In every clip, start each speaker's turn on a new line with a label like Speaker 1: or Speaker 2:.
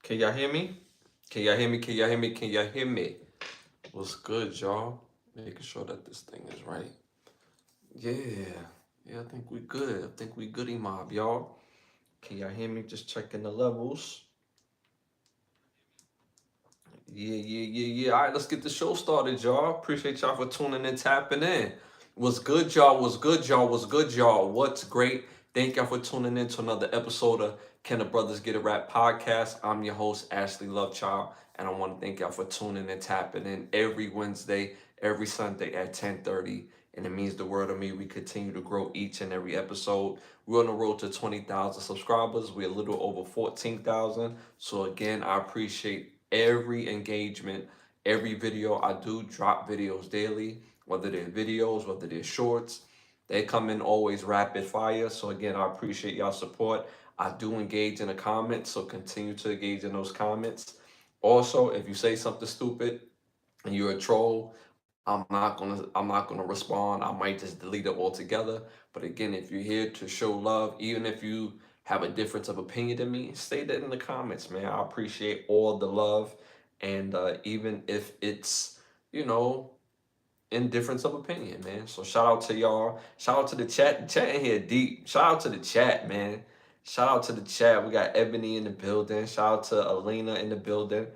Speaker 1: Can y'all hear me? Can y'all hear me? Can y'all hear me? Can y'all hear me? What's good, y'all? Making sure that this thing is right. Yeah. Yeah, I think we good. I think we goody mob, y'all. Can y'all hear me? Just checking the levels. Yeah. All right, let's get the show started, y'all. Appreciate y'all for tuning in, tapping in. What's good, y'all? What's good, y'all? What's good, y'all? What's great? Thank y'all for tuning in to another episode of Can the Brothers Get a Rap podcast. I'm your host, Ashley Lovechild, and I want to thank y'all for tuning and tapping in every Wednesday, every Sunday at 10:30. And it means the world to me. We continue to grow each and every episode. We're on the road to 20,000 subscribers. We're a little over 14,000. So again, I appreciate every engagement, every video. I do drop videos daily, whether they're videos, whether they're shorts. They come in always rapid fire. So again, I appreciate y'all support. I do engage in the comments, so continue to engage in those comments. Also, if you say something stupid and you're a troll, I'm not gonna respond. I might just delete it altogether. But again, if you're here to show love, even if you have a difference of opinion than me, say that in the comments, man. I appreciate all the love, and even if it's you know in difference of opinion, man. So shout out to y'all. Shout out to the chat. The chat in here deep. Shout out to the chat, man. Shout out to the chat. We got Ebony in the building. Shout out to Elena in the building.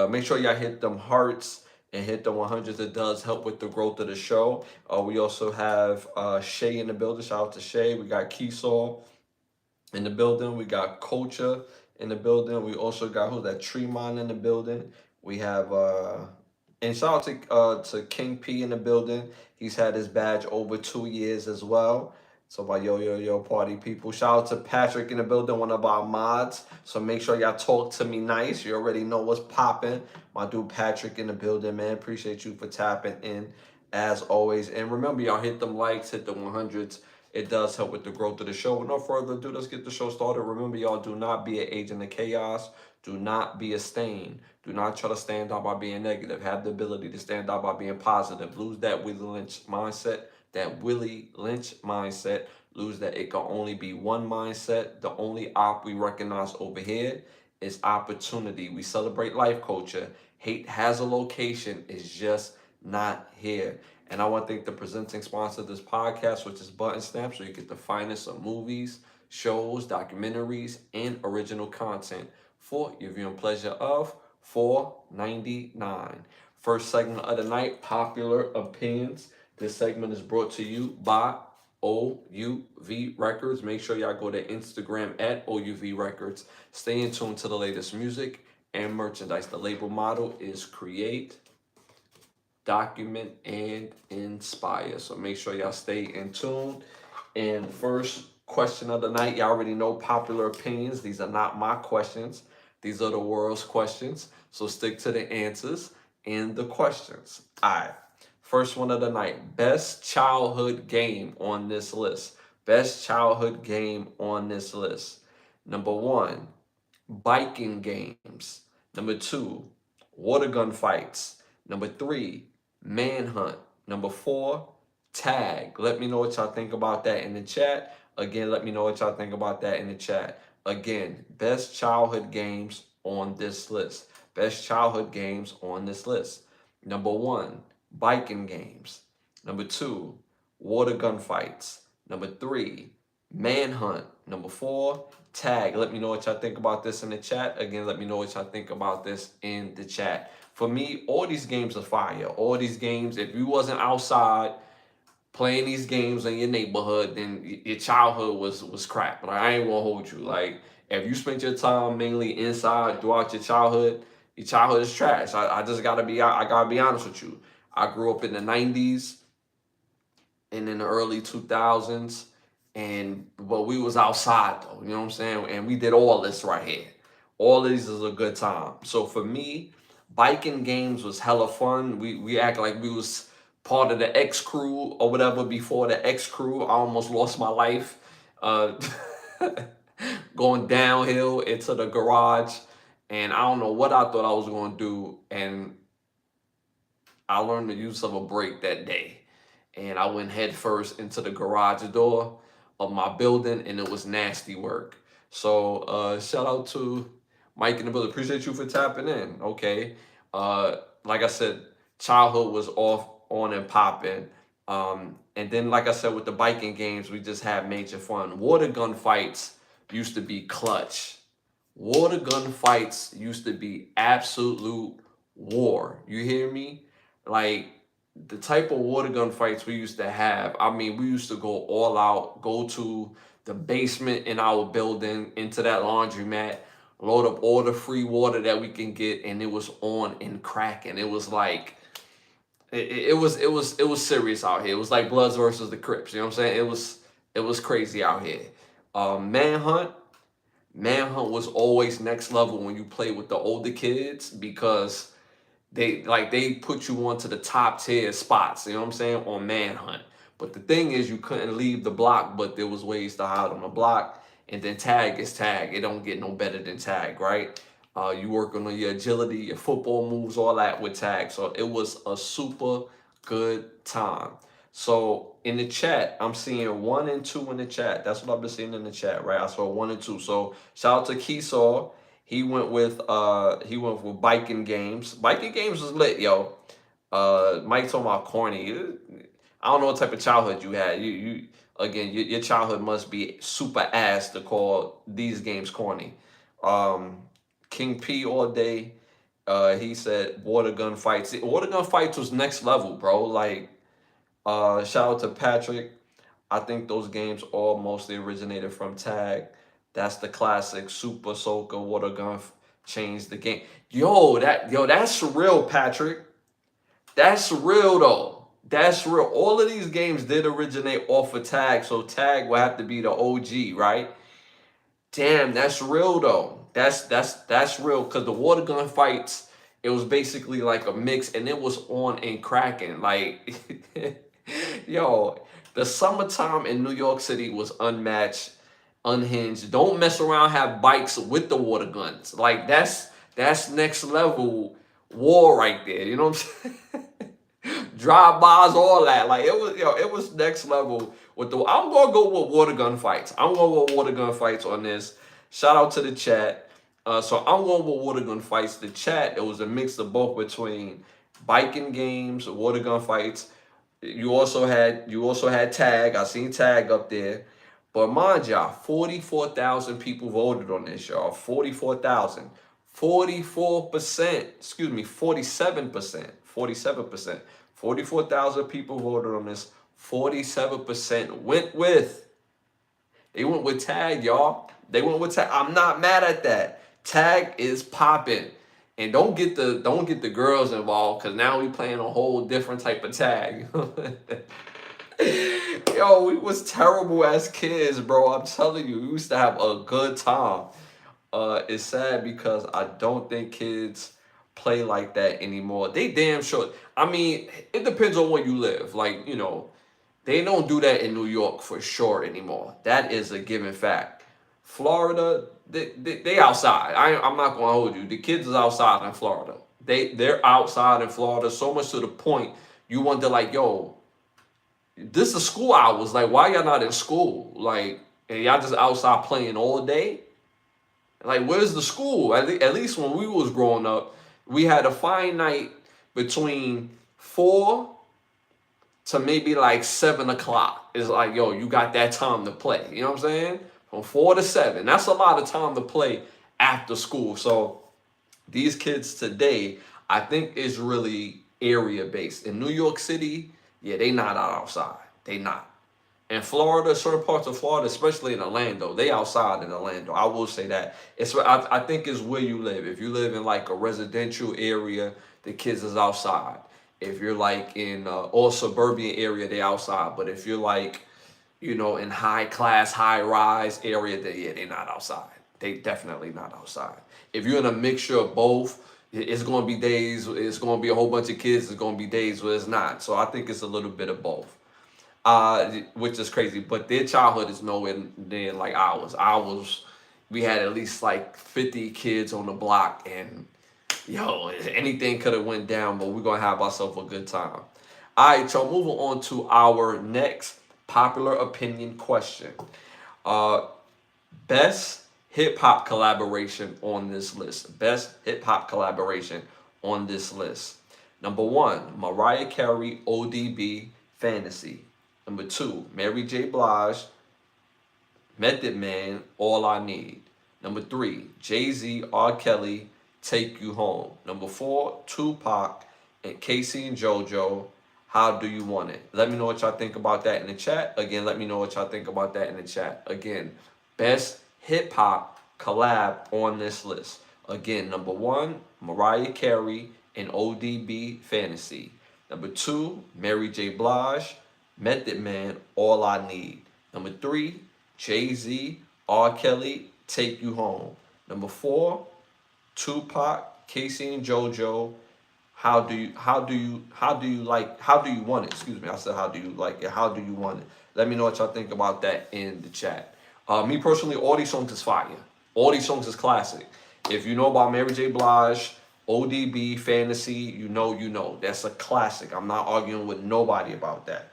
Speaker 1: Make sure y'all hit them hearts and hit the 100s. It does help with the growth of the show. We also have Shay in the building. Shout out to Shay. We got Keesaw in the building. We got Culture in the building. We also got who's that Tremont in the building. We have and shout out to King P in the building. He's had his badge over 2 years as well. So my yo party people. Shout out to Patrick in the building, one of our mods. So make sure y'all talk to me nice. You already know what's popping. My dude Patrick in the building, man. Appreciate you for tapping in as always. And remember, y'all hit them likes, hit the 100s. It does help with the growth of the show. With no further ado, let's get the show started. Remember, y'all, do not be an agent of chaos. Do not be a stain. Do not try to stand out by being negative. Have the ability to stand out by being positive. Lose that Willie Lynch mindset. That Willie Lynch mindset. Lose that it can only be one mindset. The only op we recognize over here is opportunity. We celebrate life culture. Hate has a location. It's just not here. And I want to thank the presenting sponsor of this podcast, which is Button Snap, so you get the finest of movies, shows, documentaries, and original content for your viewing pleasure of $4.99. First segment of the night, popular opinions. This segment is brought to you by OUV Records. Make sure y'all go to Instagram at OUV Records. Stay in tune to the latest music and merchandise. The label motto is create, document, and inspire. So make sure y'all stay in tune. And first question of the night, y'all already know popular opinions. These are not my questions. These are the world's questions. So stick to the answers and the questions. All right. First one of the night. Best childhood game on this list. Best childhood game on this list. Number one, biking games. Number two, water gun fights. Number three, manhunt. Number four, tag. Let me know what y'all think about that in the chat. Again, let me know what y'all think about that in the chat. Again, best childhood games on this list. Best childhood games on this list. Number one, biking games. Number two, water gun fights. Number three, manhunt. Number four, tag. Let me know what y'all think about this in the chat. Again, let me know what y'all think about this in the chat. For me, all these games are fire. All these games, if you wasn't outside playing these games in your neighborhood, then your childhood was crap. Like, I ain't gonna hold you. Like, if you spent your time mainly inside throughout your childhood is trash. I just gotta be honest with you. I grew up in the 90s and in the early 2000s, but we was outside though, you know what I'm saying? And we did all this right here. All of these is a good time. So for me, biking games was hella fun. We act like we was part of the X crew or whatever. Before the X crew, I almost lost my life uh, going downhill into the garage, and I don't know what I thought I was going to do, and I learned the use of a brake that day, and I went head first into the garage door of my building, and it was nasty work. So shout out to Mike in the building. Appreciate you for tapping in. Okay. Like I said, childhood was off, on and popping. And then, like I said, with the biking games, we just had major fun. Water gun fights used to be clutch. Water gun fights used to be absolute war. You hear me? Like the type of water gun fights we used to have. I mean, we used to go all out, go to the basement in our building, into that laundromat, load up all the free water that we can get, and it was on and cracking. It was like it was serious out here. It was like Bloods versus the Crips. You know what I'm saying? It was crazy out here. Manhunt. Manhunt was always next level when you play with the older kids because they put you onto the top tier spots, you know what I'm saying, on Manhunt. But the thing is you couldn't leave the block, but there was ways to hide on the block. And then tag is tag. It don't get no better than tag, right? You working on your agility, your football moves, all that with tag. So it was a super good time. So in the chat, I'm seeing 1 and 2 in the chat. That's what I've been seeing in the chat, right? I saw 1 and 2. So shout out to Keesaw. He went with biking games. Biking games was lit, yo. Mike talking about corny. I don't know what type of childhood you had. You again, your childhood must be super ass to call these games corny. Um, King P all day. He said water gun fights. Water gun fights was next level, bro. Like, shout out to Patrick. I think those games all mostly originated from Tag. That's the classic Super Soaker Water Gun changed the game. That's real, Patrick. That's real though. That's real. All of these games did originate off of Tag, so Tag will have to be the OG, right? Damn, that's real though. That's real because the water gun fights, it was basically like a mix, and it was on and cracking. Like, yo, the summertime in New York City was unmatched, unhinged. Don't mess around, have bikes with the water guns. Like that's next level war right there. You know what I'm saying? Drive-bys, all that. Like it was next level with the. I'm gonna go with water gun fights. I'm gonna go with water gun fights on this. Shout out to the chat. So I'm going with water gun fights. The chat, it was a mix of both between biking games, water gun fights. You also had tag. I seen tag up there. But mind y'all, 44,000 people voted on this, y'all. 44,000. 44%, excuse me, 47%. 47%. 44,000 people voted on this. 47% they went with tag, y'all. They went with tag. I'm not mad at that. Tag is popping. And don't get the girls involved, because now we playing a whole different type of tag. Yo, we was terrible as kids, bro. I'm telling you, we used to have a good time. It's sad because I don't think kids play like that anymore. They damn sure. I mean, it depends on where you live. Like, they don't do that in New York for sure anymore. That is a given fact. Florida, they outside. I'm not gonna hold you. The kids is outside in Florida. They're outside in Florida so much to the point you wonder, like, yo, this is school hours. Like, why y'all not in school? Like, and y'all just outside playing all day? Like, where's the school? At least when we was growing up, we had a fine night between 4 to maybe like 7 o'clock. It's like, yo, you got that time to play. You know what I'm saying? From 4 to 7. That's a lot of time to play after school. So these kids today, I think, is really area based. In New York City, yeah, they not out outside. They not. In Florida, certain parts of Florida, especially in Orlando, they outside in Orlando. I will say that. I think it's where you live. If you live in like a residential area, the kids is outside. If you're like in all suburban area, they outside. But if you're like, in high class, high rise area, they not outside. They definitely not outside. If you're in a mixture of both, it's going to be days. It's going to be a whole bunch of kids. It's going to be days where it's not. So I think it's a little bit of both. Which is crazy, but their childhood is nowhere near like ours. We had at least like 50 kids on the block, and yo, anything could have went down, but we're gonna have ourselves a good time. All right, y'all, moving on to our next popular opinion question. Best hip hop collaboration on this list. Best hip hop collaboration on this list. Number one, Mariah Carey, ODB, Fantasy. Number two, Mary J. Blige, Method Man, All I Need. Number three, Jay-Z, R. Kelly, Take You Home. Number four, Tupac and Casey and JoJo, How Do You Want It? Let me know what y'all think about that in the chat. Again, let me know what y'all think about that in the chat. Again, best hip hop collab on this list. Again, number one, Mariah Carey and ODB, Fantasy. Number two, Mary J. Blige, Method Man, All I Need. Number three, Jay-Z, R. Kelly, Take You Home. Number four, Tupac, Casey and JoJo, how do you want it? Excuse me, I said how do you like it? How do you want it? Let me know what y'all think about that in the chat. Me personally, all these songs is fire. All these songs is classic. If you know about Mary J. Blige, ODB, Fantasy, you know. That's a classic. I'm not arguing with nobody about that.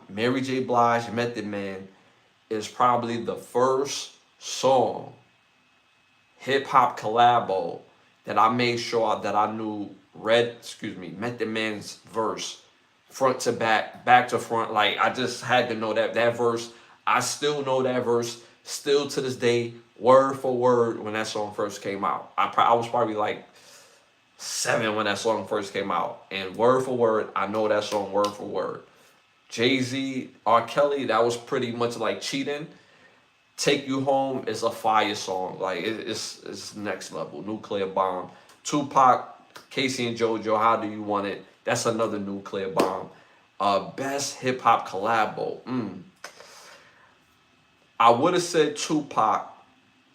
Speaker 1: Mary J. Blige, Method Man is probably the first song, hip hop collabo, that I made sure that I knew Method Man's verse, front to back, back to front. Like, I just had to know that verse. I still know that verse, still to this day, word for word, when that song first came out. I was probably like 7 when that song first came out. And word for word, I know that song word for word. Jay-Z, R. Kelly, that was pretty much like cheating. Take You Home is a fire song. Like, it's next level. Nuclear bomb. Tupac, Casey and JoJo, How Do You Want It? That's another nuclear bomb. Best hip hop collabo. I would have said Tupac,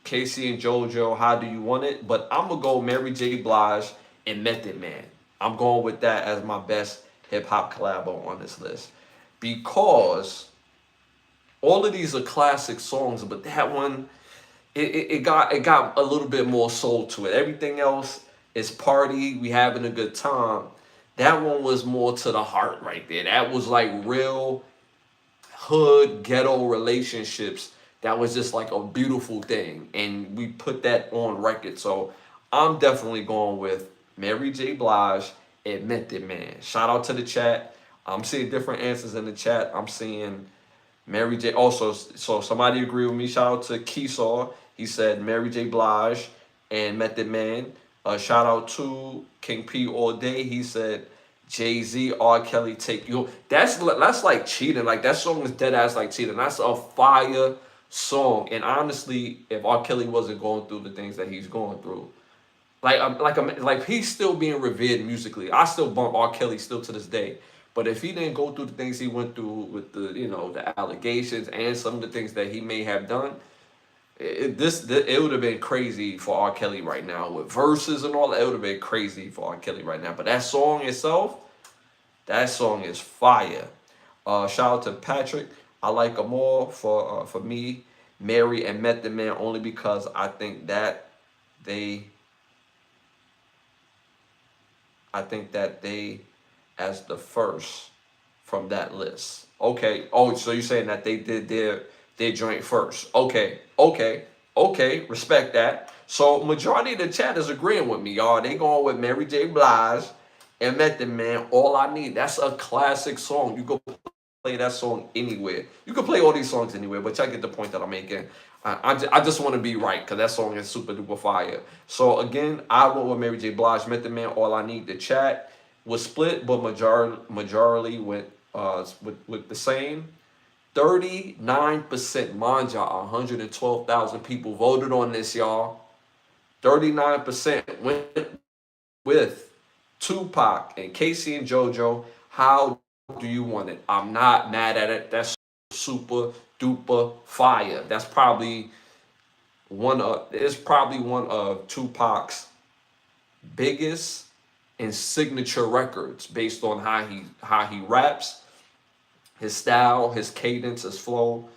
Speaker 1: Casey and JoJo, How Do You Want It? But I'm going to go Mary J. Blige and Method Man. I'm going with that as my best hip hop collabo on this list. Because all of these are classic songs, but that one, it got a little bit more soul to it. Everything else is party, we having a good time. That one was more to the heart right there. That was like real hood ghetto relationships. That was just like a beautiful thing, and we put that on record. So I'm definitely going with Mary J. Blige and Method Man. Shout out to the chat. I'm seeing different answers in the chat. I'm seeing Mary J. Also, so somebody agree with me. Shout out to Keesaw. He said Mary J. Blige and Method Man. Shout out to King P all day. He said Jay-Z, R. Kelly, Take You. That's like cheating. Like, that song is dead ass like cheating. That's a fire song. And honestly, if R. Kelly wasn't going through the things that he's going through, like he's still being revered musically. I still bump R. Kelly still to this day. But if he didn't go through the things he went through with the allegations and some of the things that he may have done, it would have been crazy for R. Kelly right now with verses and all that. It would have been crazy for R. Kelly right now. But that song itself, that song is fire. Shout out to Patrick. I like them all. For me, Mary and Method Man, only because I think that they as the first from that list. Okay. Oh, so you're saying that they did their joint first. Okay. Respect that. So majority of the chat is agreeing with me, y'all. They going with Mary J. Blige and Method Man, All I Need. That's a classic song. You go play that song anywhere. You can play all these songs anywhere, but y'all get the point that I'm making. I just want to be right, because that song is super duper fire. So again, I went with Mary J. Blige, Method Man, All I Need. The chat was split, but majority went with the same. 39%, mind y'all, 112,000 people voted on this, y'all. 39% went with Tupac and Casey and JoJo, How Do You Want It? I'm not mad at it. That's super duper fire. That's probably one of Tupac's biggest and signature records, based on how he raps, his style, his cadence, his flow.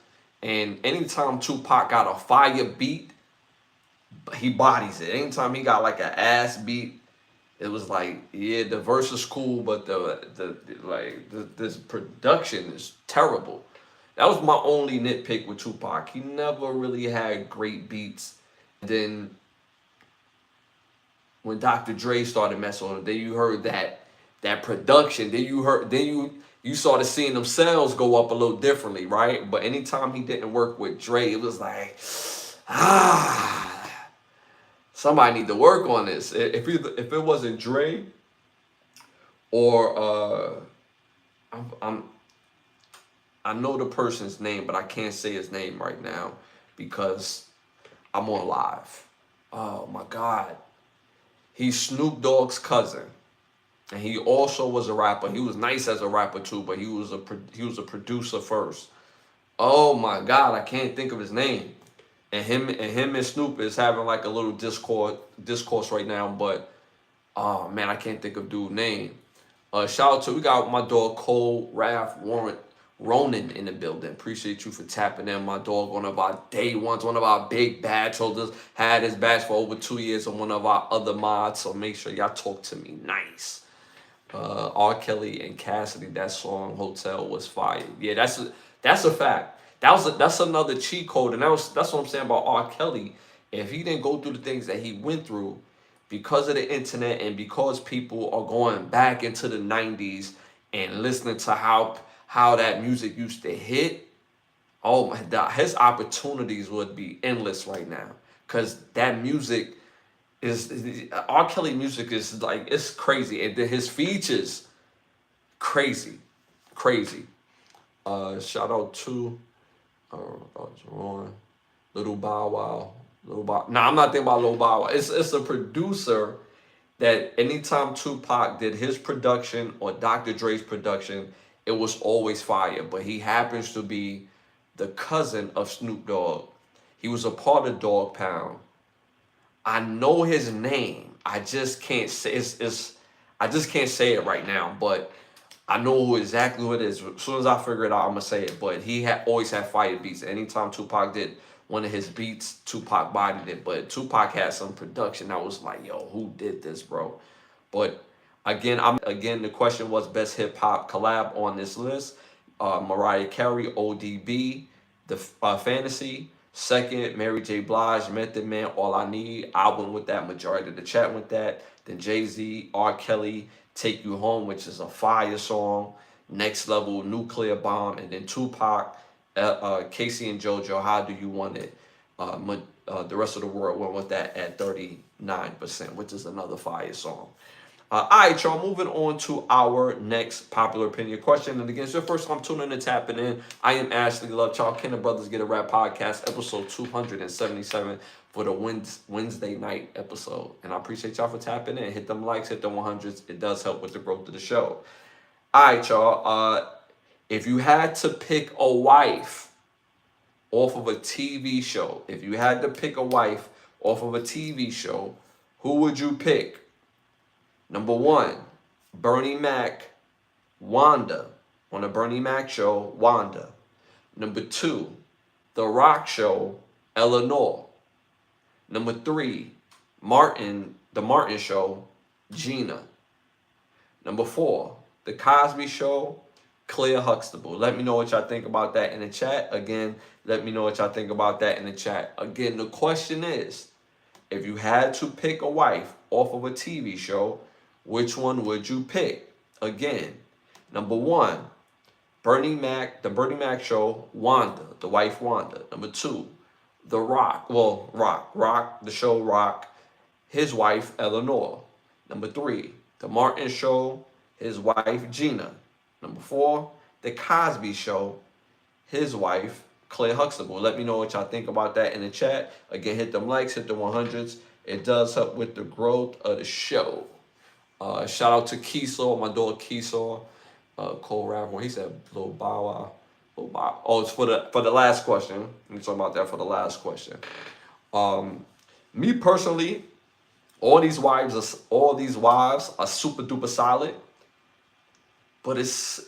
Speaker 1: And anytime Tupac got a fire beat, he bodies it. Anytime he got like an ass beat, it was like, yeah, the verse is cool, but this production is terrible. That was my only nitpick with Tupac. He never really had great beats. And then when Dr. Dre started messing on it, then you heard that production. Then you started seeing them sales go up a little differently, right? But anytime he didn't work with Dre, it was like, somebody need to work on this. If it wasn't Dre or I know the person's name, but I can't say his name right now because I'm on live. Oh my God. He's Snoop Dogg's cousin. And he also was a rapper. He was nice as a rapper too, but he was a producer first. Oh my God, I can't think of his name. And him and Snoop is having like a little discourse right now, but oh man, I can't think of dude's name. Shout out to, we got my dog Cole Raph Ronan in the building. Appreciate you for tapping in. My dog, one of our day ones, one of our big badge holders, had his badge for over 2 years on one of our other mods. So make sure y'all talk to me nice. R. Kelly and Cassidy, that song Hotel was fire. Yeah, that's a fact. That's another cheat code, and that's what I'm saying about R. Kelly. If he didn't go through the things that he went through, because of the internet and because people are going back into the 90s and listening to how that music used to hit, oh my God, his opportunities would be endless right now. Because that music R. Kelly music is like, it's crazy. And his features, crazy. Shout out to Little Bow Wow. Nah, I'm not thinking about Lil Bow Wow. It's a producer that anytime Tupac did his production or Dr. Dre's production, it was always fire. But he happens to be the cousin of Snoop Dogg. He was a part of Dog Pound. I know his name. I just can't say I just can't say it right now, but I know exactly who it is. As soon as I figure it out, I'm gonna say it. But he always had fire beats. Anytime Tupac did one of his beats, Tupac bodied it. But Tupac had some production. I was like, yo, who did this, bro? But again, the question was best hip hop collab on this list. Mariah Carey, ODB, the Fantasy. Second, Mary J. Blige, Method Man, All I Need. I went with that. Majority of the chat went that. Then Jay-Z, R. Kelly, Take You Home, which is a fire song. Next Level, Nuclear Bomb. And then Tupac, Casey and JoJo, How Do You Want It? The rest of the world went with that at 39%, which is another fire song. All right, y'all, moving on to our next popular opinion question. And again, it's your first time tuning and tapping in. I am Ashley Lovechild, Can the Brothers Get a Rap podcast, episode 277 for the Wednesday night episode. And I appreciate y'all for tapping in. Hit them likes, hit them 100s. It does help with the growth of the show. All right, y'all. If you had to pick a wife off of a TV show, who would you pick? Number 1, Bernie Mac, Wanda. On the Bernie Mac show, Wanda. Number 2, The Rock show, Eleanor. Number 3, The Martin show, Gina. Number 4, The Cosby Show, Claire Huxtable. Let me know what y'all think about that in the chat. Again, let me know what y'all think about that in the chat. Again, the question is, if you had to pick a wife off of a TV show, which one would you pick? Again, number 1, The Bernie Mac show, Wanda, the wife Wanda. Number 2, The Rock, the show Rock, his wife Eleanor. Number 3, The Martin show, his wife Gina. Number 4, The Cosby Show, his wife Claire Huxtable. Let me know what y'all think about that in the chat. Again, hit them likes, hit the 100s. It does help with the growth of the show. Shout out to Keesaw, my dog Keesaw. Cole Rapper, he said Lil Bow Wow. Oh, it's for the last question. Let me talk about that for the last question. Me personally, all these wives are super duper solid. But it's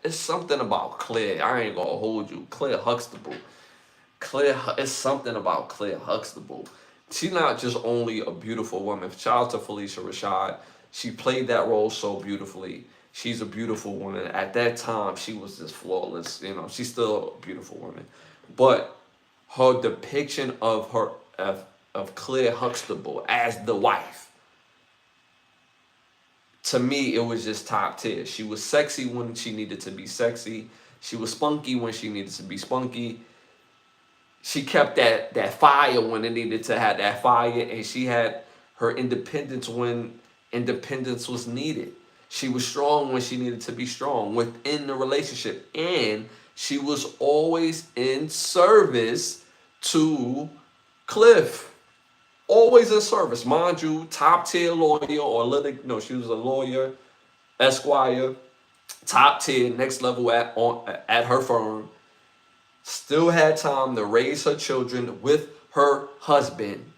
Speaker 1: something about Claire. I ain't gonna hold you. Claire Huxtable. It's something about Claire Huxtable. She's not just only a beautiful woman. Shout out to Felicia Rashad. She played that role so beautifully. She's a beautiful woman. At that time, she was just flawless. She's still a beautiful woman. But her depiction of Claire Huxtable as the wife, to me, it was just top tier. She was sexy when she needed to be sexy. She was spunky when she needed to be spunky. She kept that fire when it needed to have that fire, and she had her independence when independence was needed. She was strong when she needed to be strong within the relationship, and she was always in service to Cliff. Always in service, mind you, top tier lawyer or she was a lawyer, Esquire, top tier, next level at her firm. Still had time to raise her children with her husband,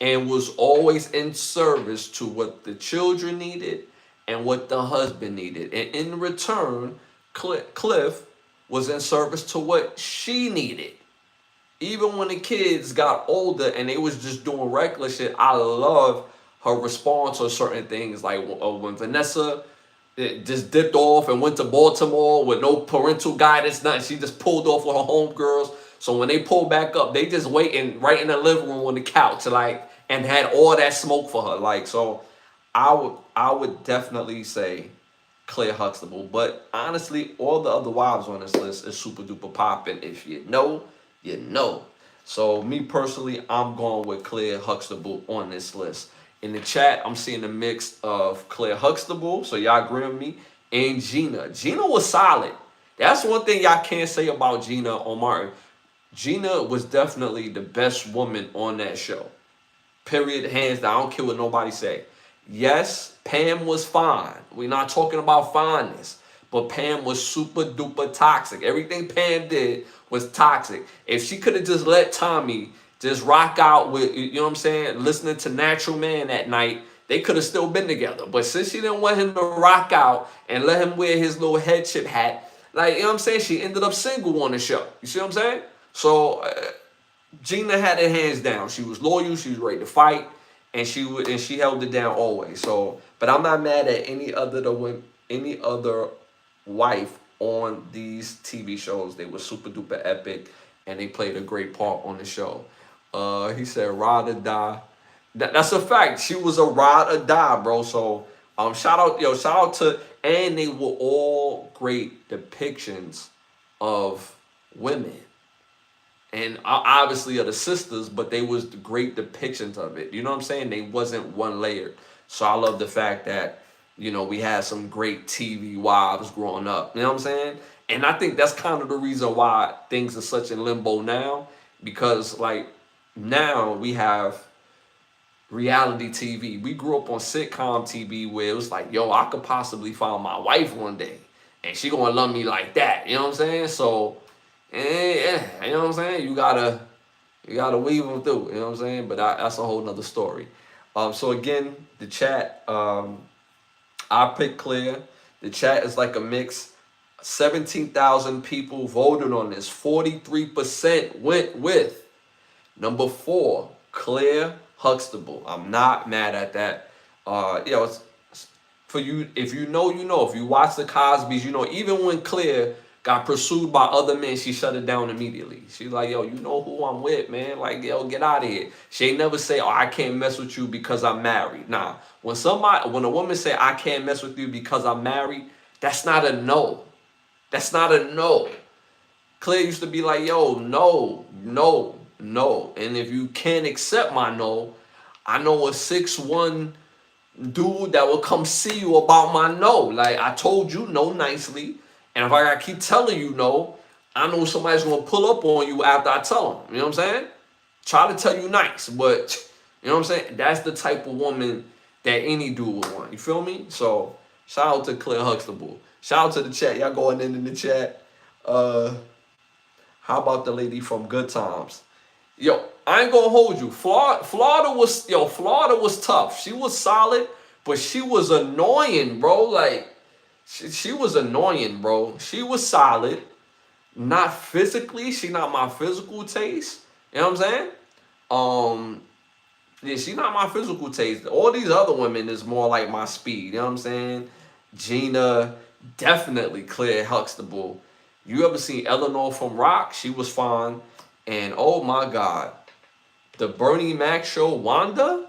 Speaker 1: and was always in service to what the children needed and what the husband needed. And in return, Cliff was in service to what she needed. Even when the kids got older and they was just doing reckless shit, I love her response to certain things. Like when Vanessa just dipped off and went to Baltimore with no parental guidance, nothing. She just pulled off with her homegirls. So when they pulled back up, they just waiting right in the living room on the couch, and had all that smoke for her. So I would definitely say Claire Huxtable. But honestly, all the other wives on this list is super duper popping. If you know, you know. So me personally, I'm going with Claire Huxtable on this list. In the chat, I'm seeing a mix of Claire Huxtable, so y'all agree with me, and Gina. Gina was solid. That's one thing y'all can't say about Gina on Martin. Gina was definitely the best woman on that show. Period, hands down. I don't care what nobody say. Yes, Pam was fine. We're not talking about fineness. But Pam was super duper toxic. Everything Pam did was toxic. If she could have just let Tommy just rock out with, you know what I'm saying, listening to Natural Man at night, they could have still been together. But since she didn't want him to rock out and let him wear his little headship hat, you know what I'm saying, she ended up single on the show. You see what I'm saying? So Gina had her hands down. She was loyal. She was ready to fight, and she held it down always. So, but I'm not mad at any other wife on these TV shows. They were super duper epic, and they played a great part on the show. He said ride or die. That's a fact. She was a ride or die, bro. So shout out to, and they were all great depictions of women. And obviously of the sisters, but they was the great depictions of it. You know what I'm saying? They wasn't one layered. So I love the fact that, we had some great TV wives growing up. You know what I'm saying? And I think that's kind of the reason why things are such in limbo now. Because, now we have reality TV. We grew up on sitcom TV where it was like, yo, I could possibly find my wife one day. And she gonna love me like that. You know what I'm saying? So, yeah, you know what I'm saying? You gotta weave them through. You know what I'm saying? But that's a whole nother story. So, again, the chat... I picked Claire. The chat is like a mix. 17,000 people voted on this. 43% went with number 4, Claire Huxtable. I'm not mad at that. It's for you. If you know, you know. If you watch the Cosbys, you know. Even when Claire got pursued by other men, she shut it down immediately. She's like, yo, you know who I'm with, man. Like, yo, get out of here. She ain't never say, oh, I can't mess with you because I'm married. Nah. When a woman say, I can't mess with you because I'm married, that's not a no. That's not a no. Claire used to be like, yo, no. And if you can't accept my no, I know a 6'1" dude that will come see you about my no. Like, I told you no nicely. And if I gotta keep telling you no, I know somebody's gonna pull up on you after I tell them. You know what I'm saying? Try to tell you nice, but you know what I'm saying? That's the type of woman that any dude would want. You feel me? So shout out to Claire Huxtable. Shout out to the chat. Y'all going in the chat. How about the lady from Good Times? Yo, I ain't gonna hold you. Florida was tough. She was solid, but she was annoying, bro. Like, she was annoying, bro. She was solid. Not physically. She not my physical taste. You know what I'm saying? Yeah, she not my physical taste. All these other women is more like my speed. You know what I'm saying? Gina, definitely Claire Huxtable. You ever seen Eleanor from Rock? She was fine. And oh my God, the Bernie Mac show, Wanda?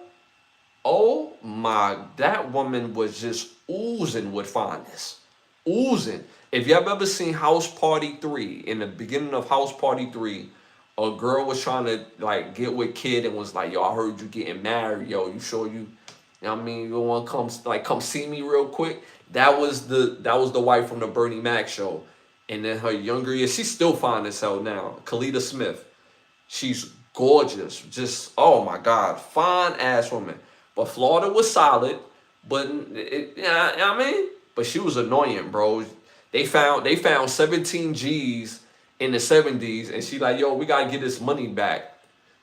Speaker 1: Oh my, that woman was just oozing with fondness. Oozing. If y'all ever seen House Party 3, in the beginning of House Party 3, a girl was trying to like get with Kid and was like, yo, I heard you getting married, yo. You sure you know what I mean, you wanna come see me real quick? That was the wife from the Bernie Mac show. And then her younger years, she's still fine as hell now. Kalita Smith. She's gorgeous. Just, oh my God, fine ass woman. But Florida was solid, but yeah, you know what I mean? But she was annoying, bro. They found 17 G's in the 70s, and she like, yo, we gotta get this money back.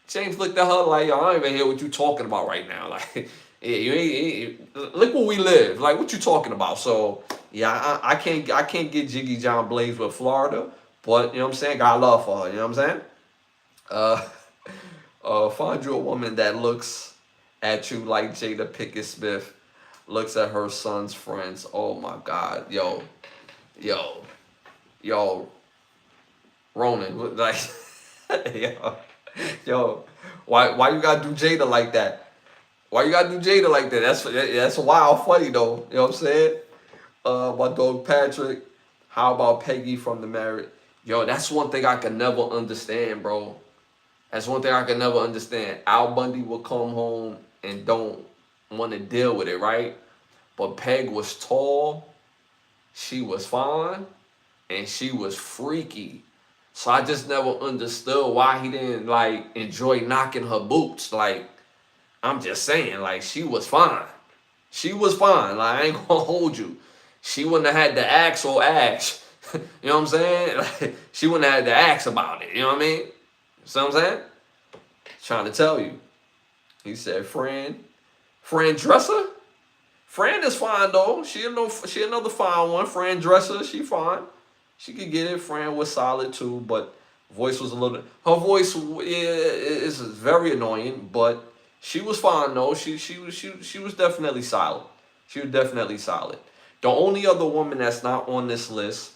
Speaker 1: James looked at her like, yo, I don't even hear what you talking about right now. Like, yeah, look where we live. Like, what you talking about? So yeah, I can't get Jiggy John Blaze with Florida, but you know what I'm saying? Got love for her. You know what I'm saying? Uh, find you a woman that looks at you like Jada Pinkett Smith looks at her son's friends. Oh my God, yo, yo, Ronan, like, yo, yo, why you gotta do Jada like that? Why you gotta do Jada like that? That's wild funny though. You know what I'm saying? My dog Patrick. How about Peggy from the Married? Yo, that's one thing I can never understand, bro. That's one thing I can never understand. Al Bundy will come home and don't want to deal with it, right? But Peg was tall, she was fine, and she was freaky. So I just never understood why he didn't like enjoy knocking her boots. Like, I'm just saying, like, she was fine. She was fine. Like, I ain't gonna hold you. She wouldn't have had to ask or ask. You know what I'm saying? Like, she wouldn't have had to ask about it. You know what I mean? See what I'm saying? Trying to tell you. He said, Fran Dresser? Fran is fine though. She another fine one. Fran Dresser, she fine. She could get it. Fran was solid too, but voice was a little. Her voice, yeah, is very annoying, but she was fine though. She was definitely solid. She was definitely solid. The only other woman that's not on this list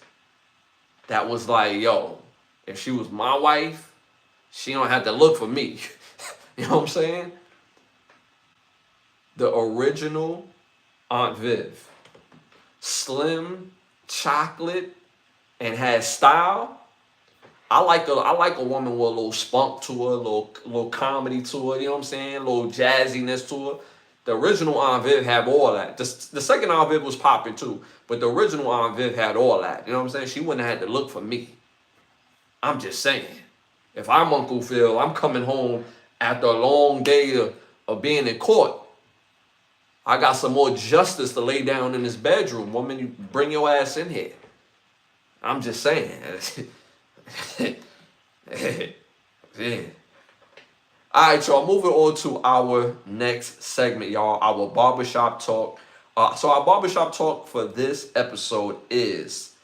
Speaker 1: that was like, yo, if she was my wife, she don't have to look for me. You know what I'm saying? The original Aunt Viv. Slim, chocolate, and had style. I like a woman with a little spunk to her, a little comedy to her, you know what I'm saying? A little jazziness to her. The original Aunt Viv had all that. The second Aunt Viv was popping too, but the original Aunt Viv had all that. You know what I'm saying? She wouldn't have had to look for me. I'm just saying. If I'm Uncle Phil, I'm coming home after a long day of being in court. I got some more justice to lay down in this bedroom. Woman, you bring your ass in here. I'm just saying. Yeah. All right, y'all. Moving on to our next segment, y'all. Our barbershop talk. So our barbershop talk for this episode is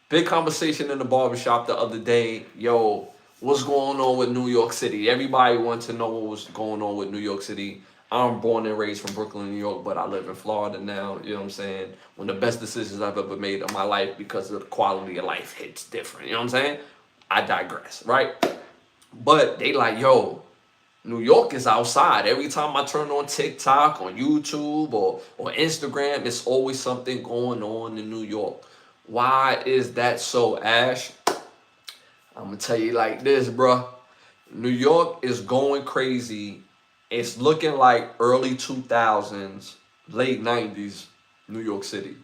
Speaker 1: big conversation in the barbershop the other day. Yo, what's going on with New York City? Everybody wants to know what was going on with New York City. I'm born and raised from Brooklyn, New York, but I live in Florida now. You know what I'm saying? One of the best decisions I've ever made in my life because of the quality of life hits different. You know what I'm saying? I digress, right? But they like, yo, New York is outside. Every time I turn on TikTok, on YouTube, or Instagram, it's always something going on in New York. Why is that so, Ash? I'm going to tell you like this, bruh. New York is going crazy. It's looking like early 2000s, late 90s, New York City.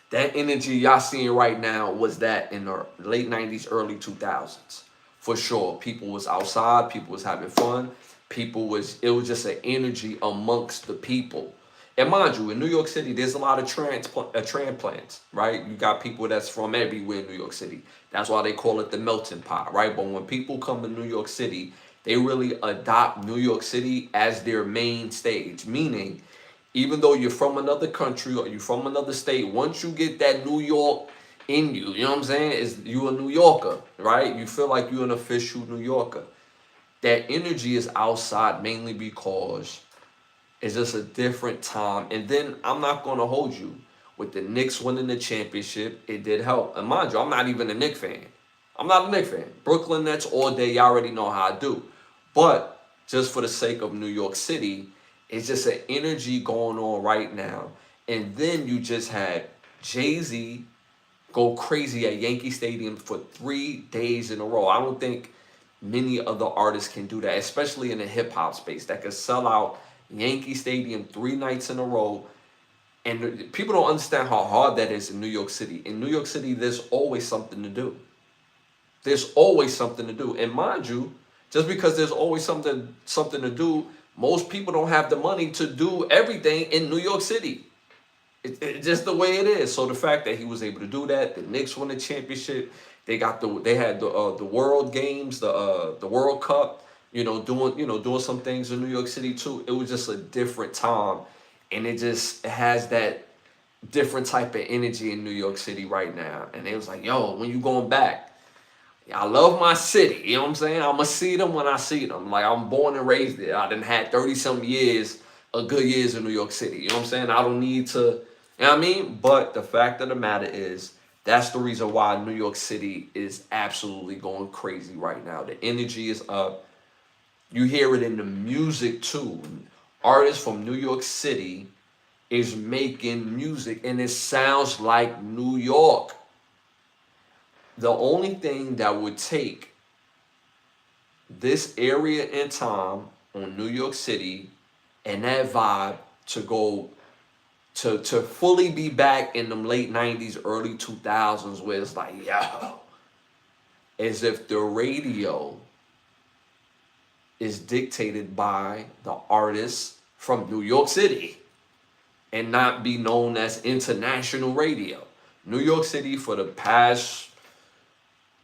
Speaker 1: That energy y'all seeing right now was that in the late 90s, early 2000s. For sure. People was outside. People was having fun. It was just an energy amongst the people. And mind you, in New York City, there's a lot of transplants, right? You got people that's from everywhere in New York City. That's why they call it the melting pot, right? But when people come to New York City, they really adopt New York City as their main stage. Meaning, even though you're from another country or you're from another state, once you get that New York in you, you know what I'm saying? You a New Yorker, right? You feel like you're an official New Yorker. That energy is outside mainly because It's just a different time. And then I'm not going to hold you. With the Knicks winning the championship, it did help. And mind you, I'm not even a Knicks fan. I'm not a Knicks fan. Brooklyn Nets all day, y'all already know how I do. But just for the sake of New York City, it's just an energy going on right now. And then you just had Jay-Z go crazy at Yankee Stadium for 3 days in a row. I don't think many other artists can do that, especially in the hip hop space, that could sell out Yankee Stadium 3 nights in a row. And people don't understand how hard that is in New York City. In New York City, there's always something to do. There's always something to do. And mind you, just because there's always something to do, most people don't have the money to do everything in New York City. It's just the way it is. So the fact that he was able to do that, the Knicks won the championship. They had the World Games, the World Cup. Doing some things in New York City too. It was just a different time, and it has that different type of energy in New York City right now. And they was like, yo, when you going back? I love my city. You know what I'm saying? I'm going to see them when I see them. Like, I'm born and raised there. I done had 30-some years of good years in New York City. You know what I'm saying? I don't need to, you know what I mean? But the fact of the matter is, that's the reason why New York City is absolutely going crazy right now. The energy is up. You hear it in the music, too. Artists from New York City is making music, and it sounds like New York. The only thing that would take this area in time on New York City and that vibe to go to fully be back in them late 90s, early 2000s, where it's like, yo, as if the radio is dictated by the artists from New York City and not be known as international radio. New York City for the past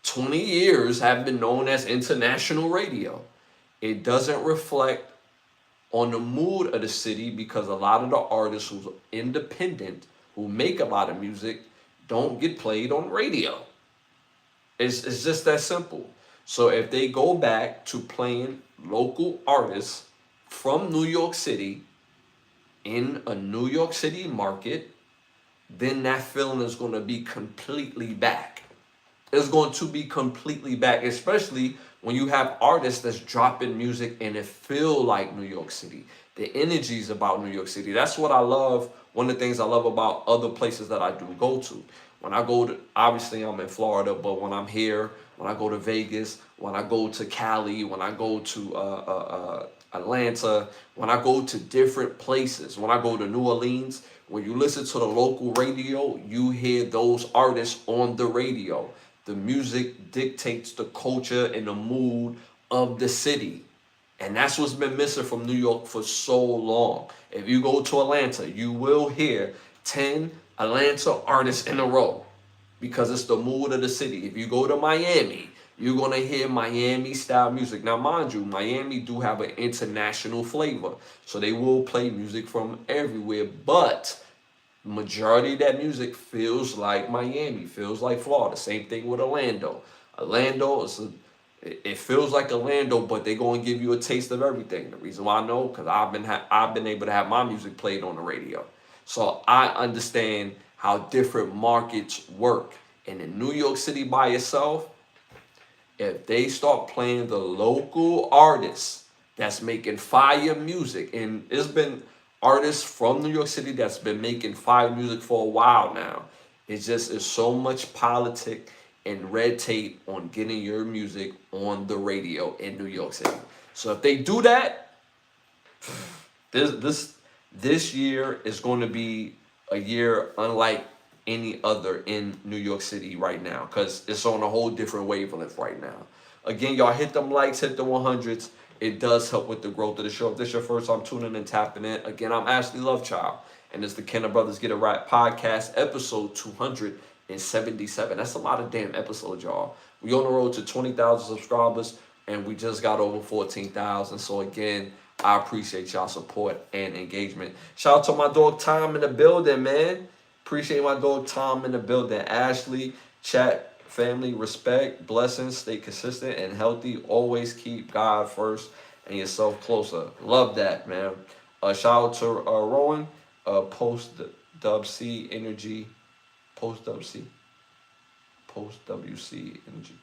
Speaker 1: 20 years have been known as international radio. It doesn't reflect on the mood of the city because a lot of the artists who's independent, who make a lot of music, don't get played on radio. It's just that simple. So if they go back to playing local artists from New York City in a New York City market, then that feeling is going to be completely back. It's going to be completely back, especially when you have artists that's dropping music and it feel like New York City. The energy is about New York City. That's what I love. One of the things I love about other places that I do go to. When I go to, obviously I'm in Florida, but when I'm here, when I go to Vegas, when I go to Cali, when I go to Atlanta, when I go to different places, when I go to New Orleans, when you listen to the local radio, you hear those artists on the radio. The music dictates the culture and the mood of the city. And that's what's been missing from New York for so long. If you go to Atlanta, you will hear 10 Atlanta artists in a row because it's the mood of the city. If you go to Miami, you're going to hear Miami style music. Now, mind you, Miami do have an international flavor. So they will play music from everywhere. But majority of that music feels like Miami, feels like Florida. Same thing with Orlando. Orlando, it feels like Orlando, but they're going to give you a taste of everything. The reason why I know, because I've been able to have my music played on the radio. So I understand how different markets work. And in New York City by itself, if they start playing the local artists that's making fire music, and it's been artists from New York City that's been making fire music for a while now. It's so much politic and red tape on getting your music on the radio in New York City. So if they do that, this year is going to be a year unlike any other in New York City right now, because it's on a whole different wavelength right now. Again, y'all hit them likes, hit the 100s. It does help with the growth of the show. If this is your first time tuning in, tapping in, again, I'm Ashley Lovechild, and it's the Can of Brothers Get It Right podcast, episode 277. That's a lot of damn episodes, y'all. We on the road to 20,000 subscribers, and we just got over 14,000. So again, I appreciate y'all support and engagement. Shout out to my dog Tom in the building, man. Appreciate my dog Tom in the building. Ashley, chat, family, respect, blessings, stay consistent and healthy. Always keep God first and yourself closer. Love that, man. Shout out to Rowan. Post Dub C Energy. Post Dub C. Post WC Energy.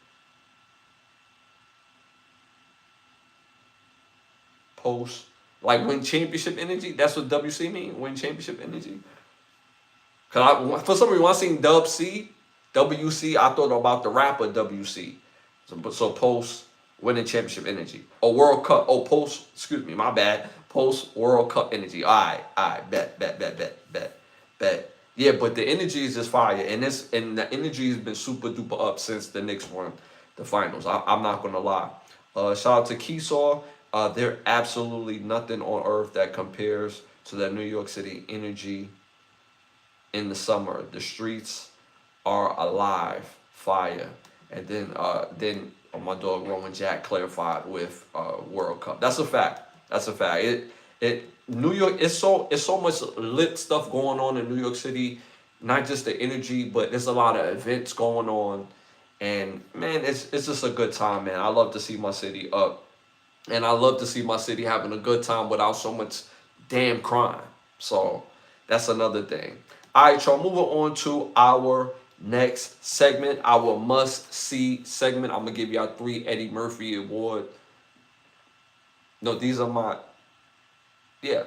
Speaker 1: Post like win championship energy. That's what WC mean. Win championship energy. Cause for some reason when I seen Dub C, WC, I thought about the rapper WC. So post winning championship energy. Oh, World Cup. Oh, post. Excuse me, my bad. Post World Cup energy. All right. Bet. Yeah, but the energy is just fire, and the energy has been super duper up since the Knicks won the finals. I'm not gonna lie. Shout out to Keesaw. There absolutely nothing on earth that compares to that New York City energy in the summer. The streets are alive, fire. And then my dog Roman Jack clarified with World Cup. That's a fact. That's a fact. It New York. It's so much lit stuff going on in New York City. Not just the energy, but there's a lot of events going on. And man, it's just a good time, man. I love to see my city up, and I love to see my city having a good time without so much damn crime. So that's another thing. All right, y'all. Moving on to our next segment, our must-see segment. I'm gonna give y'all 3 Eddie Murphy Award. No, these are my. Yeah,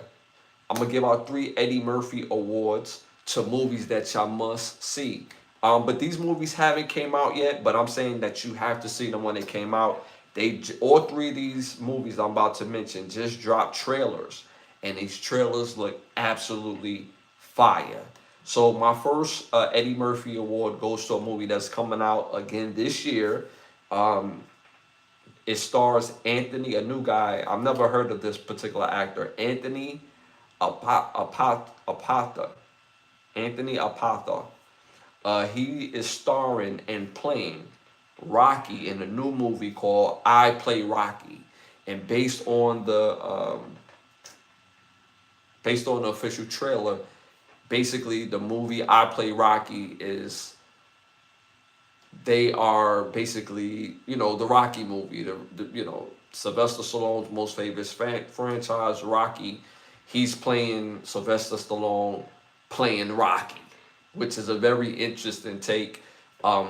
Speaker 1: I'm gonna give out 3 Eddie Murphy Awards to movies that y'all must see. But these movies haven't came out yet. But I'm saying that you have to see them when they came out. All 3 of these movies I'm about to mention just dropped trailers, and these trailers look absolutely fire. So my first Eddie Murphy Award goes to a movie that's coming out again this year. It stars Anthony, a new guy. I've never heard of this particular actor, Anthony Apata. Anthony Apata. He is starring and playing Rocky in a new movie called I Play Rocky, and based on the official trailer, basically the movie I Play Rocky is they are basically the Rocky movie, the Sylvester Stallone's most famous franchise, Rocky. He's playing Sylvester Stallone playing Rocky, which is a very interesting take.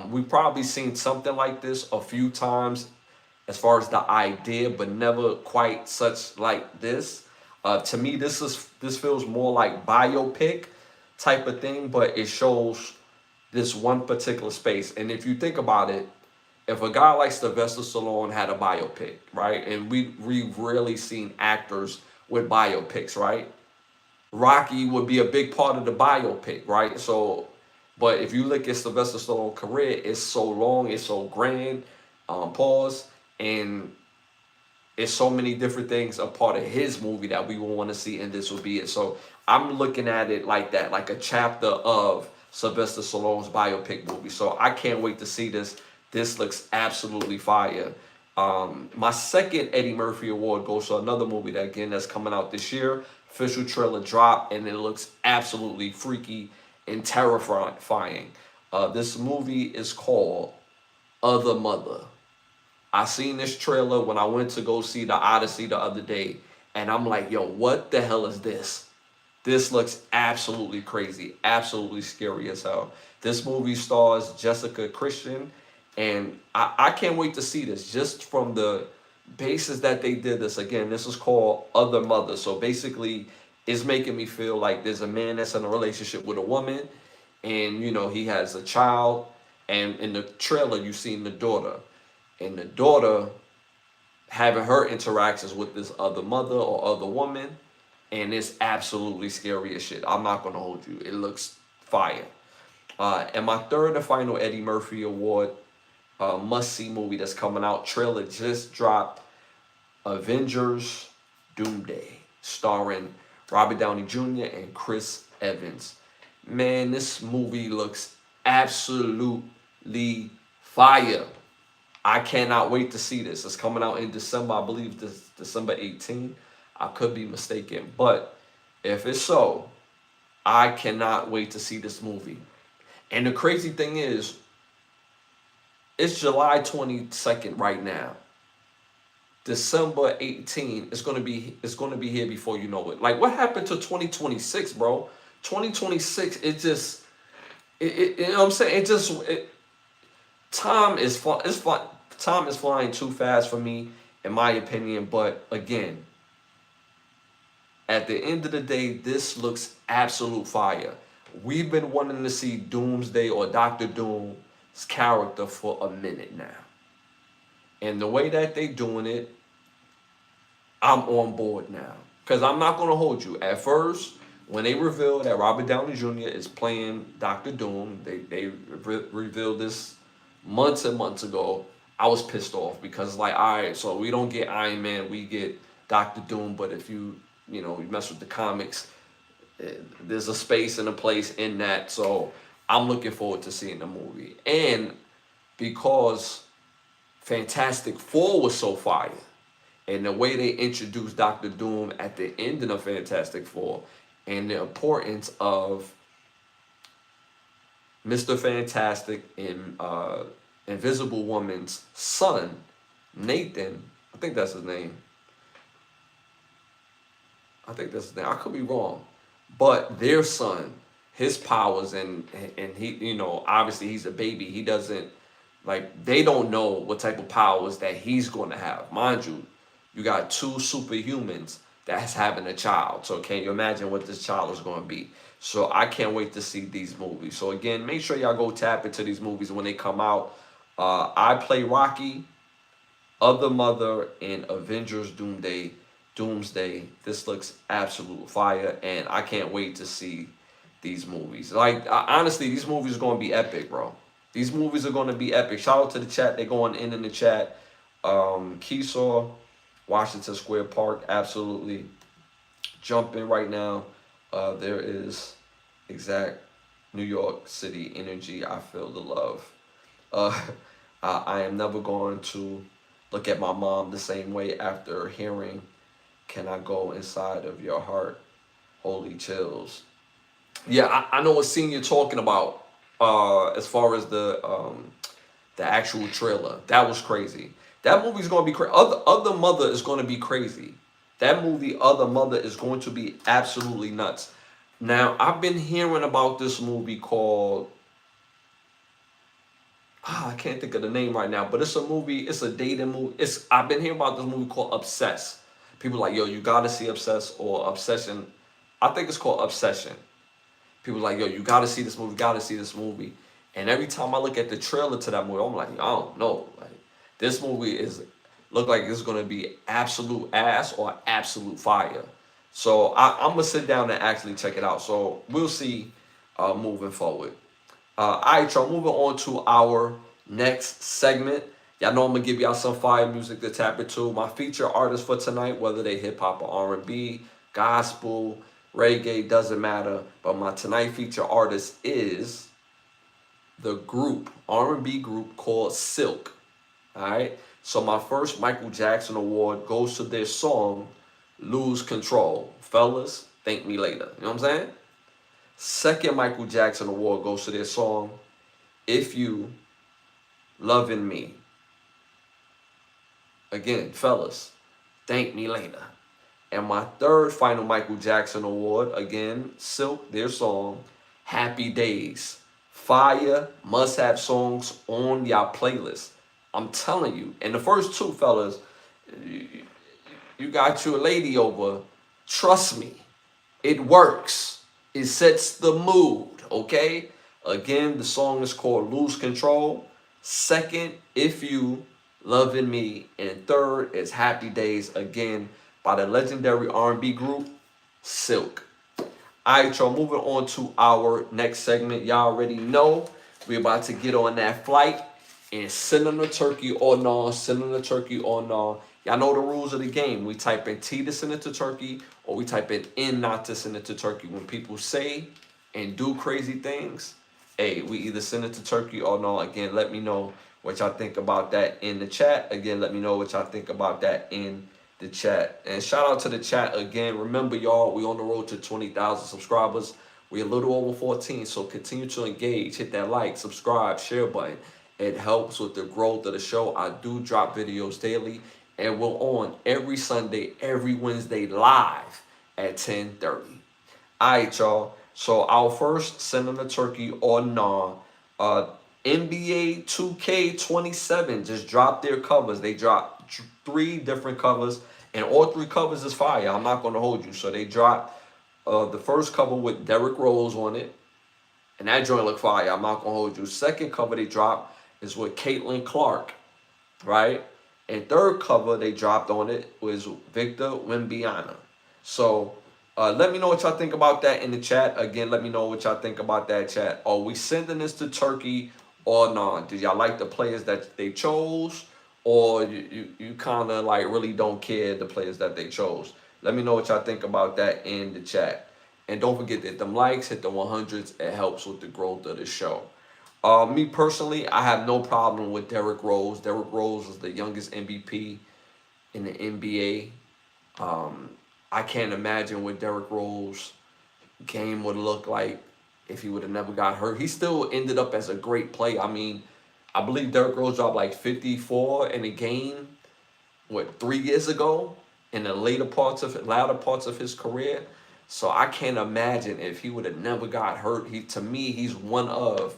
Speaker 1: We've probably seen something like this a few times as far as the idea, but never quite such like this. To me, this feels more like biopic type of thing, but it shows this one particular space. And if you think about it, if a guy like Sylvester Stallone had a biopic, right, and we've rarely seen actors with biopics, right? Rocky would be a big part of the biopic, right? So, but if you look at Sylvester Stallone's career, it's so long, it's so grand, pause, and it's so many different things a part of his movie that we will want to see, and this will be it. So I'm looking at it like that, like a chapter of Sylvester Stallone's biopic movie. So I can't wait to see this. This looks absolutely fire. My second Eddie Murphy Award goes to another movie that's coming out this year. Official trailer dropped, and it looks absolutely freaky and terrifying. This movie is called Other Mother. I seen this trailer when I went to go see The Odyssey the other day, and I'm like, yo, what the hell is this? This looks absolutely crazy, absolutely scary as hell. This movie stars Jessica Christian, and I can't wait to see this just from the basis that they did this. Again, this is called Other Mother. So basically, it's making me feel like there's a man that's in a relationship with a woman, and he has a child, and in the trailer you seen the daughter, and the daughter having her interactions with this other mother or other woman, and it's absolutely scary as shit. I'm not gonna hold you. It looks fire. And my third and final Eddie Murphy Award must-see movie that's coming out, trailer just dropped, Avengers Doomsday, starring Robert Downey Jr. and Chris Evans. Man, this movie looks absolutely fire. I cannot wait to see this. It's coming out in December. I believe this December 18th. I could be mistaken. But if it's so, I cannot wait to see this movie. And the crazy thing is, it's July 22nd right now. December 18, it's gonna be here before you know it. Like, what happened to 2026, bro? 2026, it just you know what I'm saying? Time is time is flying too fast for me, in my opinion. But again, at the end of the day, this looks absolute fire. We've been wanting to see Doomsday or Doctor Doom's character for a minute now. And the way that they doing it, I'm on board now. Because I'm not going to hold you. At first, when they revealed that Robert Downey Jr. is playing Doctor Doom, they revealed this months and months ago. I was pissed off because, like, all right, so we don't get Iron Man, we get Doctor Doom. But if you mess with the comics, there's a space and a place in that. So I'm looking forward to seeing the movie. And because Fantastic Four was so fire, and the way they introduced Doctor Doom at the end of Fantastic Four, and the importance of Mr. Fantastic and Invisible Woman's son, Nathan, I think that's his name. I could be wrong. But their son, his powers, and he, obviously he's a baby. He doesn't, like, they don't know what type of powers that he's going to have. Mind you, you got two superhumans that's having a child. So can you imagine what this child is going to be? So I can't wait to see these movies. So again, make sure y'all go tap into these movies when they come out. I Play Rocky, Other Mother, and Avengers Doomsday. This looks absolute fire, and I can't wait to see these movies. Like, honestly, these movies are going to be epic, bro. These movies are going to be epic. Shout out to the chat. They're going in the chat. Keesaw, Washington Square Park, absolutely jumping right now. There is exact New York City energy. I feel the love. I am never going to look at my mom the same way after hearing "Can I Go Inside of Your Heart?" Holy chills. Yeah, I know what scene you're talking about. As far as the actual trailer, that was crazy. That movie's gonna be crazy. Other Mother is gonna be crazy. That movie, Other Mother, is going to be absolutely nuts. Now, I've been hearing about this movie called, I can't think of the name right now, but it's a movie. It's a dating movie. I've been hearing about this movie called Obsessed. People are like, yo, you gotta see Obsessed or Obsession. I think it's called Obsession. People are like, yo, you gotta see this movie. Gotta see this movie. And every time I look at the trailer to that movie, I'm like, I don't know. Like, this movie look like it's gonna be absolute ass or absolute fire. So I'm gonna sit down and actually check it out. So we'll see moving forward. All right, y'all, moving on to our next segment. Y'all know I'm gonna give y'all some fire music to tap into. My feature artists for tonight, whether they hip hop or R&B, gospel, reggae, doesn't matter. But my tonight feature artist is the R&B group called Silk. All right. So my first Michael Jackson award goes to their song "Lose Control." Fellas, thank me later. You know what I'm saying? Second Michael Jackson award goes to their song "If You Loving Me." Again, fellas, thank me later. And my third final Michael Jackson award, again, Silk, their song "Happy Days." Fire, must-have songs on y'all playlist. I'm telling you. And the first two, fellas, you got your lady over. Trust me, it works. It sets the mood, okay? Again, the song is called "Lose Control." Second, "If You Loving Me." And third is "Happy Days," again, by the legendary R&B group Silk. All right, y'all, moving on to our next segment. Y'all already know we're about to get on that flight and send them the turkey or no, send them the turkey or no. Y'all know the rules of the game. We type in T to send it to turkey, or we type in N not to send it to turkey. When people say and do crazy things, hey, we either send it to turkey or no. Again, let me know what y'all think about that in the chat. Again, let me know what y'all think about that in the chat. And shout out to the chat again. Remember, y'all, we on the road to 20,000 subscribers. We're a little over 14, so continue to engage. Hit that like, subscribe, share button. It helps with the growth of the show. I do drop videos daily, And we're on every Sunday, every Wednesday live at 10:30. Alright, y'all. So our first Send in the Turkey or Nah. NBA 2K27 just dropped their covers. They dropped 3 different covers, and all 3 covers is fire. I'm not gonna hold you. So they dropped the first cover with Derrick Rose on it, and that joint look fire. I'm not gonna hold you. Second cover they dropped is with Caitlin Clark, right? And third cover they dropped on it was Victor Wembanyama. So let me know what y'all think about that in the chat. Again, let me know what y'all think about that, chat. Are we sending this to Turkey or not? Do y'all like the players that they chose, or you kind of like really don't care the players that they chose? Let me know what y'all think about that in the chat. And don't forget that them likes, hit the 100s. It helps with the growth of the show. Me personally, I have no problem with Derrick Rose. Derrick Rose is the youngest MVP in the NBA. I can't imagine what Derrick Rose game would look like if he would have never got hurt. He still ended up as a great player. I mean, I believe Derrick Rose dropped like 54 in a game, 3 years ago, in the latter parts of his career. So I can't imagine if he would have never got hurt. To me, he's one of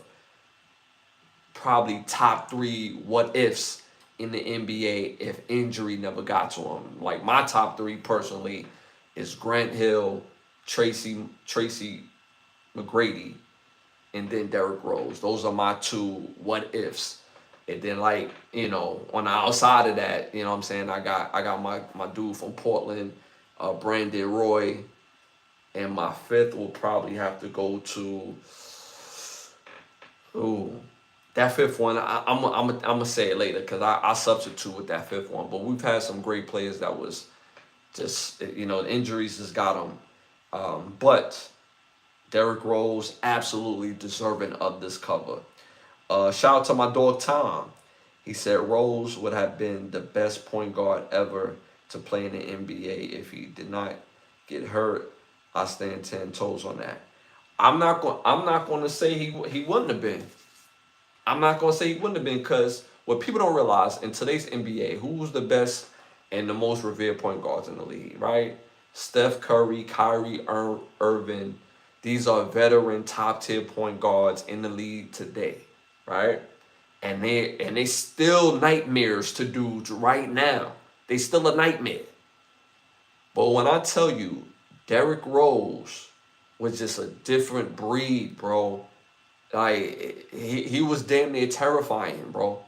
Speaker 1: probably top 3 what ifs in the NBA if injury never got to him. Like my top 3 personally is Grant Hill, Tracy McGrady, and then Derrick Rose. Those are my 2 what ifs. And then like, on the outside of that, what I'm saying, I got my dude from Portland, Brandon Roy, and my 5th will probably have to go to that 5th one. I'm gonna say it later because I substitute with that 5th one. But we've had some great players that was just, the injuries just got them. But Derrick Rose, absolutely deserving of this cover. Shout out to my dog Tom. He said Rose would have been the best point guard ever to play in the NBA if he did not get hurt. I stand 10 toes on that. I'm not going to say he wouldn't have been. I'm not going to say he wouldn't have been, because what people don't realize in today's NBA, who's the best and the most revered point guards in the league, right? Steph Curry, Kyrie Irving. These are veteran top-tier point guards in the league today, right? And they still nightmares to dudes right now. They still a nightmare. But when I tell you, Derrick Rose was just a different breed, bro. Like, he was damn near terrifying, bro.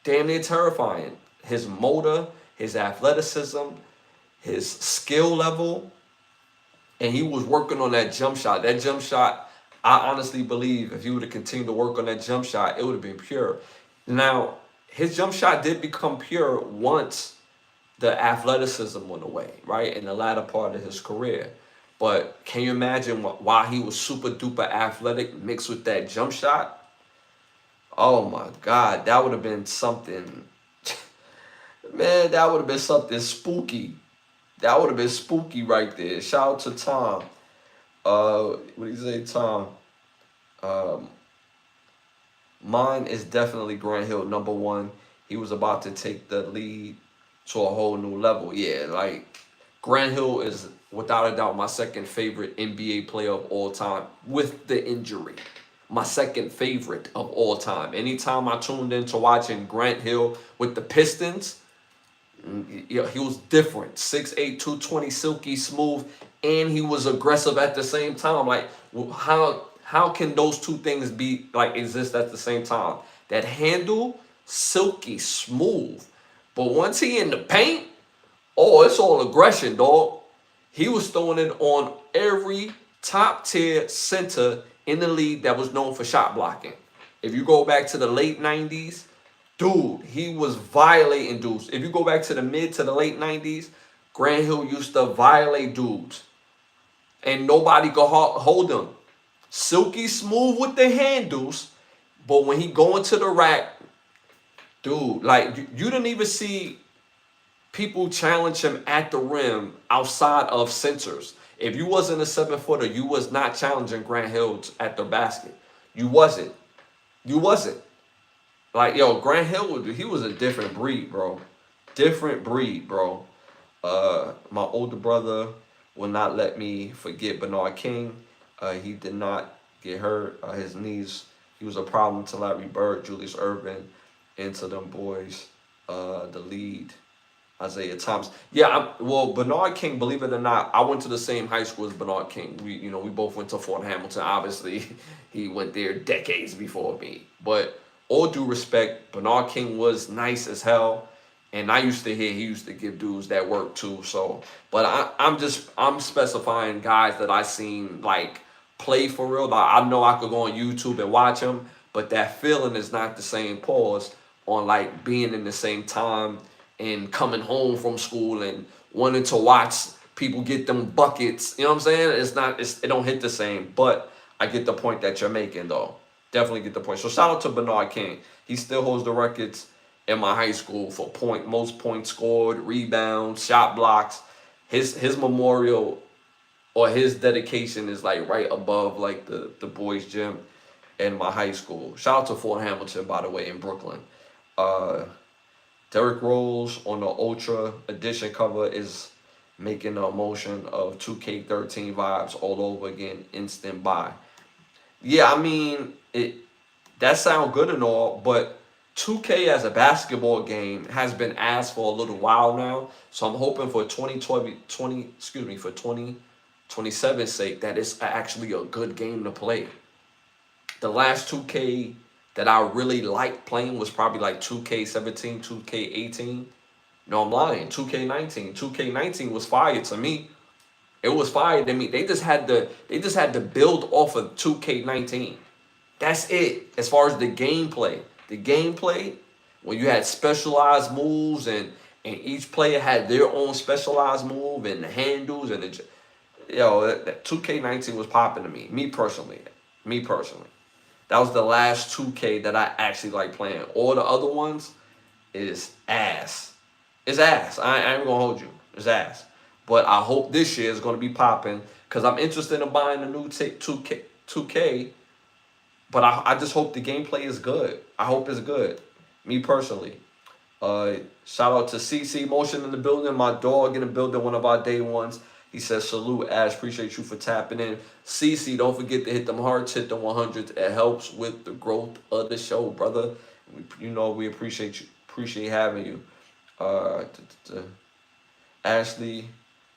Speaker 1: Damn near terrifying. His motor, his athleticism, his skill level, and he was working on that jump shot. That jump shot, I honestly believe if he would have continued to work on that jump shot, it would have been pure. Now, his jump shot did become pure once the athleticism went away, right, in the latter part of his career. But can you imagine why he was super duper athletic mixed with that jump shot? Oh my God, that would have been something. Man, that would have been something spooky. That would have been spooky right there. Shout out to Tom. What do you say, Tom? Mine is definitely Grant Hill, number 1. He was about to take the lead to a whole new level. Yeah, like Grant Hill is without a doubt my second favorite NBA player of all time with the injury. My second favorite of all time. Anytime I tuned into watching Grant Hill with the Pistons, he was different. 6'8", 220, silky smooth, and he was aggressive at the same time. Like, how can those 2 things be like exist at the same time? That handle, silky smooth, but once he in the paint, oh, it's all aggression, dog. He was throwing it on every top tier center in the league that was known for shot blocking. If you go back to the late 90s, dude, he was violating dudes. If you go back to the mid to the late 90s, Grant Hill used to violate dudes. And nobody could hold him. Silky smooth with the handles, but when he go into the rack, dude, like, you didn't even see people challenge him at the rim outside of centers. If you wasn't a 7-footer, you was not challenging Grant Hill at the basket. You wasn't. You wasn't. Like, yo, Grant Hill, he was a different breed, bro. different breed, bro. My older brother will not let me forget Bernard King. He did not get hurt. His knees, he was a problem to Larry Bird, Julius Erving, into them boys. The lead, Isaiah Thomas. Yeah, well, Bernard King, believe it or not, I went to the same high school as Bernard King. We both went to Fort Hamilton. Obviously, he went there decades before me. But all due respect, Bernard King was nice as hell. And I used to hear he used to give dudes that work too. So, but I'm specifying guys that I seen like play for real. Like, I know I could go on YouTube and watch them, but that feeling is not the same. Pause on like being in the same time and coming home from school and wanting to watch people get them buckets. You know what I'm saying? It don't hit the same. But I get the point that you're making though. Definitely get the point. So shout out to Bernard King. He still holds the records in my high school for most points scored, rebounds, shot blocks. His memorial or his dedication is like right above like the boys' gym in my high school. Shout out to Fort Hamilton, by the way, in Brooklyn. Derrick Rose on the Ultra Edition cover is making the emotion of 2K13 vibes all over again, instant buy. Yeah, I mean, that sounds good and all, but 2K as a basketball game has been asked for a little while now. So I'm hoping for 2027's sake that it's actually a good game to play. The last 2K that I really liked playing was probably like 2K17, 2K18. No, I'm lying. 2K19. 2K19 was fire to me. It was fire to me. They just had to build off of 2K19. That's it. As far as the gameplay. The gameplay, when you had specialized moves and each player had their own specialized move and the handles and that 2K19 was popping to me. Me personally. That was the last 2K that I actually like playing. All the other ones is ass. It's ass. I ain't gonna hold you. It's ass. But I hope this year is gonna be popping because I'm interested in buying a new 2K. But I just hope the gameplay is good. I hope it's good. Me personally. Shout out to CC Motion in the building. My dog in the building. One of our day ones. He says, salute, Ash. Appreciate you for tapping in. CC, don't forget to hit them hearts, hit them 100s. It helps with the growth of the show, brother. We appreciate you. Appreciate having you. Ashley,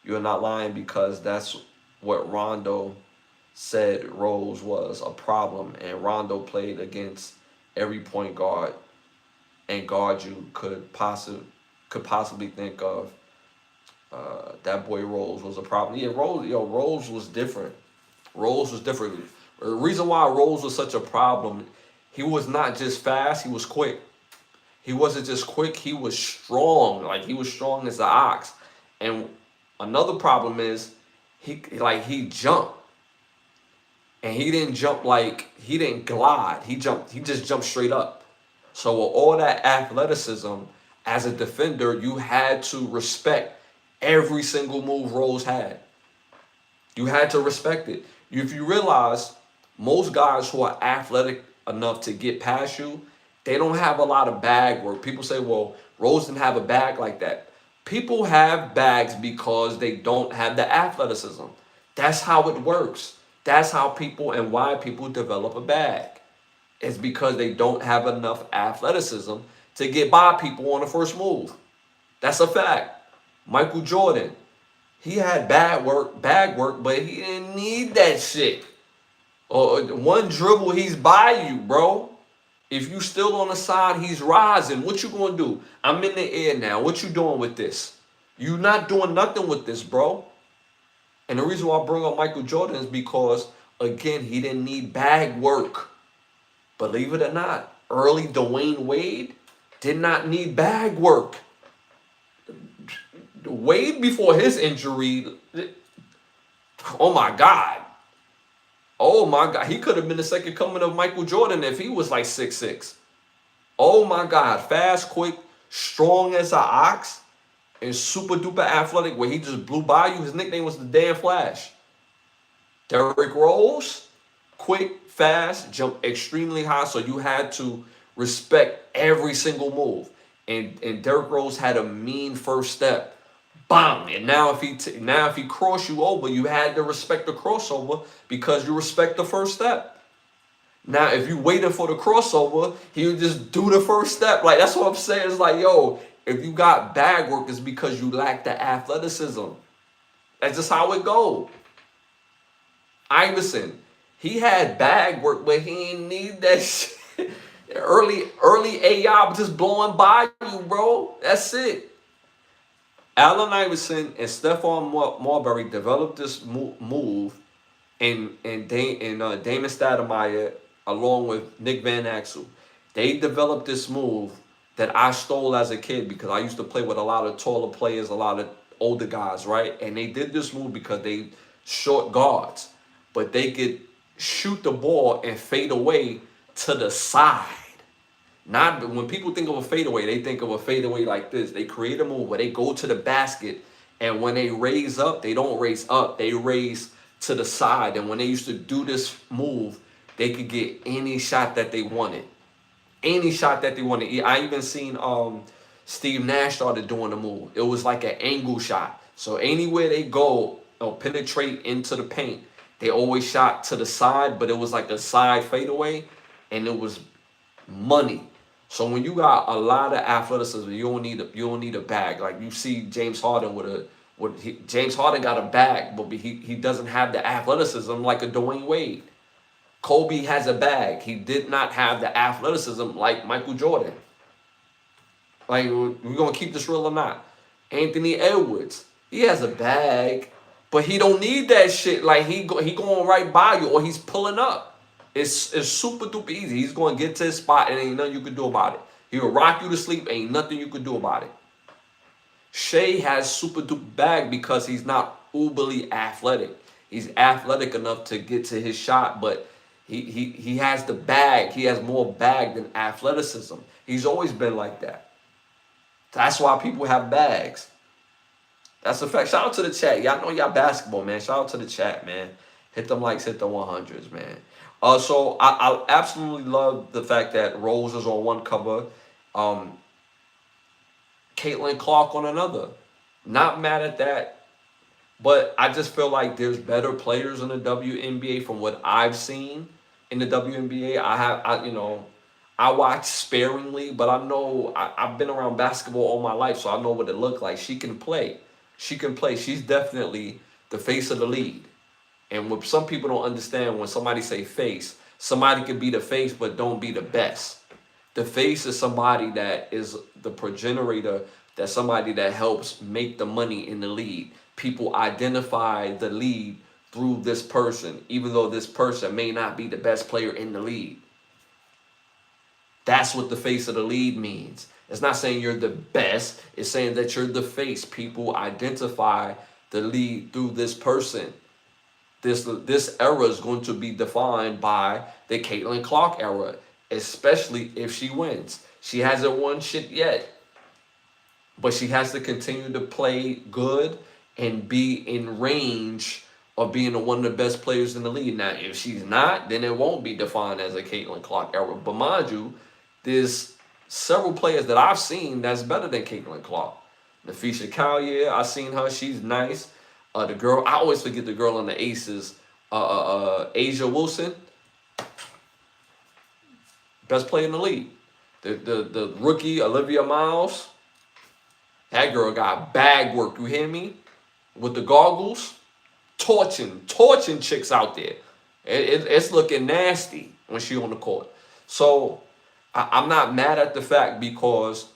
Speaker 1: you're not lying because that's what Rondo said Rose was a problem. And Rondo played against every point guard and guard you could possibly think of. That boy Rose was a problem. Yeah, Rose was different. Rose was different. The reason why Rose was such a problem, he was not just fast, he was quick. He wasn't just quick, he was strong. Like, he was strong as an ox. And another problem is, he jumped. And he didn't jump he didn't glide. He just jumped straight up. So with all that athleticism, as a defender, you had to respect every single move Rose had. You had to respect it. If you realize, most guys who are athletic enough to get past you, they don't have a lot of bag work. People say, well, Rose didn't have a bag like that. People have bags because they don't have the athleticism. That's how it works. That's how people and why people develop a bag. It's because they don't have enough athleticism to get by people on the first move. That's a fact. Michael Jordan, he had bag work, but he didn't need that shit. One dribble, he's by you, bro. If you still on the side, he's rising. What you gonna do? I'm in the air now. What you doing with this? You not doing nothing with this, bro. And the reason why I bring up Michael Jordan is because, again, he didn't need bag work. Believe it or not, early Dwayne Wade did not need bag work. Wade, before his injury, oh my God. Oh my God. He could have been the second coming of Michael Jordan if he was like 6'6". Oh my God. Fast, quick, strong as an ox, and super duper athletic where he just blew by you. His nickname was the Damn Flash. Derrick Rose, quick, fast, jumped extremely high, so you had to respect every single move. and Derrick Rose had a mean first step. Bam! And now if he cross you over, you had to respect the crossover because you respect the first step. Now, if you waiting for the crossover, he would just do the first step. Like, that's what I'm saying. It's like, yo, if you got bag work, it's because you lack the athleticism. That's just how it go. Iverson, he had bag work, but he ain't need that shit. early AI was just blowing by you, bro. That's it. Allen Iverson and Stephon Marbury developed this move, and Damon Stoudemire, along with Nick Van Exel, they developed this move that I stole as a kid because I used to play with a lot of taller players, a lot of older guys, right? And they did this move because they short guards, but they could shoot the ball and fade away to the side. Not when people think of a fadeaway, they think of a fadeaway like this. They create a move where they go to the basket, and when they raise up, they don't raise up, they raise to the side. And when they used to do this move, they could get any shot that they wanted. Any shot that they wanted. I even seen Steve Nash started doing the move. It was like an angle shot. So anywhere they go or penetrate into the paint, they always shot to the side, but it was like a side fadeaway, and it was money. So when you got a lot of athleticism, you don't need a bag. Like you see James Harden James Harden got a bag, but he doesn't have the athleticism like a Dwayne Wade. Kobe has a bag. He did not have the athleticism like Michael Jordan. Like, we're gonna keep this real or not? Anthony Edwards, he has a bag, but he don't need that shit. Like he going right by you, or he's pulling up. It's super duper easy. He's going to get to his spot, and ain't nothing you can do about it. He'll rock you to sleep. Ain't nothing you can do about it. Shea has super duper bag because he's not uberly athletic. He's athletic enough to get to his shot, but he has the bag. He has more bag than athleticism. He's always been like that. That's why people have bags. That's a fact. Shout out to the chat. Y'all know y'all basketball, man. Shout out to the chat, man. Hit them likes, hit the 100s, man. So I absolutely love the fact that Rose is on one cover, Caitlin Clark on another. Not mad at that, but I just feel like there's better players in the WNBA from what I've seen in the WNBA. I watch sparingly, but I know I've been around basketball all my life, so I know what it looked like. She can play. She can play. She's definitely the face of the league. And what some people don't understand, when somebody say face, somebody can be the face but don't be the best. The face is somebody that is the progenitor, that's somebody that helps make the money in the league. People identify the league through this person, even though this person may not be the best player in the league. That's what the face of the league means. It's not saying you're the best. It's saying that you're the face. People identify the league through this person. This era is going to be defined by the Caitlin Clark era, especially if she wins. She hasn't won shit yet, but she has to continue to play good and be in range of being one of the best players in the league. Now, if she's not, then it won't be defined as a Caitlin Clark era. But mind you, there's several players that I've seen that's better than Caitlin Clark. Nafisha Collier, I've seen her. She's nice. The girl, I always forget the girl on the Aces, Asia Wilson, best player in the league. The rookie, Olivia Miles, that girl got bag work, you hear me? With the goggles, torching chicks out there. It's looking nasty when she on the court. So I'm not mad at the fact, because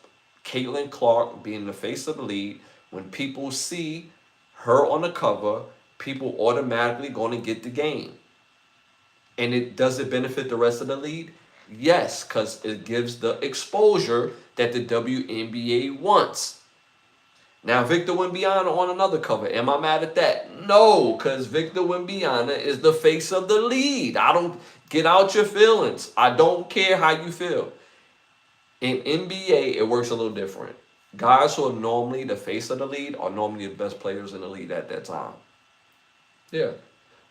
Speaker 1: Caitlin Clark being the face of the league, when people see her on the cover, people automatically going to get the game. And does it benefit the rest of the league? Yes, because it gives the exposure that the WNBA wants. Now, Victor Wembanyama on another cover. Am I mad at that? No, because Victor Wembanyama is the face of the league. I don't get out your feelings. I don't care how you feel. In NBA, it works a little different. Guys who are normally the face of the league are normally the best players in the league at that time. Yeah.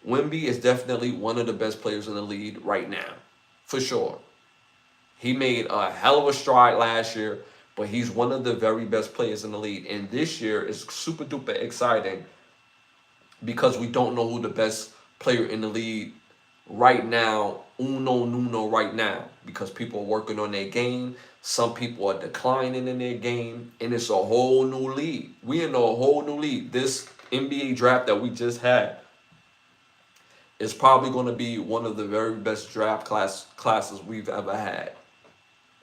Speaker 1: Wemby is definitely one of the best players in the league right now. For sure. He made a hell of a stride last year, but he's one of the very best players in the league. And this year is super duper exciting because we don't know who the best player in the league right now, uno nuno right now, because people are working on their game. Some people are declining in their game, and it's a whole new league. We in a whole new league. This NBA draft that we just had is probably going to be one of the very best draft classes we've ever had.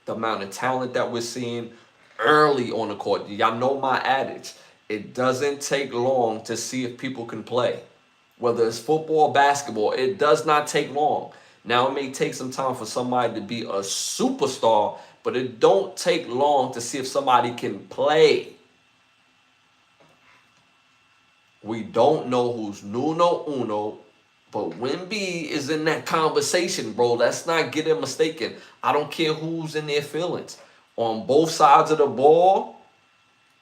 Speaker 1: The amount of talent that we're seeing early on the court. Y'all know my adage. It doesn't take long to see if people can play. Whether it's football or basketball, it does not take long. Now, it may take some time for somebody to be a superstar, but it don't take long to see if somebody can play. We don't know who's nuno uno, but Wemby is in that conversation, bro. Let's not get it mistaken. I don't care who's in their feelings. On both sides of the ball,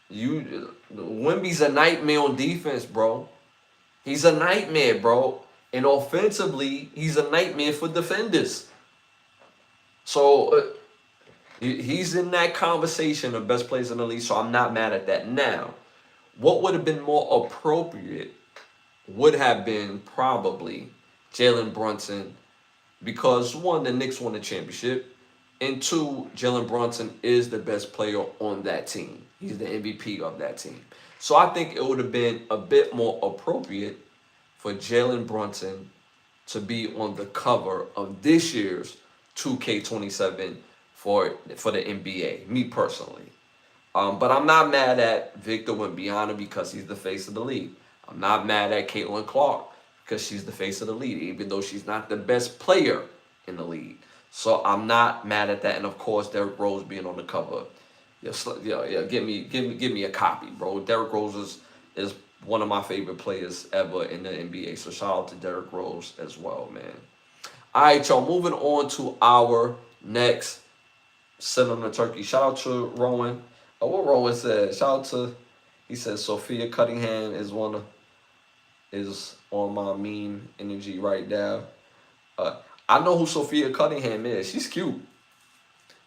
Speaker 1: Wemby's a nightmare on defense, bro. He's a nightmare, bro. And offensively, he's a nightmare for defenders. So he's in that conversation of best players in the league, so I'm not mad at that. Now, what would have been more appropriate would have been probably Jalen Brunson, because one, the Knicks won the championship, and two, Jalen Brunson is the best player on that team. He's the MVP of that team. So I think it would have been a bit more appropriate for Jalen Brunson to be on the cover of this year's 2K27 for the NBA, me personally. But I'm not mad at Victor Wembanyama because he's the face of the league. I'm not mad at Caitlin Clark because she's the face of the league, even though she's not the best player in the league. So I'm not mad at that. And of course, Derrick Rose being on the cover. Yeah, give me a copy, bro. Derrick Rose is one of my favorite players ever in the NBA. So shout out to Derrick Rose as well, man. All right, y'all. Moving on to our next Sit on the Turkey. Shout out to Rowan. What Rowan said? Shout out to, he said Sophia Cunningham is on my meme energy right now. I know who Sophia Cunningham is. She's cute.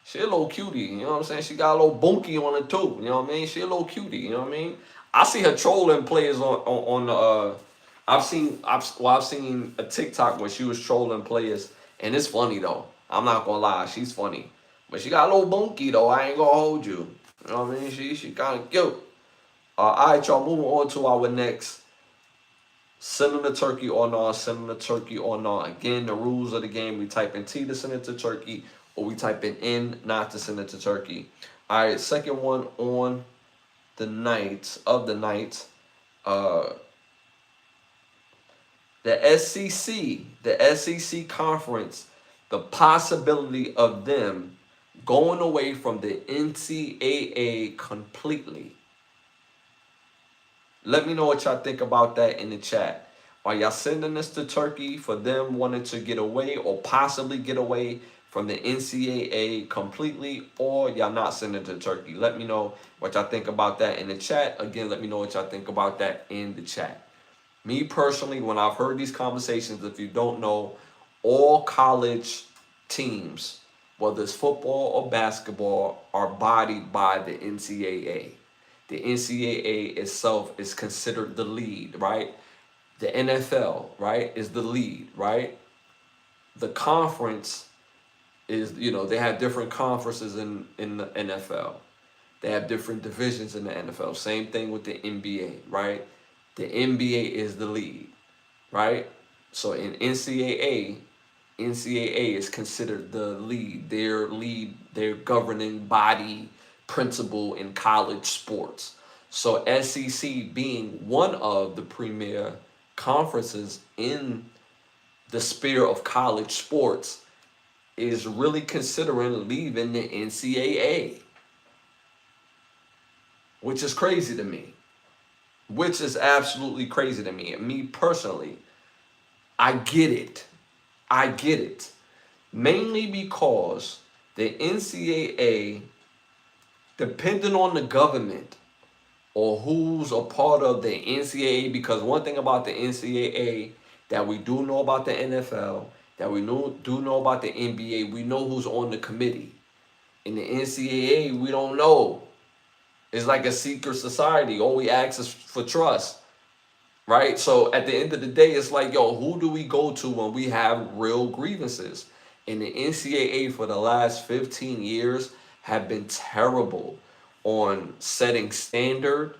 Speaker 1: She a little cutie, you know what I'm saying? She got a little bunky on her too, you know what I mean? She a little cutie, you know what I mean? I see her trolling players on I've seen a TikTok where she was trolling players, and it's funny though. I'm not gonna lie, she's funny. But she got a little bunky though, I ain't gonna hold you. You know what I mean? She kinda cute. Alright, y'all, moving on to our next send them the turkey or not, send them the turkey or not. Again, the rules of the game, we type in T to send it to turkey, or we type in N not to send it to turkey. All right, second one on the night. The SEC conference, the possibility of them going away from the NCAA completely. Let me know what y'all think about that in the chat. Are y'all sending this to Turkey for them wanting to get away or possibly get away from the NCAA completely, or y'all not sending it to Turkey? Let me know what y'all think about that in the chat. Again, let me know what y'all think about that in the chat. Me personally, when I've heard these conversations, if you don't know, all college teams, whether it's football or basketball, are bodied by the NCAA. The NCAA itself is considered the lead, right? The NFL, right, is the lead, right? The conference is, they have different conferences in the NFL. They have different divisions in the NFL. Same thing with the NBA, right? The NBA is the lead, right? So in NCAA is considered the lead, their governing body principle in college sports. So SEC being one of the premier conferences in the sphere of college sports is really considering leaving the NCAA, which is crazy to me. Which is absolutely crazy to me. And me personally, I get it. Mainly because the NCAA, depending on the government or who's a part of the NCAA, because one thing about the NCAA that we do know about the NFL, that we do know about the NBA, we know who's on the committee. In the NCAA, we don't know. It's like a secret society. All we ask is for trust, right? So at the end of the day, it's like, yo, who do we go to when we have real grievances? And the NCAA for the last 15 years have been terrible on setting standard.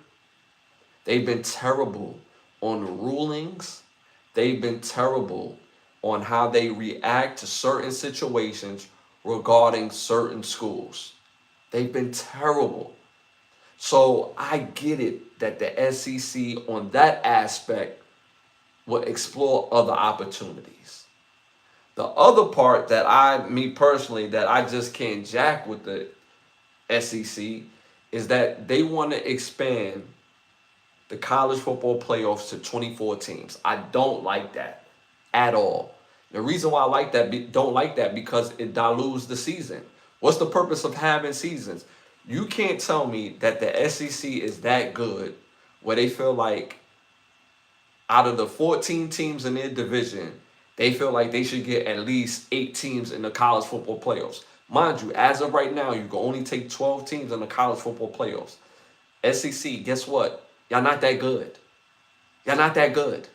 Speaker 1: They've been terrible on rulings. They've been terrible on how they react to certain situations regarding certain schools. They've been terrible. So I get it that the SEC on that aspect will explore other opportunities. The other part that me personally, that I just can't jack with the SEC is that they want to expand the college football playoffs to 24 teams. I don't like that at all. The reason why I don't like that, because it dilutes the season. What's the purpose of having seasons? You can't tell me that the SEC is that good where they feel like out of the 14 teams in their division, they feel like they should get at least 8 teams in the college football playoffs. Mind you, as of right now, you can only take 12 teams in the college football playoffs. SEC, guess what? Y'all not that good. Y'all not that good.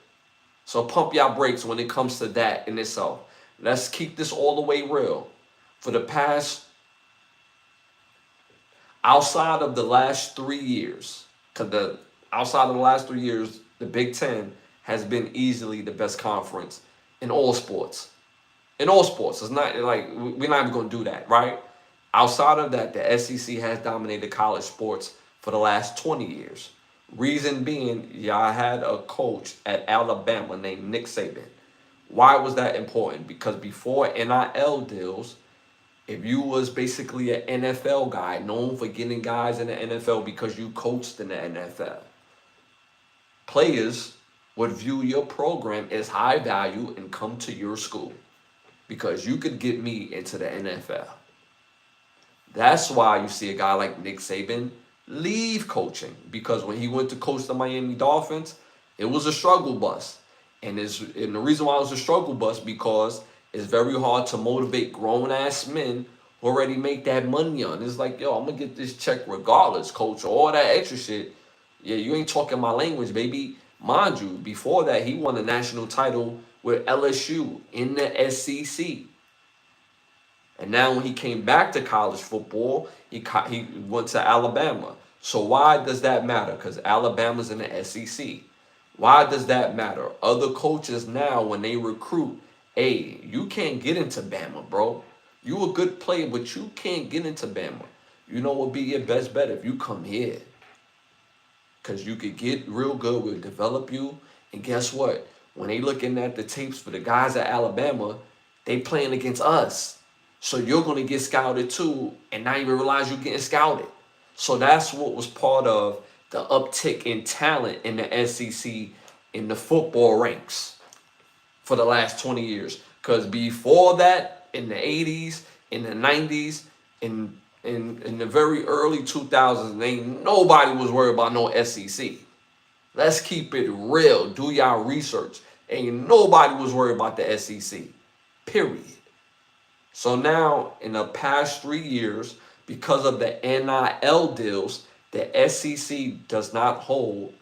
Speaker 1: So pump y'all brakes when it comes to that in itself. Let's keep this all the way real. For the past, outside of the last 3 years, outside of the last 3 years, the Big Ten has been easily the best conference in all sports. In all sports. It's not like we're not even going to do that, right? Outside of that, the SEC has dominated college sports for the last 20 years. Reason being, y'all had a coach at Alabama named Nick Saban. Why was that important? Because before NIL deals, if you was basically an NFL guy, known for getting guys in the NFL because you coached in the NFL, players would view your program as high value and come to your school because you could get me into the NFL. That's why you see a guy like Nick Saban leave coaching, because when he went to coach the Miami Dolphins, it was a struggle bus. And the reason why it was a struggle bus, because it's very hard to motivate grown-ass men who already make that money on. It's like, yo, I'm going to get this check regardless, coach, all that extra shit. Yeah, you ain't talking my language, baby. Mind you, before that, he won a national title with LSU in the SEC. And now when he came back to college football, he went to Alabama. So why does that matter? Because Alabama's in the SEC. Why does that matter? Other coaches now, when they recruit, hey, you can't get into Bama, bro. You a good player, but you can't get into Bama. You know what would be your best bet? If you come here. Because you could get real good, we'll develop you. And guess what? When they looking at the tapes for the guys at Alabama, they playing against us. So you're going to get scouted too, and not even realize you're getting scouted. So that's what was part of the uptick in talent in the SEC in the football ranks for the last 20 years. Because before that, in the 80s, in the 90s, in the very early 2000s, ain't nobody was worried about no SEC. Let's keep it real. Do y'all research. Ain't nobody was worried about the SEC. Period. So now, in the past 3 years, because of the NIL deals, the SEC does not hold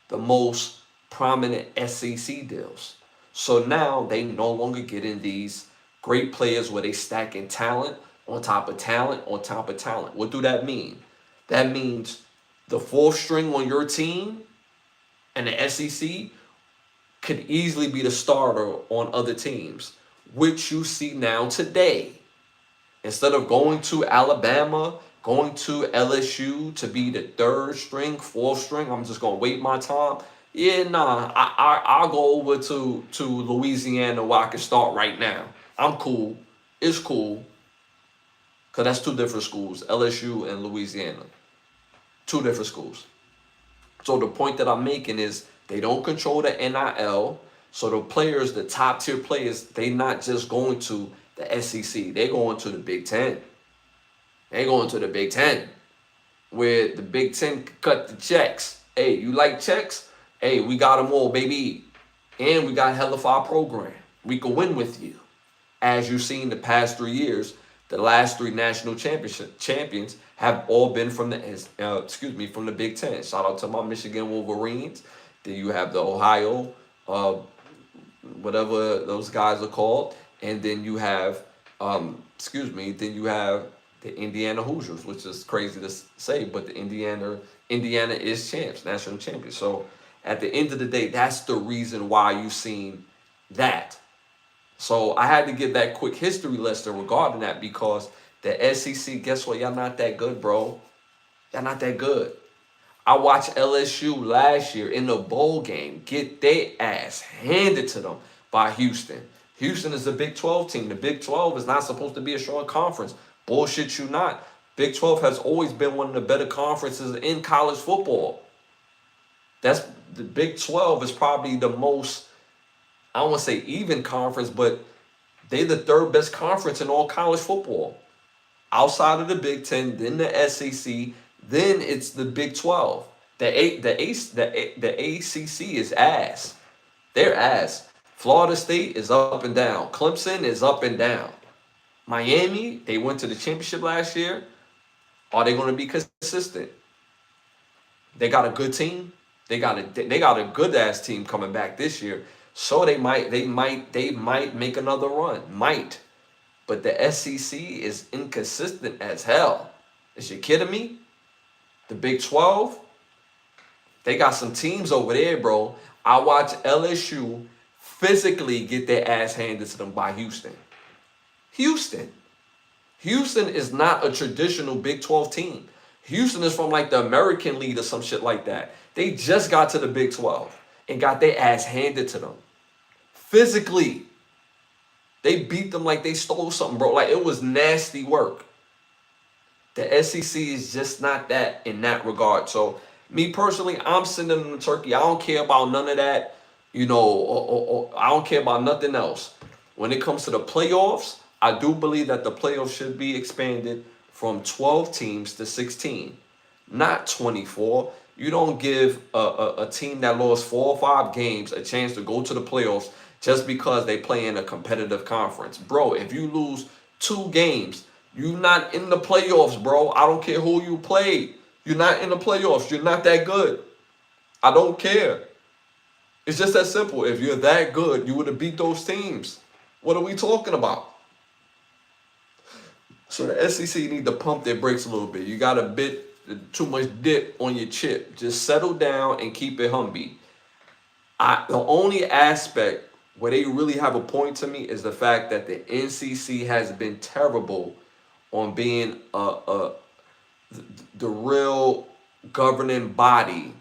Speaker 1: the most prominent SEC deals. So now they no longer get in these great players where they stacking talent on top of talent on top of talent. What do that mean? That means the fourth string on your team and the SEC could easily be the starter on other teams, which you see now today. Instead of going to Alabama, going to LSU to be the third string, fourth string, I'm just going to wait my time. Yeah, nah, I'll go over to Louisiana where I can start right now. I'm cool. It's cool. Because that's two different schools, LSU and Louisiana. Two different schools. So the point that I'm making is they don't control the NIL. So the players, the top tier players, they not just going to the SEC. They going to the Big Ten. They going to the Big Ten, where the Big Ten cut the checks. Hey, you like checks? Hey, we got them all, baby. And we got hell of our program. We can win with you. As you've seen the past 3 years, The last 3 national champions have all been from from the Big Ten. Shout out to my Michigan Wolverines. Then you have the Ohio, uh, whatever those guys are called, and then you have, then you have the Indiana Hoosiers, which is crazy to say, but the Indiana is champs, national champions. So at the end of the day, that's the reason why you've seen that. So I had to give that quick history lesson regarding that because the SEC, guess what? Y'all not that good, bro. Y'all not that good. I watched LSU last year in the bowl game get their ass handed to them by Houston. Houston is a Big 12 team. The Big 12 is not supposed to be a short conference. Bullshit you not. Big 12 has always been one of the better conferences in college football. The Big 12 is probably the most, I don't want to say even conference, but they're the 3rd best conference in all college football. Outside of the Big 10, then the SEC, then it's the Big 12. The ACC is ass. They're ass. Florida State is up and down. Clemson is up and down. Miami, they went to the championship last year. Are they going to be consistent? They got a good team. They got a good ass team coming back this year. So they might make another run. Might. But the SEC is inconsistent as hell. Is you kidding me? The Big 12, they got some teams over there, bro. I watched LSU physically get their ass handed to them by Houston. Houston is not a traditional Big 12 team. Houston is from like the American League or some shit like that. They just got to the Big 12 and got their ass handed to them. Physically. They beat them like they stole something, bro. Like, it was nasty work. The SEC is just not that in that regard. So, me personally, I'm sending them to Turkey. I don't care about none of that, I don't care about nothing else. When it comes to the playoffs, I do believe that the playoffs should be expanded from 12 teams to 16, not 24. You don't give a team that lost 4 or 5 games a chance to go to the playoffs just because they play in a competitive conference. Bro, if you lose 2 games, you're not in the playoffs, bro. I don't care who you play. You're not in the playoffs. You're not that good. I don't care. It's just that simple. If you're that good, you would have beat those teams. What are we talking about? So the SEC need to pump their brakes a little bit. You got a bit too much dip on your chip. Just settle down and keep it humby. The only aspect where they really have a point to me is the fact that the NCC has been terrible on being the real governing body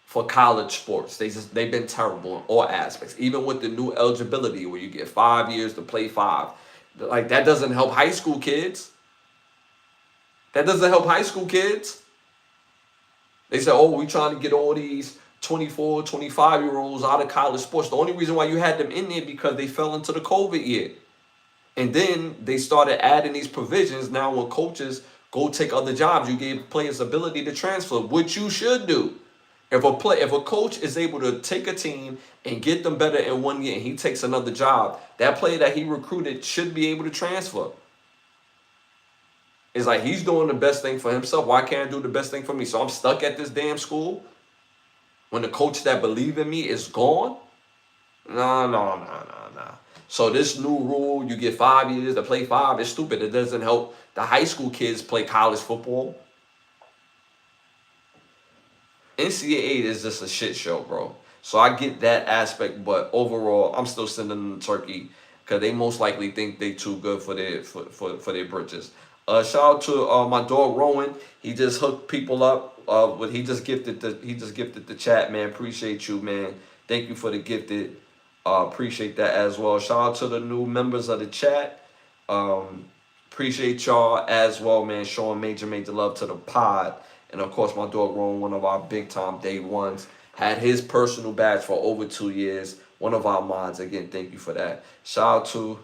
Speaker 1: for college sports. They've been terrible in all aspects. Even with the new eligibility where you get 5 years to play 5. Like, that doesn't help high school kids. That doesn't help high school kids. They say, oh, we trying to get all these 24, 25-year-olds out of college sports. The only reason why you had them in there because they fell into the COVID year. And then they started adding these provisions. Now when coaches go take other jobs, you gave players ability to transfer, which you should do. If a coach is able to take a team and get them better in 1 year and he takes another job, that player that he recruited should be able to transfer. It's like he's doing the best thing for himself. Why can't I do the best thing for me? So I'm stuck at this damn school when the coach that believed in me is gone? No. So this new rule, you get 5 years to play 5, is stupid. It doesn't help the high school kids play college football. NCAA is just a shit show, bro. So I get that aspect, but overall, I'm still sending them to Turkey because they most likely think they too good for their britches. Shout out to my dog Rowan. He just hooked people up. He just gifted the chat, man. Appreciate you, man. Thank you for the gifted. Appreciate that as well. Shout out to the new members of the chat. Appreciate y'all as well, man. Showing major love to the pod. And of course, my dog Rowan, one of our big time day ones, had his personal badge for over 2 years. One of our mods. Again, thank you for that. Shout out to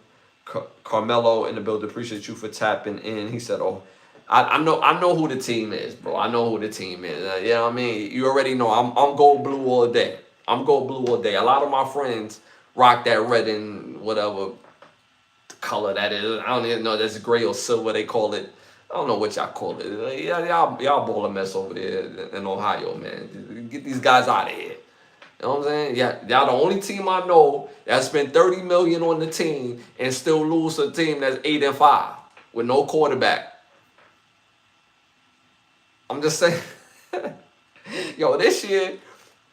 Speaker 1: Carmelo in the building. Appreciate you for tapping in. He said, "Oh, I know who the team is, bro. I know who the team is. You know what I mean? You already know. I'm gold blue all day. I'm gold blue all day. A lot of my friends rock that red and whatever color that is. I don't even know if that's gray or silver. They call it. I don't know what y'all call it. Y'all ball a mess over there in Ohio, man. Get these guys out of here. You know what I'm saying? Yeah, y'all the only team I know that spent $30 million on the team and still lose a team that's 8-5 with no quarterback. I'm just saying, yo, this year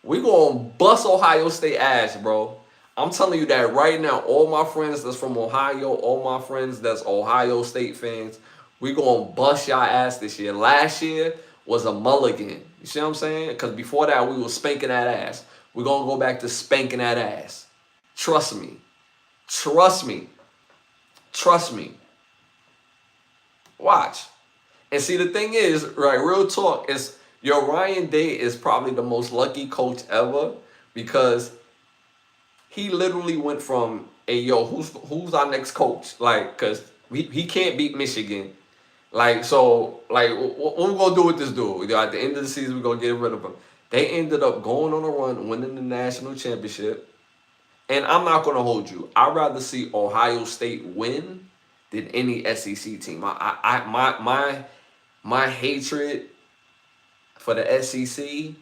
Speaker 1: we gonna bust Ohio State ass, bro. I'm telling you that right now. All my friends that's from Ohio, all my friends that's Ohio State fans, we gonna bust y'all ass this year. Last year was a mulligan. You see what I'm saying? Because before that we was spanking that ass. We're gonna go back to spanking that ass. Trust me. Trust me. Trust me. Watch. And see, the thing is, right, real talk, is your Ryan Day is probably the most lucky coach ever because he literally went from, hey, yo, who's our next coach? Like, because he can't beat Michigan. Like, so, like, what we going to do with this dude? You know, at the end of the season, we're going to get rid of him. They ended up going on a run, winning the national championship. And I'm not going to hold you. I'd rather see Ohio State win than any SEC team. My hatred for the SEC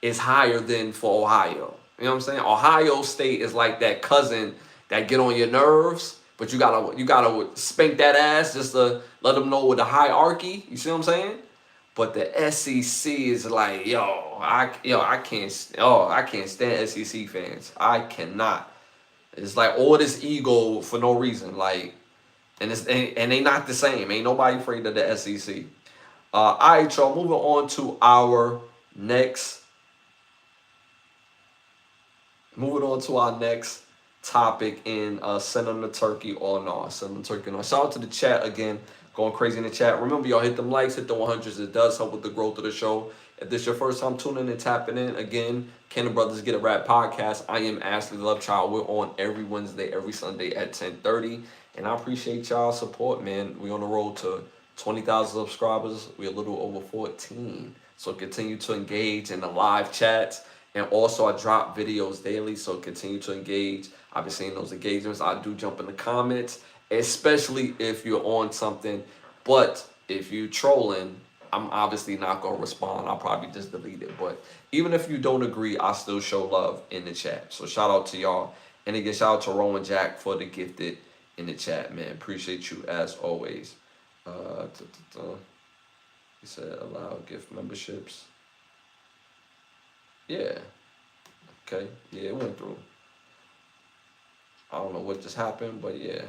Speaker 1: is higher than for Ohio. You know what I'm saying? Ohio State is like that cousin that get on your nerves, but you gotta spank that ass just to let them know with the hierarchy. You see what I'm saying? But the SEC is like, I can't stand SEC fans. I cannot. It's like all this ego for no reason. Like, and they not the same. Ain't nobody afraid of the SEC. All right, y'all. Moving on to our next. Moving on to our next topic in sending the turkey or not. Sending the turkey or not. Shout out to the chat again. Going crazy in the chat. Remember, y'all, hit them likes, hit the 100s. It does help with the growth of the show. If this is your first time tuning and tapping in, again, Can the Brothers Get a Rap podcast. I am Ashley Lovechild. We're on every Wednesday, every Sunday at 10:30. And I appreciate y'all's support, man. We're on the road to 20,000 subscribers. We're a little over 14. So continue to engage in the live chats. And also, I drop videos daily, so continue to engage. I've been seeing those engagements. I do jump in the comments, especially if you're on something. But if you're trolling, I'm obviously not going to respond. I'll probably just delete it. But even if you don't agree, I still show love in the chat. So shout out to y'all. And again, shout out to Rowan Jack for the gifted in the chat, man. Appreciate you as always. He said allow gift memberships. Yeah. Okay. Yeah, it went through. I don't know what just happened, but yeah.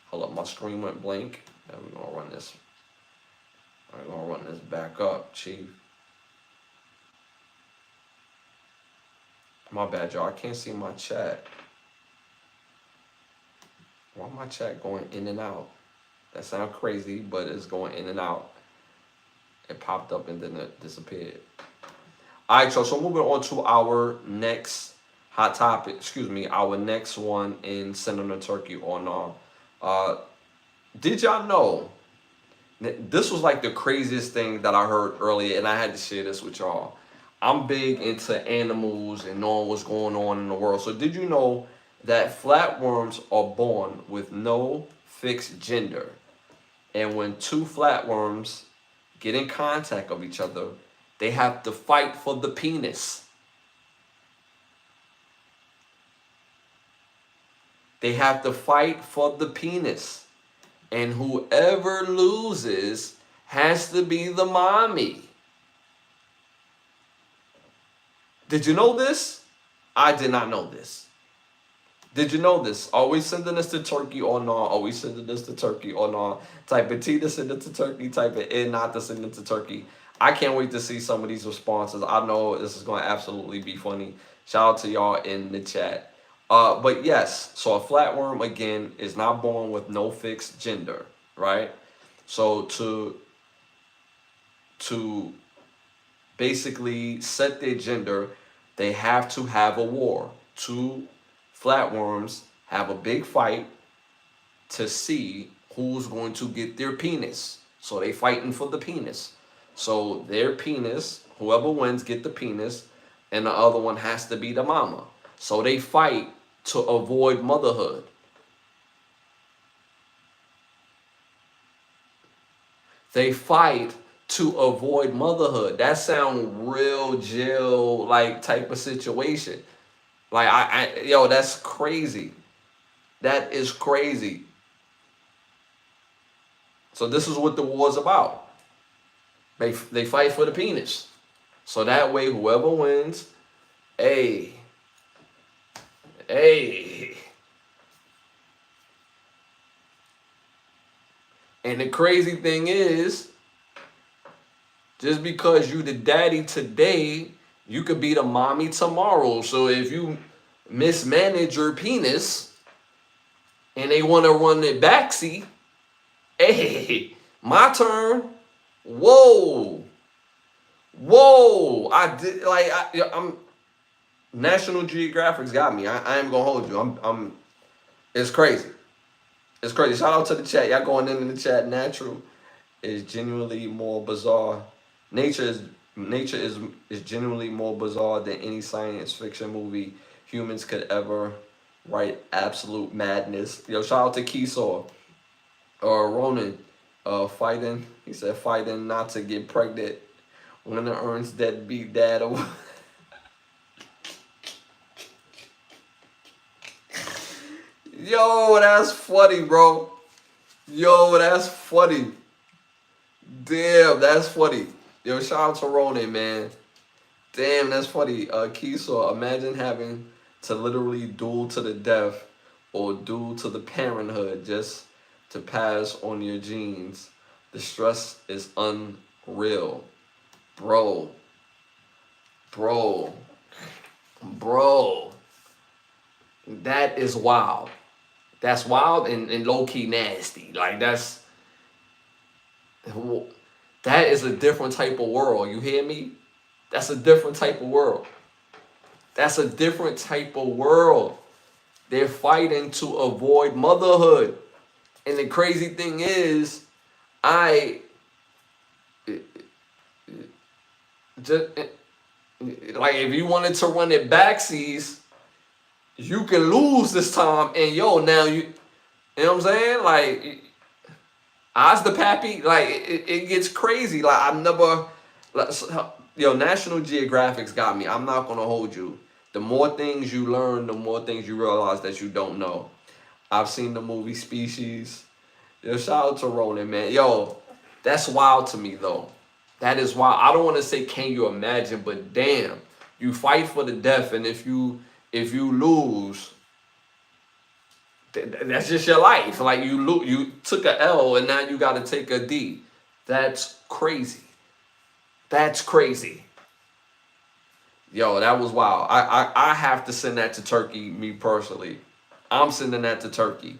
Speaker 1: Hold up, my screen went blank. And we're gonna run this. I'm gonna run this back up, Chief. My bad, y'all. I can't see my chat. Why my chat going in and out? That sounds crazy, but it's going in and out. It popped up and then it disappeared. All right, y'all. So moving on to our next hot topic. Excuse me, our next one in sending a turkey or not. Did y'all know? This was like the craziest thing that I heard earlier, and I had to share this with y'all. I'm big into animals and knowing what's going on in the world. So did you know that flatworms are born with no fixed gender? And when two flatworms get in contact of each other, they have to fight for the penis. They have to fight for the penis. And whoever loses has to be the mommy. Did you know this? I did not know this. Did you know this? Are we sending this to Turkey or not? Are we sending this to Turkey or not? Type in T to send it to Turkey. Type it in not to send it to Turkey. I can't wait to see some of these responses. I know this is going to absolutely be funny. Shout out to y'all in the chat. But yes, so a flatworm, again, is not born with no fixed gender, right? So to basically set their gender, they have to have a war. Two flatworms have a big fight to see who's going to get their penis. So they fighting for the penis. So their penis, whoever wins get the penis, and the other one has to be the mama. So they fight to avoid motherhood. They fight to avoid motherhood. That sound real jail like type of situation. Like yo, that's crazy. That is crazy. So this is what the war's about. They fight for the penis. So that way whoever wins, hey, hey. And the crazy thing is, just because you the daddy today, you could be the mommy tomorrow. So if you mismanage your penis and they want to run it backseat, hey, my turn. Whoa, whoa! I did like I'm National Geographic's got me. I ain't gonna hold you. I'm. It's crazy. It's crazy. Shout out to the chat. Y'all going in the chat. Natural is genuinely more bizarre. Nature is nature is genuinely more bizarre than any science fiction movie humans could ever write. Absolute madness. Yo, shout out to Keesaw. Ronan, fighting. He said fighting not to get pregnant. Winner earns deadbeat dad. Yo, that's funny, bro. Yo, that's funny. Damn, that's funny. Yo, shout out to Ronan, man. Damn, that's funny. Keesaw, imagine having to literally duel to the death or duel to the parenthood just to pass on your genes. The stress is unreal. Bro. Bro. Bro. That is wild. That's wild and low-key nasty. Like that is a different type of world. You hear me? That's a different type of world. That's a different type of world. They're fighting to avoid motherhood. And the crazy thing is, I just like if you wanted to run it backsies, you can lose this time. And yo, now you know what I'm saying? Like, Oz the Pappy, like it gets crazy. Like I've never, like, yo, National Geographic's got me. I'm not gonna hold you. The more things you learn, the more things you realize that you don't know. I've seen the movie Species. Yo, shout out to Ronan, man. Yo, that's wild to me though. That is wild. I don't want to say can you imagine, but damn, you fight for the death, and if you lose, that's just your life. Like you took a L, and now you got to take a D. That's crazy. That's crazy. Yo, that was wild. I have to send that to Turkey, me personally. I'm sending that to Turkey.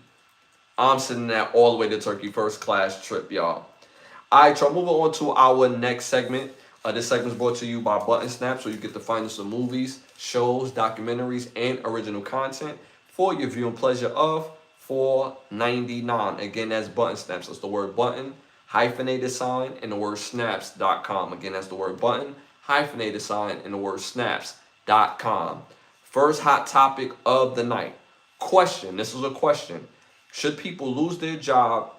Speaker 1: I'm sending that all the way to Turkey, first class trip, y'all. All right, y'all, moving on to our next segment. This segment is brought to you by Button Snap, so you get to find us some movies, shows, documentaries, and original content for your viewing pleasure of $4.99. Again, that's Button Snaps. That's the word button, hyphenated sign, and the word snaps.com. Again, that's the word button, hyphenated sign, and the word snaps.com. First hot topic of the night. Question. This is a question. Should people lose their job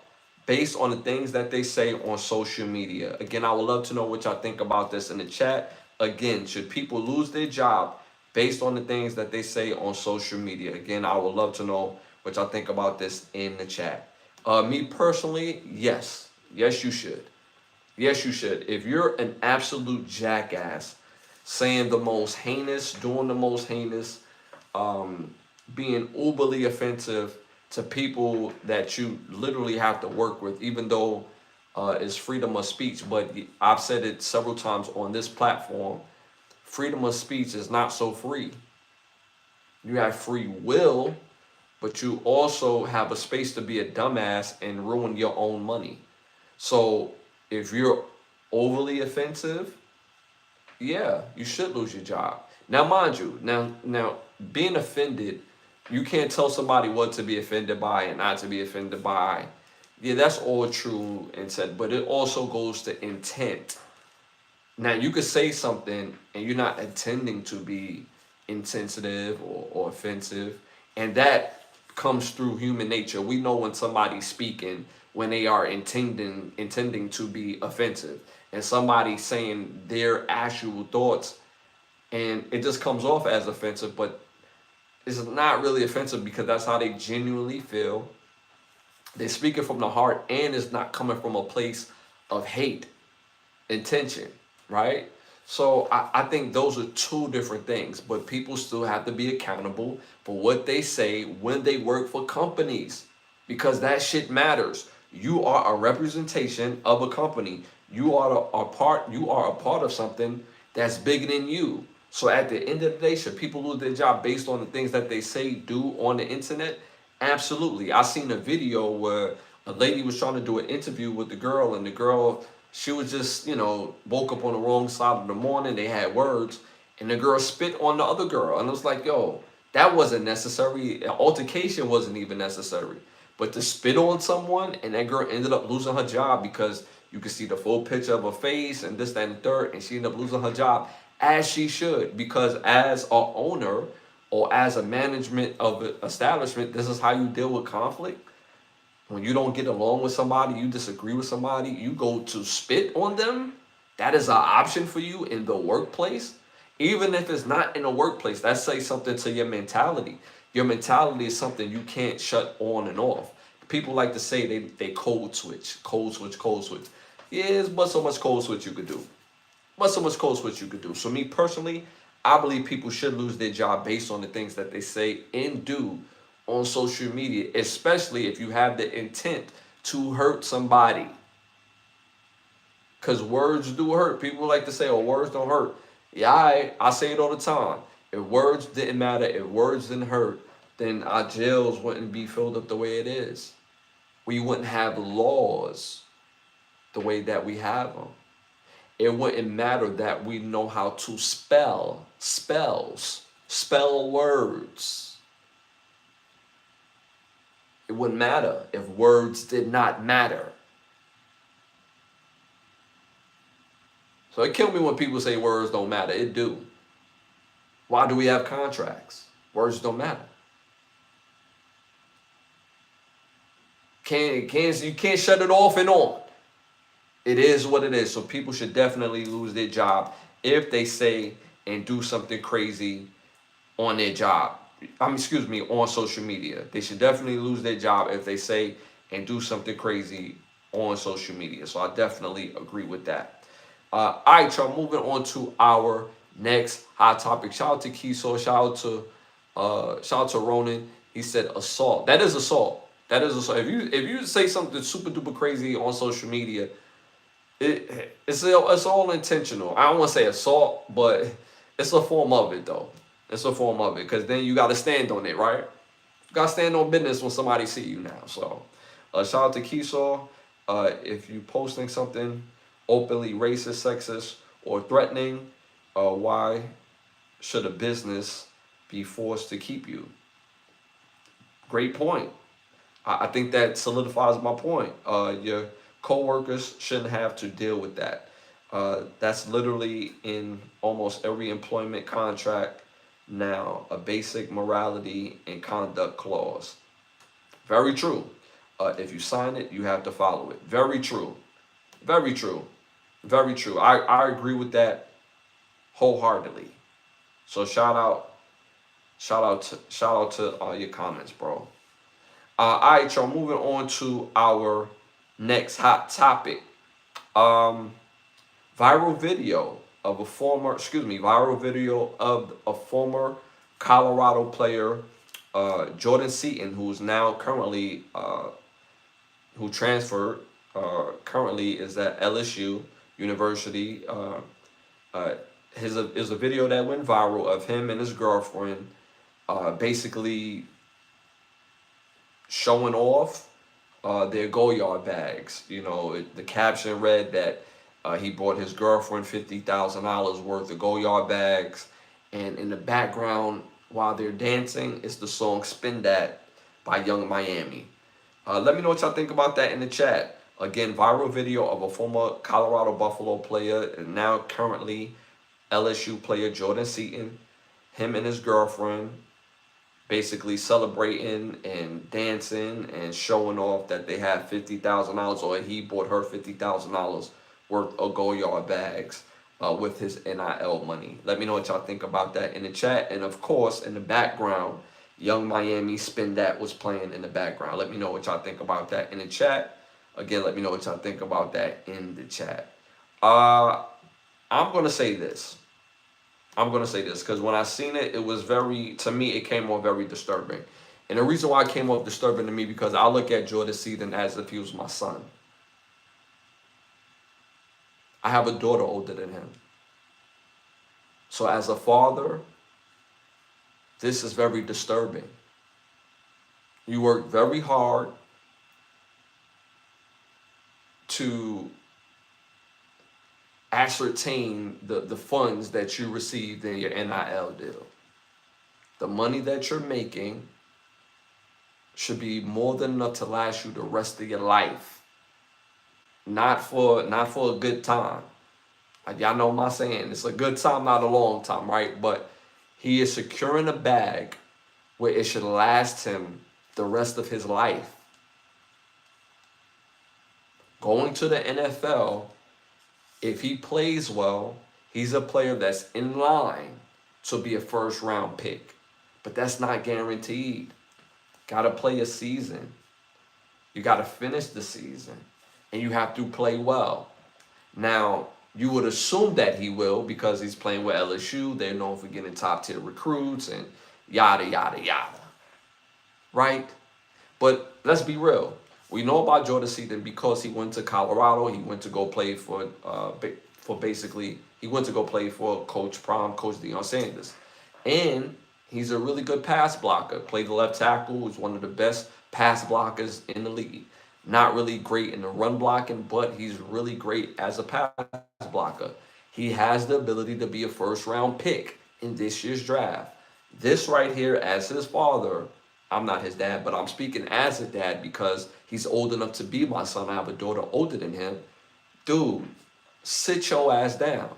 Speaker 1: based on the things that they say on social media? Again, I would love to know what y'all think about this in the chat. Again, should people lose their job based on the things that they say on social media? Again, I would love to know what y'all think about this in the chat. Me personally, yes. Yes, you should. Yes, you should. If you're an absolute jackass, saying the most heinous, doing the most heinous, being uberly offensive to people that you literally have to work with, even though it's freedom of speech. But I've said it several times on this platform, freedom of speech is not so free. You have free will, but you also have a space to be a dumbass and ruin your own money. So if you're overly offensive, yeah, you should lose your job. Now, mind you, now being offended, you can't tell somebody what to be offended by and not to be offended by. Yeah, that's all true and said, but it also goes to intent. Now, you could say something and you're not intending to be insensitive or offensive, and that comes through human nature. We know when somebody's speaking when they are intending to be offensive, and somebody saying their actual thoughts, and it just comes off as offensive, but it's not really offensive because that's how they genuinely feel. They're speaking from the heart, and it's not coming from a place of hate intention, right? So I think those are two different things, but people still have to be accountable for what they say when they work for companies, because that shit matters. You are a representation of a company. You are a part of something that's bigger than you. So at the end of the day, should people lose their job based on the things that they say, do on the internet? Absolutely. I seen a video where a lady was trying to do an interview with the girl, and the girl, she was just, woke up on the wrong side of the morning. They had words, and the girl spit on the other girl. And it was like, yo, that wasn't necessary. An altercation wasn't even necessary. But to spit on someone, and that girl ended up losing her job because you could see the full picture of her face and this, that, and the third, and she ended up losing her job, as she should, because as a owner or as a management of an establishment, this is how you deal with conflict. When you don't get along with somebody, you disagree with somebody, you go to spit on them. That is an option for you in the workplace. Even if it's not in the workplace, that says something to your mentality. Your mentality is something you can't shut on and off. People like to say they code switch, code switch, code switch. Yeah, but so much code switch you could do. But so much code switch you could do. So me personally, I believe people should lose their job based on the things that they say and do on social media, especially if you have the intent to hurt somebody. Because words do hurt. People like to say, oh, words don't hurt. Yeah, I say it all the time. If words didn't matter, if words didn't hurt, then our jails wouldn't be filled up the way it is. We wouldn't have laws the way that we have them. It wouldn't matter that we know how to spell words. It wouldn't matter if words did not matter. So it kills me when people say words don't matter. It do. Why do we have contracts? Words don't matter. You can't shut it off and on. It is what it is. So people should definitely lose their job if they say and do something crazy on their job. On social media. They should definitely lose their job if they say and do something crazy on social media. So I definitely agree with that. All right, y'all, moving on to our next hot topic. Shout out to Kiso. Shout out to Ronan. He said assault. That is assault. That is assault. If you say something super duper crazy on social media, it's all intentional. I don't want to say assault, but it's a form of it though. It's a form of it, because then you got to stand on it, right? You got to stand on business when somebody see you now. So shout out to Kiso. If you posting something openly racist, sexist, or threatening, why should a business be forced to keep you? Great point. I think that solidifies my point. Your co-workers shouldn't have to deal with that. That's literally in almost every employment contract now, a basic morality and conduct clause. Very true. If you sign it, you have to follow it. Very true. Very true. Very true. I agree with that wholeheartedly. So shout out to your comments, bro. All right, y'all. Moving on to our next hot topic. Viral video of a former Colorado player, Jordan Seaton, who's now currently who transferred. Currently is at LSU University. Is a video that went viral of him and his girlfriend basically showing off their Goyard bags. The caption read that he bought his girlfriend $50,000 worth of Goyard bags, and in the background while they're dancing, it's the song "Spin That" by Young Miami. Let me know what y'all think about that in the chat. Again, viral video of a former Colorado Buffalo player and now currently LSU player Jordan Seaton, him and his girlfriend basically celebrating and dancing and showing off that they have $50,000, or he bought her $50,000 worth of Goyard bags with his NIL money. Let me know what y'all think about that in the chat. And of course, in the background, Young Miami Spin That was playing in the background. Let me know what y'all think about that in the chat. Again, let me know what y'all think about that in the chat. I'm going to say this. Because when I seen it, it was to me, it came off very disturbing. And the reason why it came off disturbing to me, because I look at Jordan Seaton as if he was my son. I have a daughter older than him. So as a father, this is very disturbing. You work very hard to ascertain the funds that you received in your NIL deal. The money that you're making should be more than enough to last you the rest of your life. Not for a good time. Y'all know my saying, it's a good time, not a long time, right? But he is securing a bag where it should last him the rest of his life. Going to the NFL, if he plays well, he's a player that's in line to be a first-round pick. But that's not guaranteed. Got to play a season. You got to finish the season. And you have to play well. Now, you would assume that he will because he's playing with LSU. They're known for getting top-tier recruits and yada, yada, yada. Right? But let's be real. We know about Jordan Seaton because he went to Colorado. He went to go play for Coach Prime, Coach Deion Sanders. And he's a really good pass blocker. Played the left tackle, was one of the best pass blockers in the league. Not really great in the run blocking, but he's really great as a pass blocker. He has the ability to be a first-round pick in this year's draft. This right here, as his father, I'm not his dad, but I'm speaking as a dad because he's old enough to be my son. I have a daughter older than him. Dude, sit your ass down.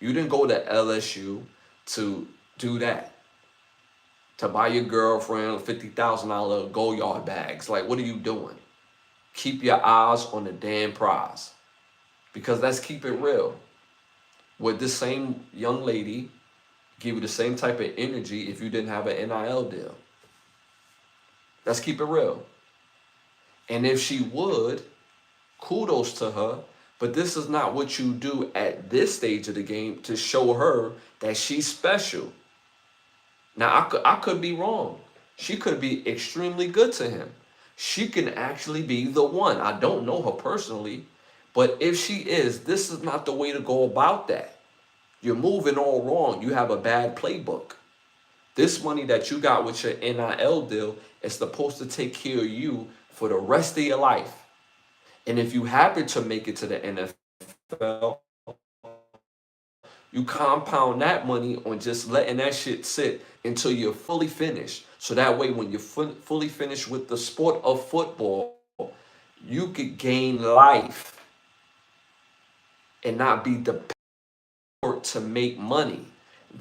Speaker 1: You didn't go to LSU to do that. To buy your girlfriend $50,000 Goyard bags. Like, what are you doing? Keep your eyes on the damn prize. Because let's keep it real. Would this same young lady give you the same type of energy if you didn't have an NIL deal? Let's keep it real. And if she would, kudos to her. But this is not what you do at this stage of the game to show her that she's special. Now, I could be wrong. She could be extremely good to him. She can actually be the one. I don't know her personally. But if she is, this is not the way to go about that. You're moving all wrong. You have a bad playbook. This money that you got with your NIL deal is supposed to take care of you for the rest of your life. And if you happen to make it to the NFL, you compound that money on just letting that shit sit until you're fully finished. So that way, when you're fully finished with the sport of football, you could gain life and not be dependent to make money.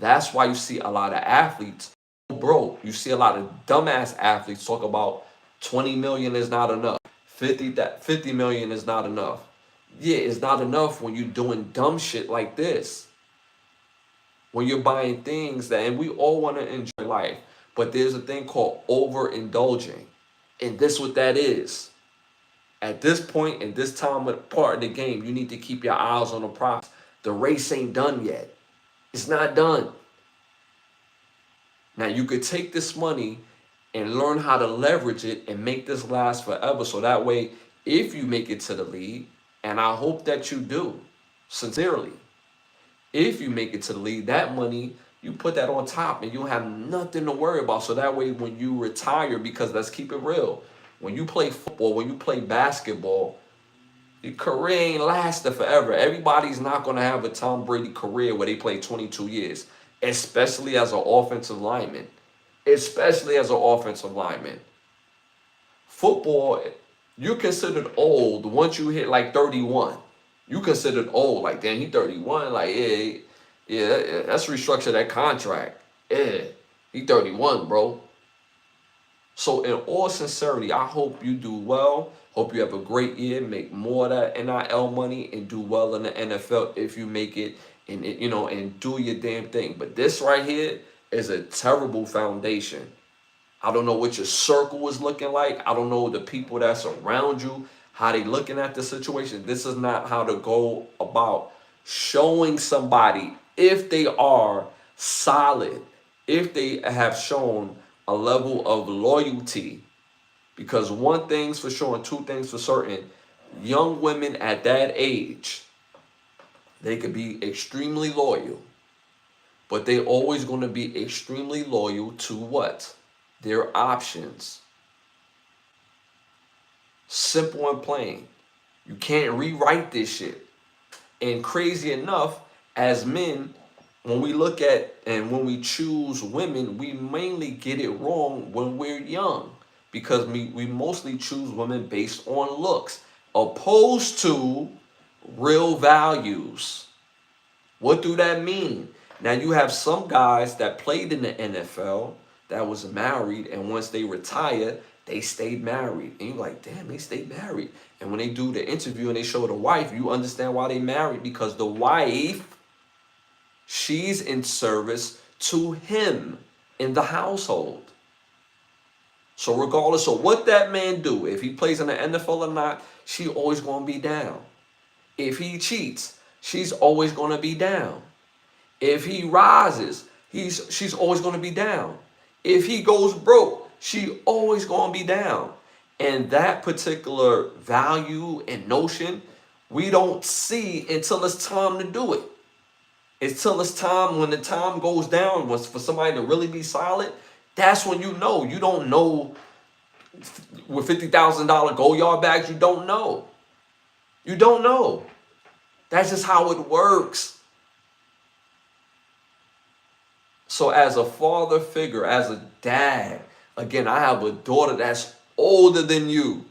Speaker 1: That's why you see a lot of athletes broke. You see a lot of dumbass athletes talk about 20 million is not enough. 50 million is not enough. Yeah, it's not enough when you're doing dumb shit like this. When you're buying things that, and we all want to enjoy life, but there's a thing called overindulging. And this what that is. At this point, in this time of part of the game, you need to keep your eyes on the prize. The race ain't done yet. It's not done. Now, you could take this money and learn how to leverage it and make this last forever. So that way, if you make it to the league, and I hope that you do, sincerely, if you make it to the league, that money, you put that on top and you don't have nothing to worry about. So that way, when you retire, because let's keep it real, when you play football, when you play basketball, your career ain't lasting forever. Everybody's not going to have a Tom Brady career where they play 22 years, especially as an offensive lineman. Especially as an offensive lineman. Football, you're considered old once you hit like 31. You considered old. Like, damn, he 31. Like, yeah, let's restructure that contract. Yeah, he 31, bro. So in all sincerity, I hope you do well. Hope you have a great year, make more of that NIL money, and do well in the NFL if you make it, and and do your damn thing. But this right here is a terrible foundation. I don't know what your circle is looking like. I don't know the people that's around you, how they looking at the situation. This is not how to go about showing somebody if they are solid, if they have shown a level of loyalty. Because one thing's for sure and two things for certain, young women at that age, they could be extremely loyal, but they always going to be extremely loyal to what? Their options. Simple and plain. You can't rewrite this shit. And crazy enough, as men, when we look at and when we choose women, we mainly get it wrong when we're young. Because we mostly choose women based on looks, opposed to real values. What do that mean? Now you have some guys that played in the NFL that was married, and once they retired, they stayed married. And you're like, damn, they stayed married. And when they do the interview and they show the wife, you understand why they married. Because the wife, she's in service to him in the household. So regardless of what that man do, if he plays in the NFL or not, she always going to be down. If he cheats, she's always going to be down. If he rises, she's always going to be down. If he goes broke, she always going to be down. And that particular value and notion, we don't see until it's time to do it. Until it's time, when the time goes down, for somebody to really be solid, that's when you know. You don't know with $50,000 gold yard bags. You don't know. You don't know. That's just how it works. So as a father figure, as a dad, again, I have a daughter that's older than you.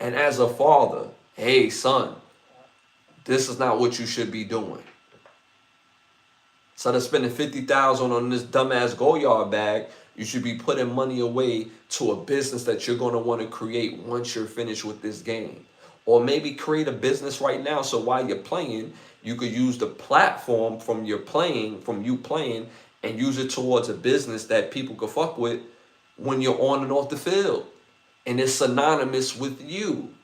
Speaker 1: And as a father, hey, son, this is not what you should be doing. Instead of spending $50,000 on this dumbass gold yard bag, you should be putting money away to a business that you're going to want to create once you're finished with this game. Or maybe create a business right now, so while you're playing, you could use the platform from you playing, and use it towards a business that people could fuck with when you're on and off the field. And it's synonymous with you.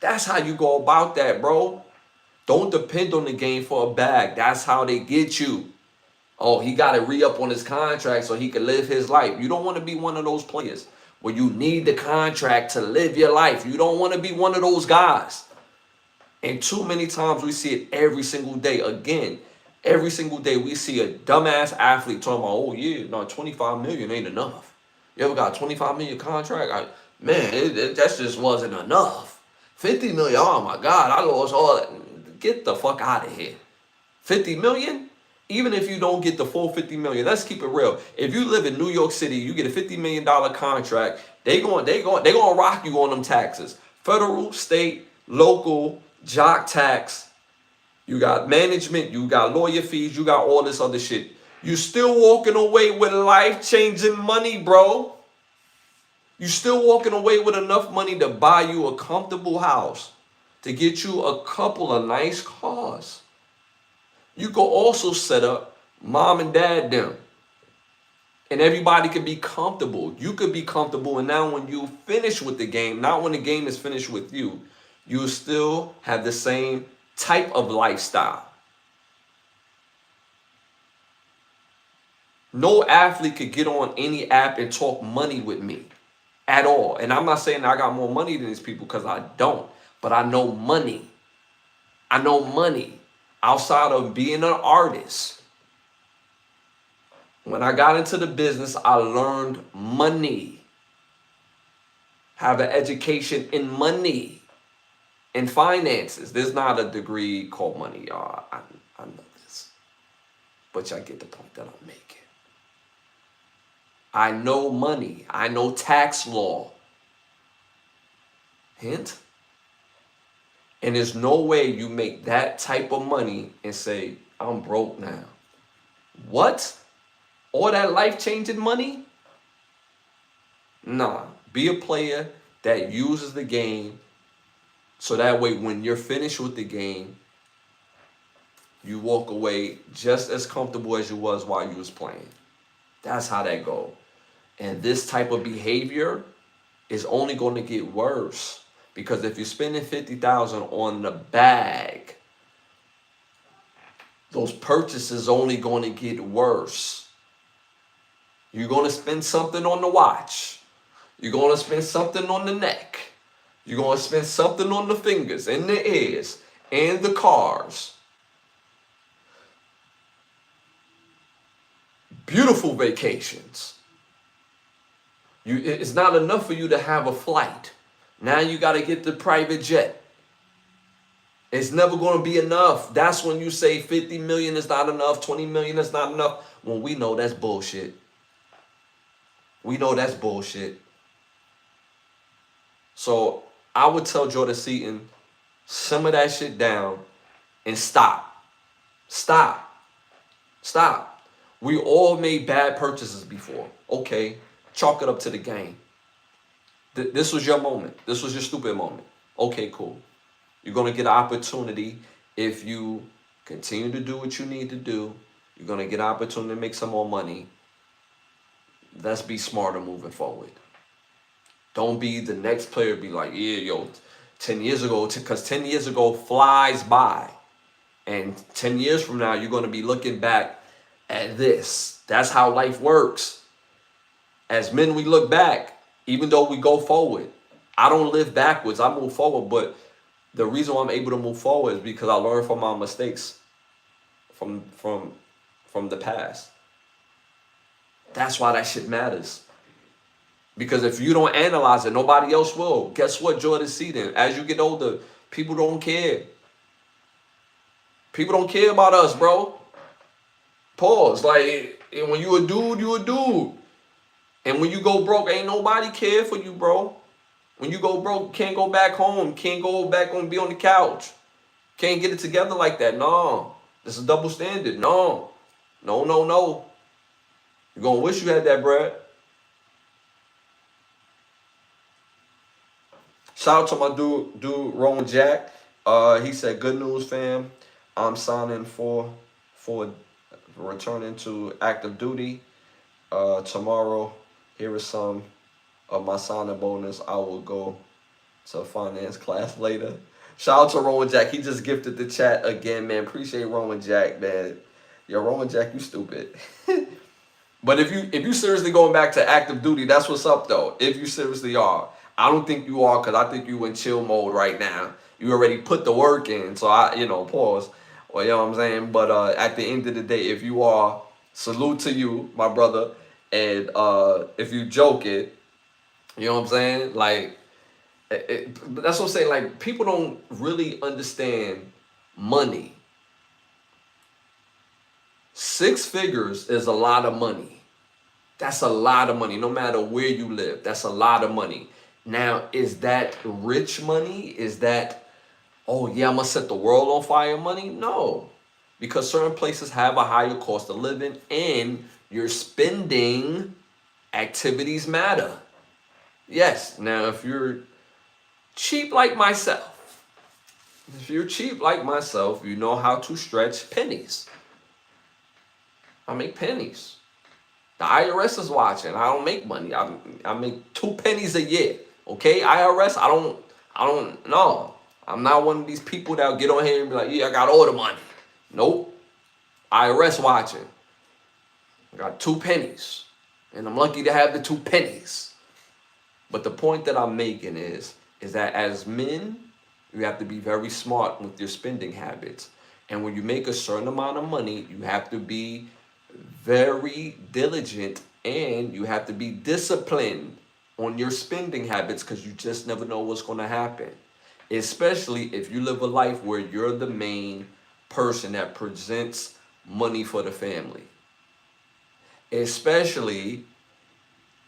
Speaker 1: That's how you go about that, bro. Don't depend on the game for a bag. That's how they get you. Oh, he got to re-up on his contract so he can live his life. You don't want to be one of those players where you need the contract to live your life. You don't want to be one of those guys. And too many times we see it every single day. Again, every single day we see a dumbass athlete talking about, oh yeah, no, 25 million ain't enough. You ever got a 25 million contract? That just wasn't enough. 50 million, oh my God, I lost all that. Get the fuck out of here. 50 million? Even if you don't get the full 50 million, let's keep it real. If you live in New York City, you get a $50 million contract, they gonna rock you on them taxes. Federal, state, local, jock tax. You got management, you got lawyer fees, you got all this other shit. You still walking away with life-changing money, bro. You still walking away with enough money to buy you a comfortable house, to get you a couple of nice cars. You could also set up mom and dad them. And everybody could be comfortable. You could be comfortable. And now when you finish with the game, not when the game is finished with you, you still have the same type of lifestyle. No athlete could get on any app and talk money with me at all. And I'm not saying I got more money than these people, because I don't. But I know money. I know money outside of being an artist. When I got into the business, I learned money. Have an education in money and finances. There's not a degree called money, y'all. I know this. But y'all get the point that I'm making. I know money. I know tax law. Hint? And there's no way you make that type of money and say, I'm broke now. What? All that life-changing money? Nah, be a player that uses the game so that way when you're finished with the game, you walk away just as comfortable as you was while you was playing. That's how that go. And this type of behavior is only going to get worse because if you're spending 50,000 on the bag, those purchases only going to get worse. You're going to spend something on the watch. You're going to spend something on the neck. You're going to spend something on the fingers and the ears and the cars. Beautiful vacations. It's not enough for you to have a flight. Now you got to get the private jet. It's never going to be enough. That's when you say 50 million is not enough, 20 million is not enough. When we know that's bullshit. We know that's bullshit. So I would tell Jordan Seaton, simmer that shit down and stop. Stop. Stop. We all made bad purchases before. Okay, chalk it up to the game. This was your moment. This was your stupid moment. Okay, cool. You're going to get an opportunity if you continue to do what you need to do. You're going to get an opportunity to make some more money. Let's be smarter moving forward. Don't be the next player be like, yeah, yo, 10 years ago, because 10 years ago flies by. And 10 years from now, you're going to be looking back at this. That's how life works. As men, we look back, even though we go forward. I don't live backwards. I move forward, but the reason why I'm able to move forward is because I learned from my mistakes from the past. That's why that shit matters. Because if you don't analyze it, nobody else will. Guess what, Jordan Seaton? As you get older, people don't care. People don't care about us, bro. Pause. Like, when you a dude, you a dude. And when you go broke, ain't nobody care for you, bro. When you go broke, can't go back home. Can't go back and be on the couch. Can't get it together like that. No. This is double standard. No. No, no, no. You're going to wish you had that bread. Shout out to my dude Roman Jack. He said, good news, fam. I'm signing for returning to active duty tomorrow. Here is some of my signing bonus. I will go to finance class later. Shout out to Roman Jack. He just gifted the chat again, man. Appreciate Roman Jack, man. Yo, Roman Jack, you stupid. But if you seriously going back to active duty, that's what's up, though. If you seriously are. I don't think you are, because I think you in chill mode right now. You already put the work in. So, pause. Well, you know what I'm saying? But at the end of the day, if you are, salute to you, my brother. And if you joke it, you know what I'm saying? Like, that's what I'm saying. Like, people don't really understand money. 6 figures is a lot of money. That's a lot of money, no matter where you live. That's a lot of money. Now, is that rich money? Is that, oh yeah, I'm going to set the world on fire money? No. Because certain places have a higher cost of living and your spending activities matter. Yes, now if you're cheap like myself, you know how to stretch pennies. I make pennies. The IRS is watching. I don't make money. I make 2 pennies a year. Okay, IRS, I don't know. I'm not one of these people that'll get on here and be like, yeah, I got all the money. Nope. IRS watching. I got 2 pennies. And I'm lucky to have the 2 pennies. But the point that I'm making is that as men, you have to be very smart with your spending habits. And when you make a certain amount of money, you have to be very diligent and you have to be disciplined on your spending habits, because you just never know what's going to happen. Especially if you live a life where you're the main person that presents money for the family. Especially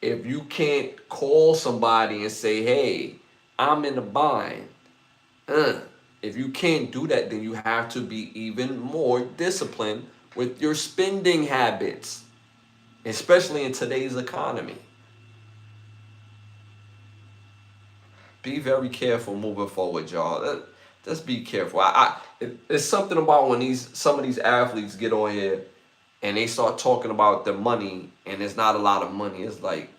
Speaker 1: if you can't call somebody and say, hey, I'm in a bind. If you can't do that, then you have to be even more disciplined with your spending habits, especially in today's economy. be very careful moving forward, y'all. Just be careful. It's something about when some of these athletes get on here and they start talking about the money, and it's not a lot of money. It's like,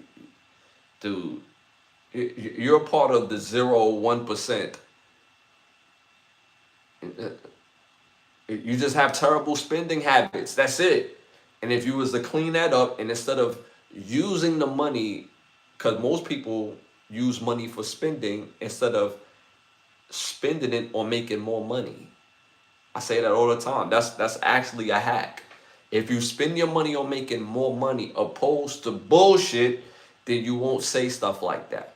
Speaker 1: dude, you're a part of the 0.1%. You just have terrible spending habits. That's it. And if you was to clean that up, and instead of using the money, because most people use money for spending instead of spending it on making more money. I say that all the time. That's actually a hack. If you spend your money on making more money opposed to bullshit, then you won't say stuff like that.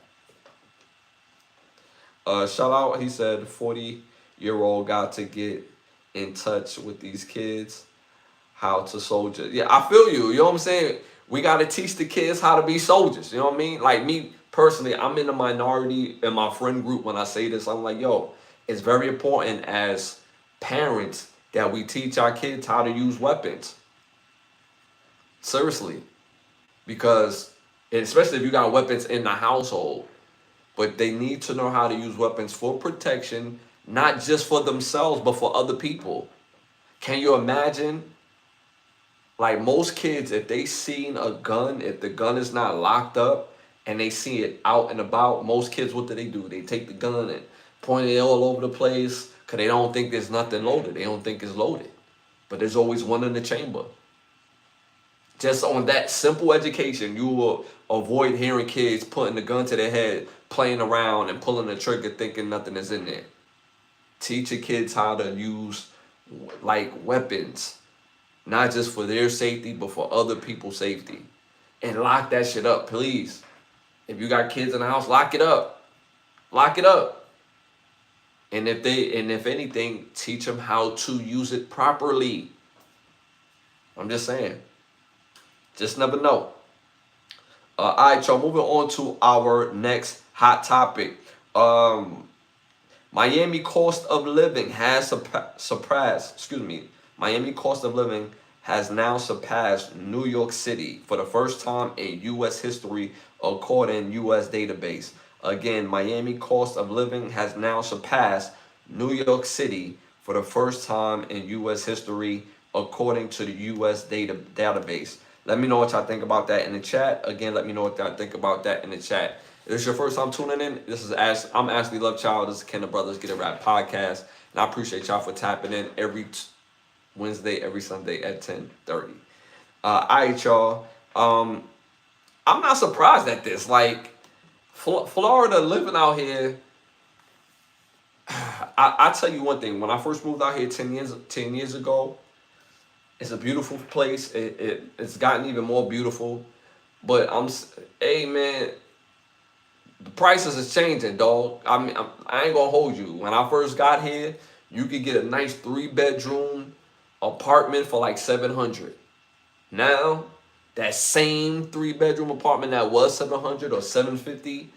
Speaker 1: Shout out, he said, 40-year-old got to get in touch with these kids how to soldier. Yeah, I feel you. You know what I'm saying? We got to teach the kids how to be soldiers. You know what I mean? Like me personally, I'm in the minority in my friend group when I say this. I'm like, yo, it's very important as parents that we teach our kids how to use weapons. Seriously. Because, especially if you got weapons in the household, but they need to know how to use weapons for protection, not just for themselves, but for other people. Can you imagine? Like most kids, if they seen a gun, if the gun is not locked up and they see it out and about, most kids, what do? They take the gun and point it all over the place because they don't think there's nothing loaded. They don't think it's loaded. But there's always one in the chamber. Just on that simple education, you will avoid hearing kids putting the gun to their head, playing around and pulling the trigger thinking nothing is in there. Teach your kids how to use like weapons. Not just for their safety, but for other people's safety. And lock that shit up, please. If you got kids in the house, lock it up. Lock it up. And if anything, teach them how to use it properly. I'm just saying. Just never know. All right, y'all. Moving on to our next hot topic. Miami cost of living has Miami cost of living has now surpassed New York City for the first time in U.S. history, according to U.S. database. Again, Miami cost of living has now surpassed New York City for the first time in U.S. history, according to the U.S. database. Let me know what y'all think about that in the chat. Again, let me know what y'all think about that in the chat. If this is your first time tuning in, I'm Ashley Lovechild. This is Ken the Brothers Get It Right podcast. And I appreciate y'all for tapping in every Wednesday, every Sunday at 10:30. All right, y'all. I'm not surprised at this. Like, Florida, living out here, I tell you one thing. When I first moved out here 10 years ago, it's a beautiful place. It's gotten even more beautiful. But hey, man, the prices is changing, dog. I mean, I ain't gonna hold you. When I first got here, you could get a nice 3-bedroom apartment for like $700. Now, that same 3-bedroom apartment that was $700 or $750,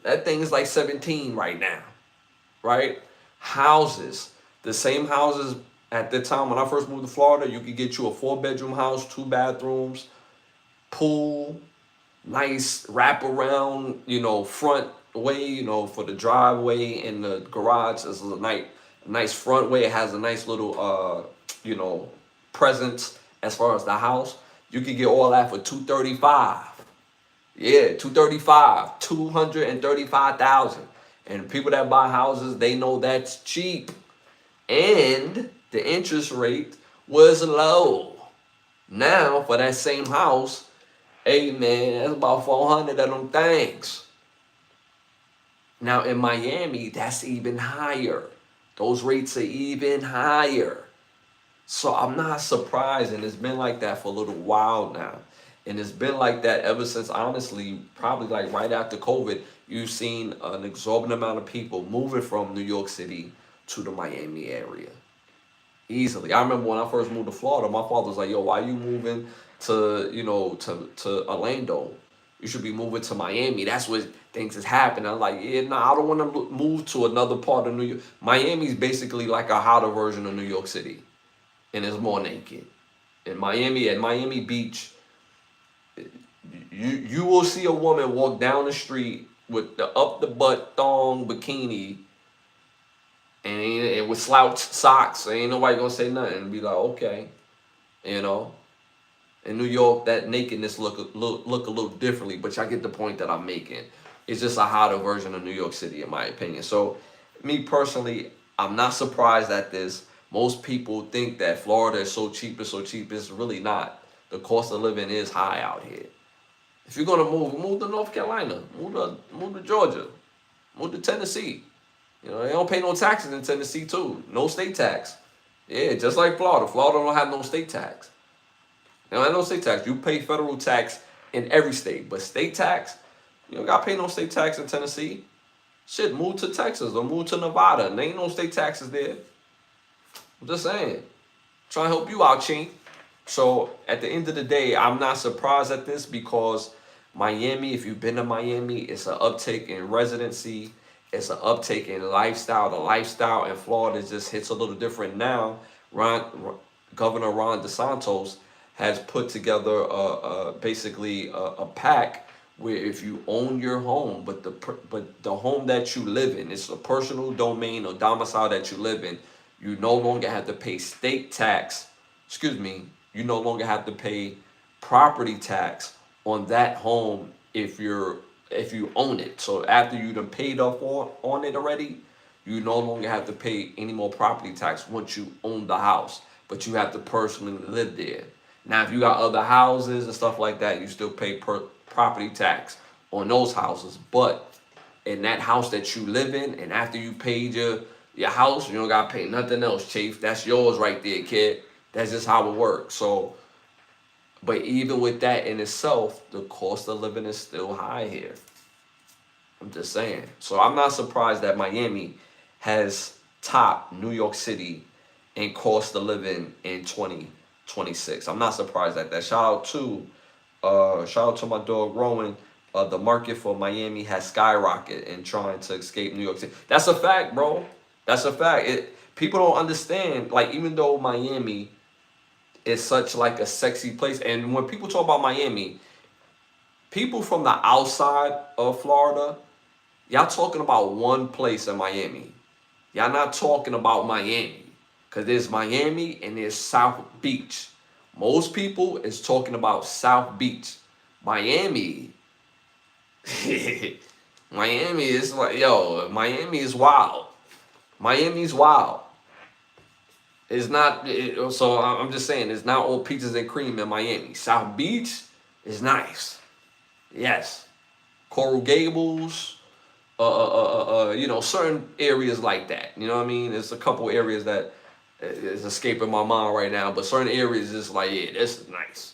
Speaker 1: that thing is like $17 right now, right? Houses, the same houses at the time when I first moved to Florida, you could get you a 4-bedroom house, 2 bathrooms, pool, nice wraparound, front way, for the driveway and the garage. This is a nice front way. It has a nice little, presence as far as the house. You can get all that for $235. Yeah, $235, $235,000. And people that buy houses, they know that's cheap. And the interest rate was low. Now, for that same house, hey man, that's about $400 of them things. Now in Miami, that's even higher. Those rates are even higher. So I'm not surprised, and it's been like that for a little while now. And it's been like that ever since, honestly, probably like right after COVID, you've seen an exorbitant amount of people moving from New York City to the Miami area. Easily. I remember when I first moved to Florida, my father was like, yo, why are you moving to Orlando? You should be moving to Miami. That's where things is happening. I'm like, yeah, I don't want to move to another part of New York. Miami's basically like a hotter version of New York City. And it's more naked. In Miami, at Miami Beach, you will see a woman walk down the street with the up the butt thong bikini and with slouch socks, ain't nobody gonna say nothing. Be like, okay, you know. In New York, that nakedness look a little differently, but y'all get the point that I'm making. It's just a hotter version of New York City, in my opinion. So, me personally, I'm not surprised at this. Most people think that Florida is so cheap, it's so cheap. It's really not. The cost of living is high out here. If you're gonna move to North Carolina, move to Georgia, move to Tennessee. You know, they don't pay no taxes in Tennessee too. No state tax. Yeah, just like Florida. Florida don't have no state tax. They don't have no state tax. You pay federal tax in every state, but state tax, you don't gotta pay no state tax in Tennessee. Shit, move to Texas or move to Nevada. There ain't no state taxes there. I'm just saying. Trying to help you out, Chink. So at the end of the day, I'm not surprised at this because Miami, if you've been to Miami, it's an uptake in residency. It's an uptake in lifestyle. The lifestyle in Florida just hits a little different now. Governor Ron DeSantis has put together basically a pack where if you own your home, but the home that you live in, it's a personal domain or domicile that you live in, you no longer have to pay state tax. Excuse me. You no longer have to pay property tax on that home if you own it. So after you done paid off on it already, you no longer have to pay any more property tax once you own the house, but you have to personally live there. Now, if you got other houses and stuff like that, you still pay property tax on those houses. But in that house that you live in, and after you paid your house, you don't got to pay nothing else, Chief. That's yours right there, kid. That's just how it works. So, but even with that in itself, the cost of living is still high here. I'm just saying. So I'm not surprised that Miami has topped New York City in cost of living in 2026. I'm not surprised at that. Shout out to my dog Rowan. The market for Miami has skyrocketed in trying to escape New York City. That's a fact, bro. That's a fact. People don't understand. Like, even though Miami is such like a sexy place, and when people talk about Miami, people from the outside of Florida, y'all talking about one place in Miami. Y'all not talking about Miami. Because there's Miami and there's South Beach. Most people is talking about South Beach. Miami. Miami is like, Miami is wild. Miami's wild. It's not, so I'm just saying, it's not all peaches and cream in Miami. South Beach is nice. Yes. Coral Gables, certain areas like that. You know what I mean? There's a couple areas that is escaping my mind right now, but certain areas is like, yeah, this is nice.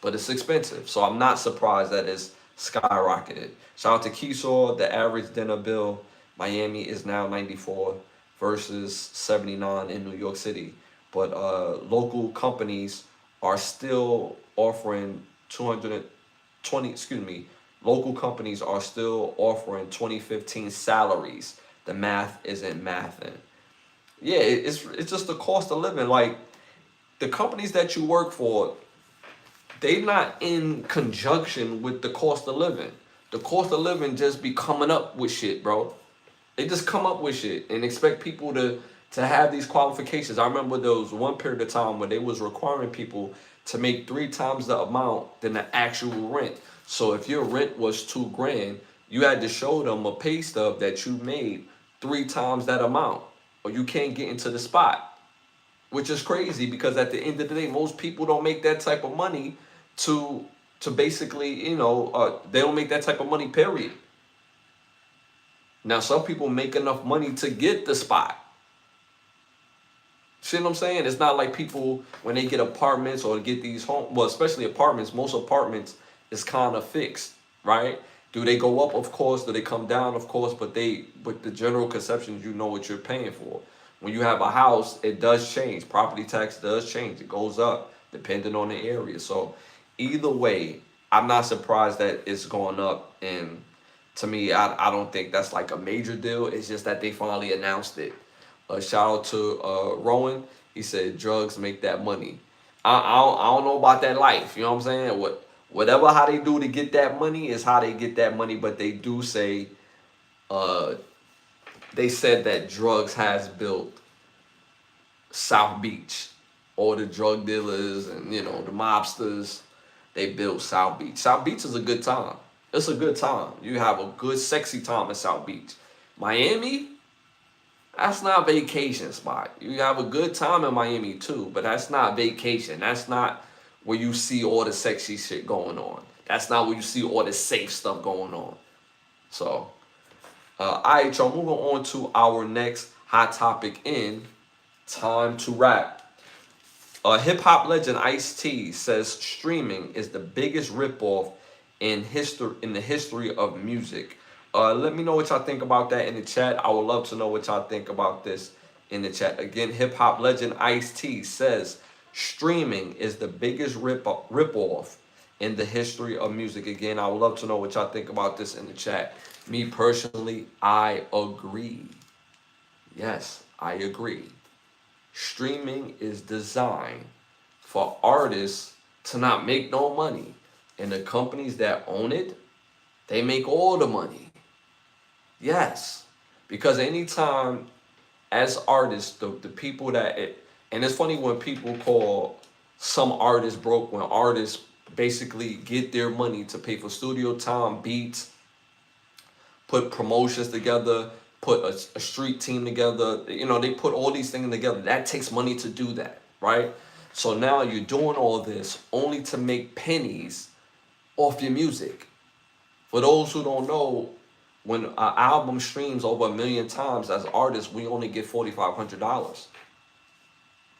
Speaker 1: But it's expensive. So I'm not surprised that it's skyrocketed. Shout out to Keyshaw, the average dinner bill, Miami is now 94 versus 79 in New York City. But local companies are still offering local companies are still offering 2015 salaries. The math isn't mathing. Yeah, it's just the cost of living. Like, the companies that you work for, they not in conjunction with the cost of living. The cost of living just be coming up with shit, bro. They just come up with shit and expect people to have these qualifications. I remember there was one period of time where they was requiring people to make 3 times the amount than the actual rent. So if your rent was $2,000, you had to show them a pay stub that you made 3 times that amount, or you can't get into the spot. Which is crazy because at the end of the day, most people don't make that type of money to basically, they don't make that type of money, period. Now, some people make enough money to get the spot. See what I'm saying? It's not like people, when they get apartments or get these homes, well, especially apartments, most apartments is kind of fixed, right? Do they go up? Of course. Do they come down? Of course. But the general conception is, you know what you're paying for. When you have a house, it does change. Property tax does change. It goes up depending on the area. So either way, I'm not surprised that it's going up. And to me, I don't think that's like a major deal. It's just that they finally announced it. Shout out to Rowan. He said drugs make that money. I don't know about that life. You know what I'm saying? Whatever how they do to get that money is how they get that money. But they do say, uh, they said that drugs has built South Beach. All the drug dealers and the mobsters, they built South Beach. South Beach is a good time. It's a good time. You have a good sexy time in South Beach. Miami, that's not vacation spot. You have a good time in Miami too, but that's not vacation. That's not where you see all the sexy shit going on. That's not where you see all the safe stuff going on. So, all right, y'all, moving on to our next hot topic in Time to Rap. Hip hop legend Ice-T says streaming is the biggest ripoff in the history of music. Let me know what y'all think about that in the chat. I would love to know what y'all think about this in the chat. Again, hip hop legend Ice-T says streaming is the biggest ripoff in the history of music. Again, I would love to know what y'all think about this in the chat. Me personally, I agree. Yes, I agree. Streaming is designed for artists to not make no money. And the companies that own it, they make all the money. Yes. Because anytime as artists, the people and it's funny when people call some artists broke, when artists basically get their money to pay for studio time, beats, put promotions together, put a street team together. They put all these things together. That takes money to do that, right? So now you're doing all this only to make pennies off your music. For those who don't know, when an album streams over 1 million times, as artists, we only get $4,500.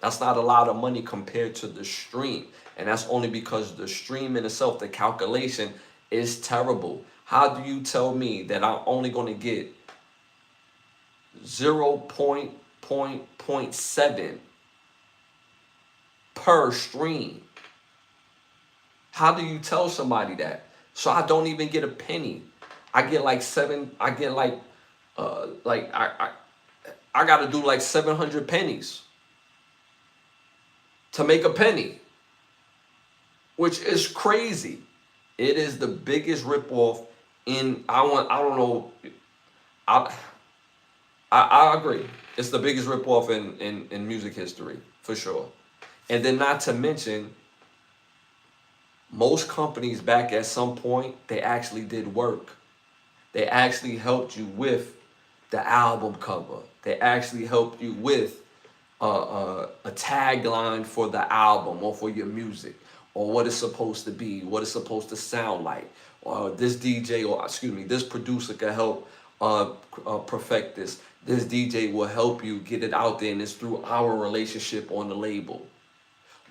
Speaker 1: That's not a lot of money compared to the stream. And that's only because the stream in itself, the calculation is terrible. How do you tell me that I'm only going to get 0.7 per stream? How do you tell somebody that? So I don't even get a penny. I get like I got to do like 700 pennies to make a penny, which is crazy. It is the biggest ripoff I agree. It's the biggest ripoff in music history, for sure. And then not to mention, most companies back at some point, they actually did work. They actually helped you with the album cover. They actually helped you with a tagline for the album or for your music, or what it's supposed to be, what it's supposed to sound like. Or this producer can help perfect this. This DJ will help you get it out there, and it's through our relationship on the label.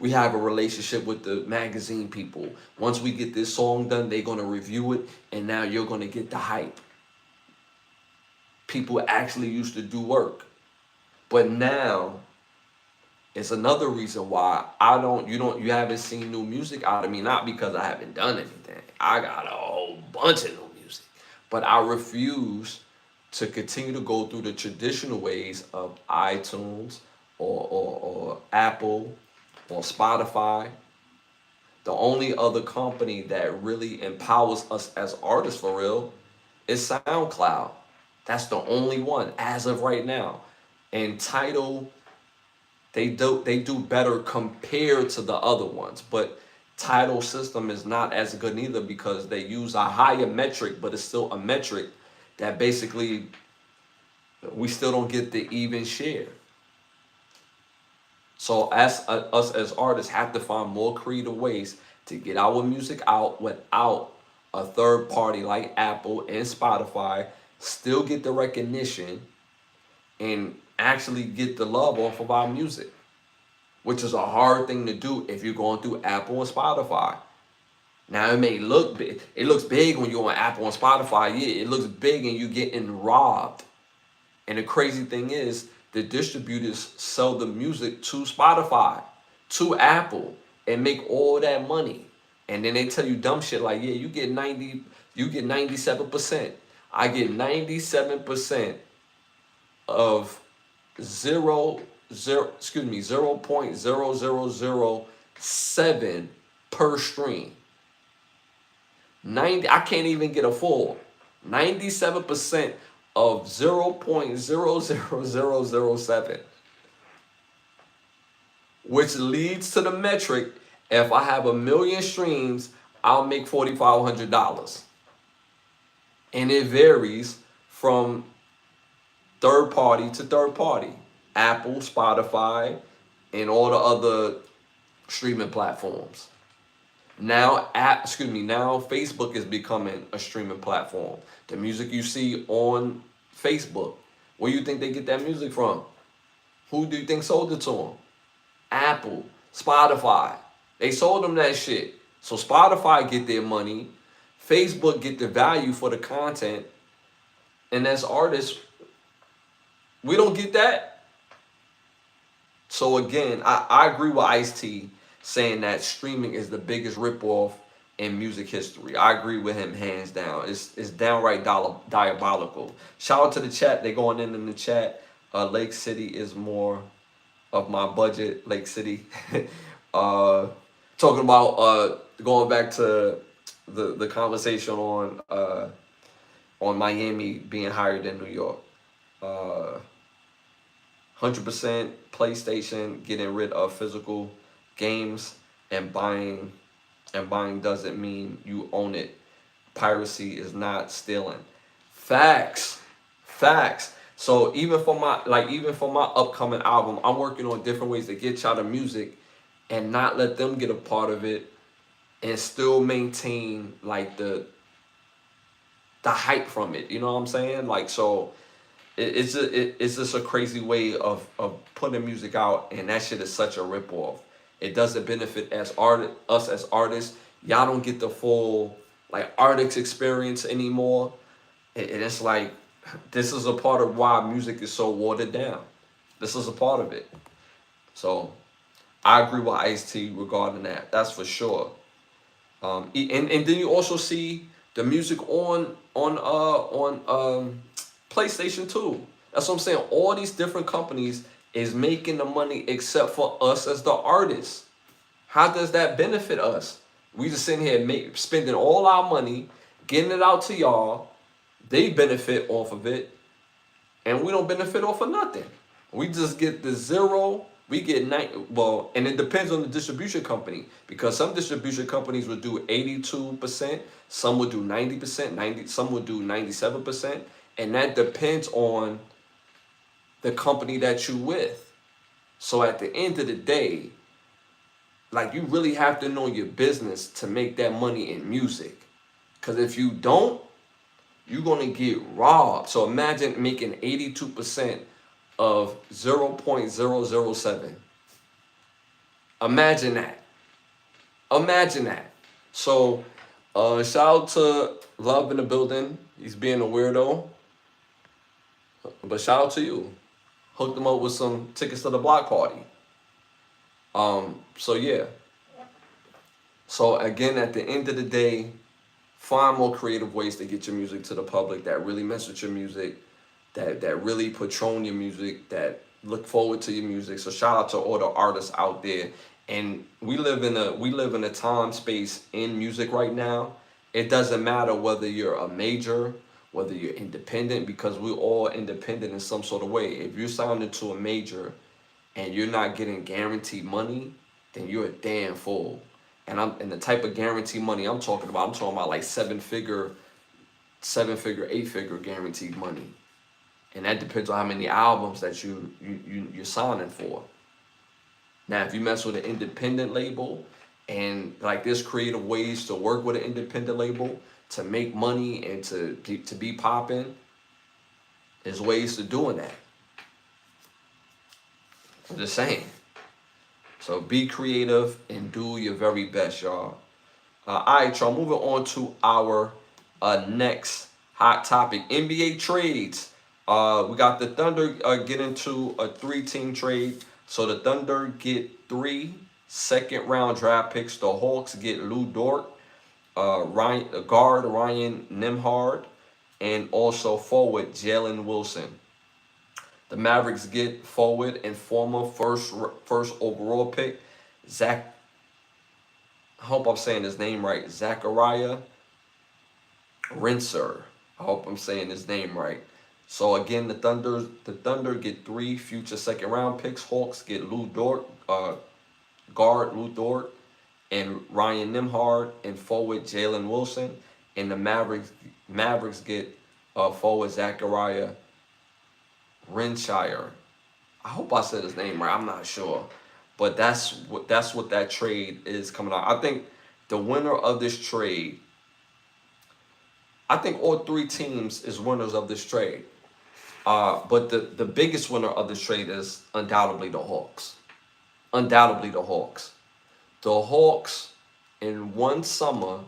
Speaker 1: We have a relationship with the magazine people. Once we get this song done, they're going to review it, and now you're going to get the hype. People actually used to do work. But now, it's another reason why you haven't seen new music out of me, not because I haven't done anything. I got a whole bunch of new music. But I refuse to continue to go through the traditional ways of iTunes or Apple or Spotify. The only other company that really empowers us as artists for real is SoundCloud. That's the only one as of right now. And Tidal, they do better compared to the other ones, but Tidal system is not as good neither because they use a higher metric, but it's still a metric that basically we still don't get the even share. So us as artists have to find more creative ways to get our music out without a third party like Apple and Spotify still get the recognition and actually get the love off of our music, which is a hard thing to do if you're going through Apple and Spotify. Now, it may look big. It looks big when you're on Apple and Spotify. Yeah, it looks big and you're getting robbed. And the crazy thing is, the distributors sell the music to Spotify, to Apple, and make all that money. And then they tell you dumb shit like, yeah, you get 97%. I get 97% of 0.0007 per stream. I can't even get a full 97% of 0.00007, which leads to the metric: if I have 1,000,000 streams, I'll make $4,500. And it varies from third party to third party. Apple, Spotify, and all the other streaming platforms. Now Facebook is becoming a streaming platform. The music you see on Facebook, where you think they get that music from? Who do you think sold it to them? Apple, Spotify. They sold them that shit. So Spotify get their money, Facebook get the value for the content, and as artists, we don't get that. So again, I agree with Ice-T saying that streaming is the biggest ripoff in music history. I agree with him hands down. It's downright diabolical. Shout out to the chat. They going in the chat. Lake City is more of my budget. Lake City. Talking about going back to the conversation on Miami being higher than New York. 100% PlayStation getting rid of physical games, and buying doesn't mean you own it. Piracy is not stealing. Facts. So even for my upcoming album, I'm working on different ways to get y'all the music and not let them get a part of it, and still maintain like the hype from it. You know what I'm saying? Like, so it's just a crazy way of putting music out, and that shit is such a ripoff. It doesn't benefit us as artists. Y'all don't get the full like artist experience anymore. And it's like, this is a part of why music is so watered down. This is a part of it. So I agree with Ice-T regarding that. That's for sure. And then you also see the music on PlayStation 2. That's what I'm saying. All these different companies is making the money except for us as the artists. How does that benefit us? We just sitting here spending all our money, getting it out to y'all. They benefit off of it, and we don't benefit off of nothing. We just get the zero. We get and it depends on the distribution company, because some distribution companies would do 82%, some would do 90%, some would do 97%, and that depends on the company that you with. So at the end of the day, like, you really have to know your business to make that money in music. Because if you don't, you're going to get robbed. So imagine making 82% of 0.007. Imagine that. So shout out to Love in the building. He's being a weirdo. But shout out to you. Hooked him up with some tickets to the block party. So yeah. So again, at the end of the day, find more creative ways to get your music to the public that really mess with your music, that really patron your music, that look forward to your music. So shout out to all the artists out there. And we live in a time space in music right now. It doesn't matter whether you're a major, whether you're independent, because we're all independent in some sort of way. If you're signed into a major and you're not getting guaranteed money, then you're a damn fool. And the type of guaranteed money I'm talking about like seven-figure, 8-figure guaranteed money. And that depends on how many albums that you're signing for. Now, if you mess with an independent label, and like, there's creative ways to work with an independent label to make money and to be popping, there's ways to doing that. I'm just saying. So be creative and do your very best, y'all. All right, y'all, moving on to our next hot topic, NBA trades. We got the Thunder get into a 3-team trade. So the Thunder get 3 second-round draft picks. The Hawks get Lou Dort, guard Ryan Nembhard, and also forward Jalen Wilson. The Mavericks get forward and former first overall pick I hope I'm saying his name right, Zachariah Rinser. I hope I'm saying his name right. So again, the Thunder get 3 future second round picks. Hawks get Lou Dort, guard Lou Dort, and Ryan Nimhard, and forward Jalen Wilson. And the Mavericks get forward Zachariah Renshire. I hope I said his name right. I'm not sure, but that's what that trade is coming out. I think the winner of this trade. I think all 3 teams is winners of this trade. But the biggest winner of this trade is undoubtedly the Hawks. Undoubtedly the Hawks. The Hawks in one summer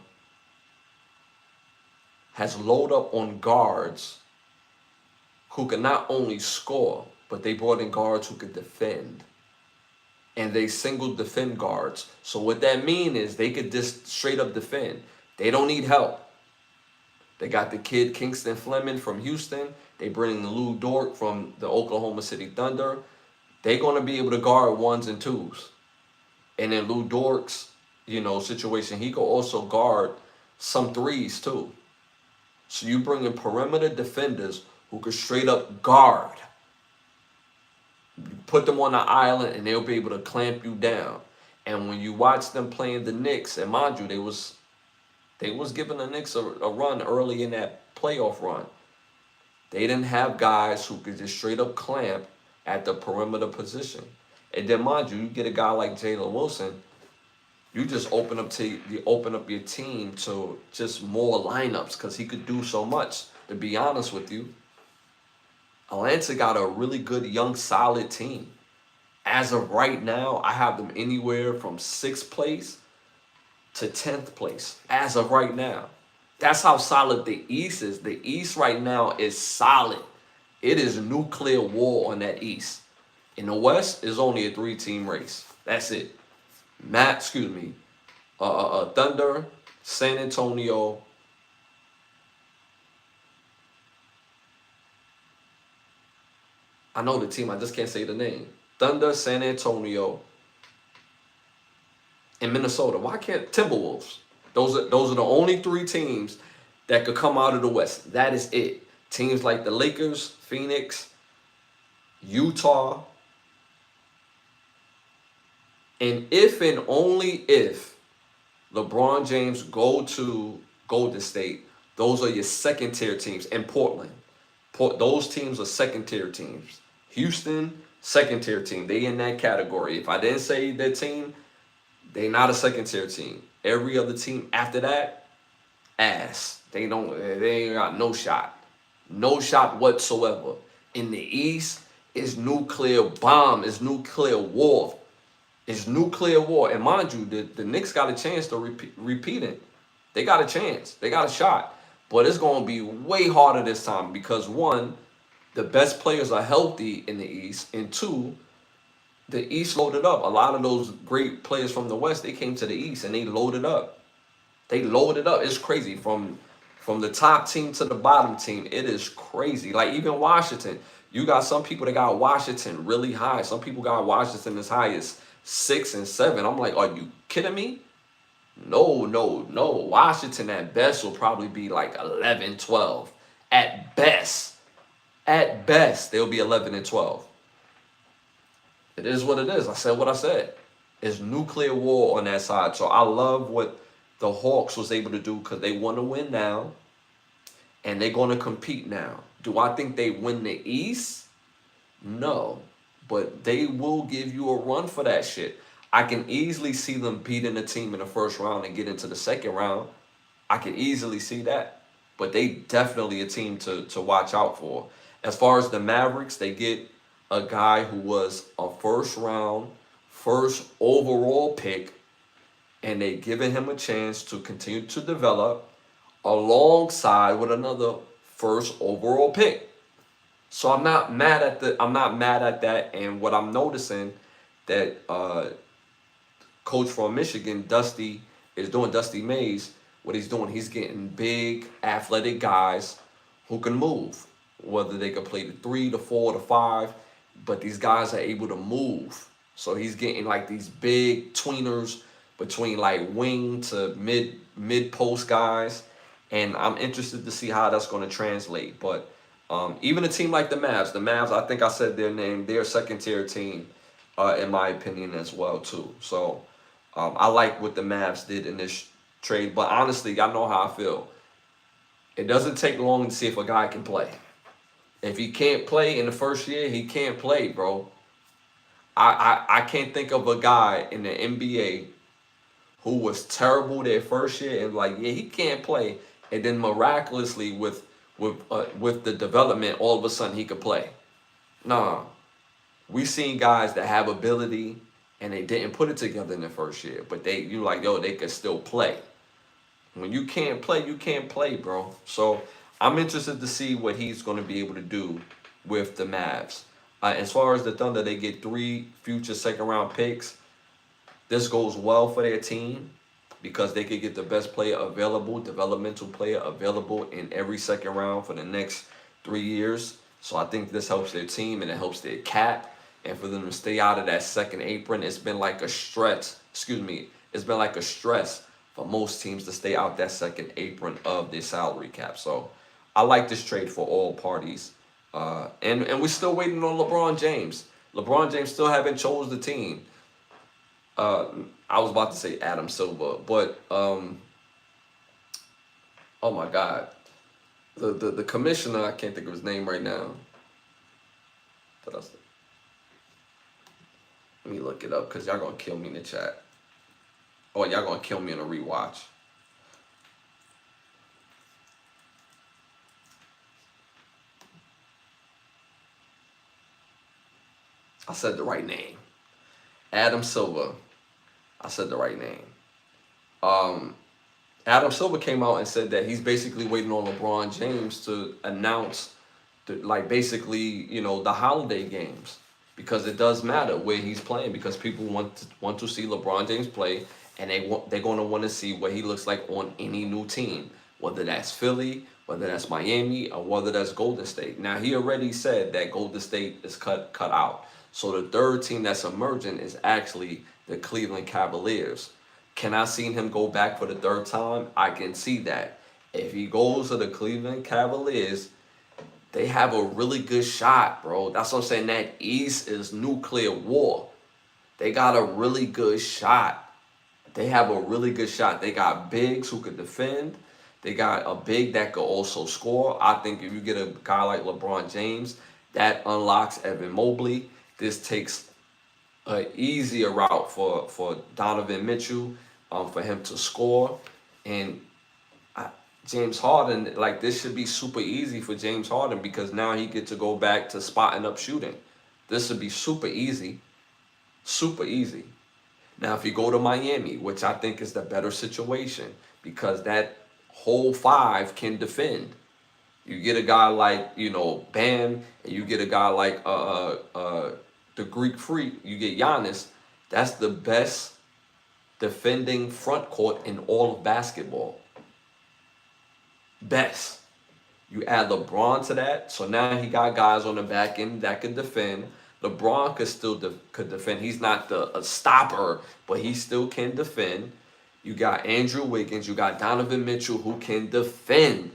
Speaker 1: has loaded up on guards who can not only score, but they brought in guards who could defend. And they single defend guards. So what that means is they could just straight up defend. They don't need help. They got the kid Kingston Fleming from Houston. They bring in Lou Dort from the Oklahoma City Thunder. They're going to be able to guard 1s and 2s. And in Lou Dort's, situation, he could also guard some 3s too. So you bring in perimeter defenders who could straight up guard. You put them on the island and they'll be able to clamp you down. And when you watch them playing the Knicks, and mind you, they was giving the Knicks a run early in that playoff run. They didn't have guys who could just straight up clamp at the perimeter position. And then mind you, you get a guy like Jalen Wilson, you just open up your team to just more lineups because he could do so much. To be honest with you, Atlanta got a really good, young, solid team. As of right now, I have them anywhere from 6th place to 10th place. As of right now. That's how solid the East is. The East right now is solid. It is nuclear war on that East. In the West, is only a 3-team race. That's it. Thunder, San Antonio, I know the team, I just can't say the name. Thunder, San Antonio, and Minnesota. Why can't Timberwolves? Those are the only 3 teams that could come out of the West. That is it. Teams like the Lakers, Phoenix, Utah, and if and only if LeBron James go to Golden State, those are your second-tier teams. And Portland. Those teams are second-tier teams. Houston, second-tier team. They in that category. If I didn't say their team, they not a second-tier team. Every other team after that, ass. They ain't got no shot. No shot whatsoever. In the East, it's nuclear bomb. It's nuclear war. It's nuclear war. And mind you, the Knicks got a chance to repeat it. They got a chance. They got a shot. But it's going to be way harder this time because, 1, the best players are healthy in the East. And 2, the East loaded up. A lot of those great players from the West, they came to the East and they loaded up. They loaded up. It's crazy. From the top team to the bottom team, it is crazy. Like even Washington, you got some people that got Washington really high. Some people got Washington as high as 6 and 7. I'm like, are you kidding me? No. Washington at best will probably be like 11, 12. At best, they'll be 11 and 12. It is what it is. I said what I said. It's nuclear war on that side. So I love what the Hawks was able to do because they want to win now. And they're going to compete now. Do I think they win the East? No. But they will give you a run for that shit. I can easily see them beating a team in the first round and get into the second round. I can easily see that. But they definitely a team to watch out for. As far as the Mavericks, they get a guy who was a first overall pick, and they giving him a chance to continue to develop alongside with another first overall pick. So I'm not mad at that. And what I'm noticing that coach from Michigan, Dusty Mays, what he's doing, he's getting big athletic guys who can move. Whether they can play the 3, the 4, the 5, but these guys are able to move. So he's getting like these big tweeners between like wing to mid post guys, And I'm interested to see how that's going to translate. But even a team like the Mavs, I think I said their name, they're a second tier team, in my opinion as well too. So I like what the Mavs did in this trade. But honestly, y'all know how I feel. It doesn't take long to see if a guy can play. If he can't play in the first year, he can't play, bro. I can't think of a guy in the NBA who was terrible their first year and like, yeah, he can't play, and then miraculously with the development, all of a sudden he could play. Nah, we seen guys that have ability and they didn't put it together in the first year, but you like, yo, they could still play. When you can't play, you can't play, bro. So I'm interested to see what he's going to be able to do with the Mavs. As far as the Thunder, they get 3 future second round picks. This goes well for their team because they could get the best player available, developmental player available in every second round for the next 3 years. So I think this helps their team and it helps their cap. And for them to stay out of that second apron, it's been like a stress. Excuse me. It's been like a stress for most teams to stay out that second apron of their salary cap. So I like this trade for all parties. And we're still waiting on LeBron James. LeBron James still haven't chose the team. I was about to say Adam Silver, but oh my God, the commissioner, I can't think of his name right now. Let me look it up because y'all gonna kill me in the chat. Oh, y'all gonna kill me in a rewatch. I said the right name. Adam Silver. I said the right name. Adam Silver came out and said that he's basically waiting on LeBron James to announce, basically, the holiday games, because it does matter where he's playing, because people want to see LeBron James play, and they're going to want to see what he looks like on any new team, whether that's Philly, whether that's Miami, or whether that's Golden State. Now he already said that Golden State is cut out. So the third team that's emerging is actually the Cleveland Cavaliers. Can I see him go back for the third time? I can see that. If he goes to the Cleveland Cavaliers, they have a really good shot, bro. That's what I'm saying. That East is nuclear war. They got a really good shot. They have a really good shot. They got bigs who could defend. They got a big that could also score. I think if you get a guy like LeBron James, that unlocks Evan Mobley. This takes an easier route for Donovan Mitchell, for him to score. And James Harden, like, this should be super easy for James Harden because now he gets to go back to spotting up shooting. This would be super easy. Super easy. Now, if you go to Miami, which I think is the better situation because that whole 5 can defend. You get a guy like, Bam, and you get a guy like the Greek Freak, you get Giannis. That's the best defending front court in all of basketball. Best. You add LeBron to that, so now he got guys on the back end that could defend. LeBron could still could defend. He's not a stopper, but he still can defend. You got Andrew Wiggins. You got Donovan Mitchell who can defend.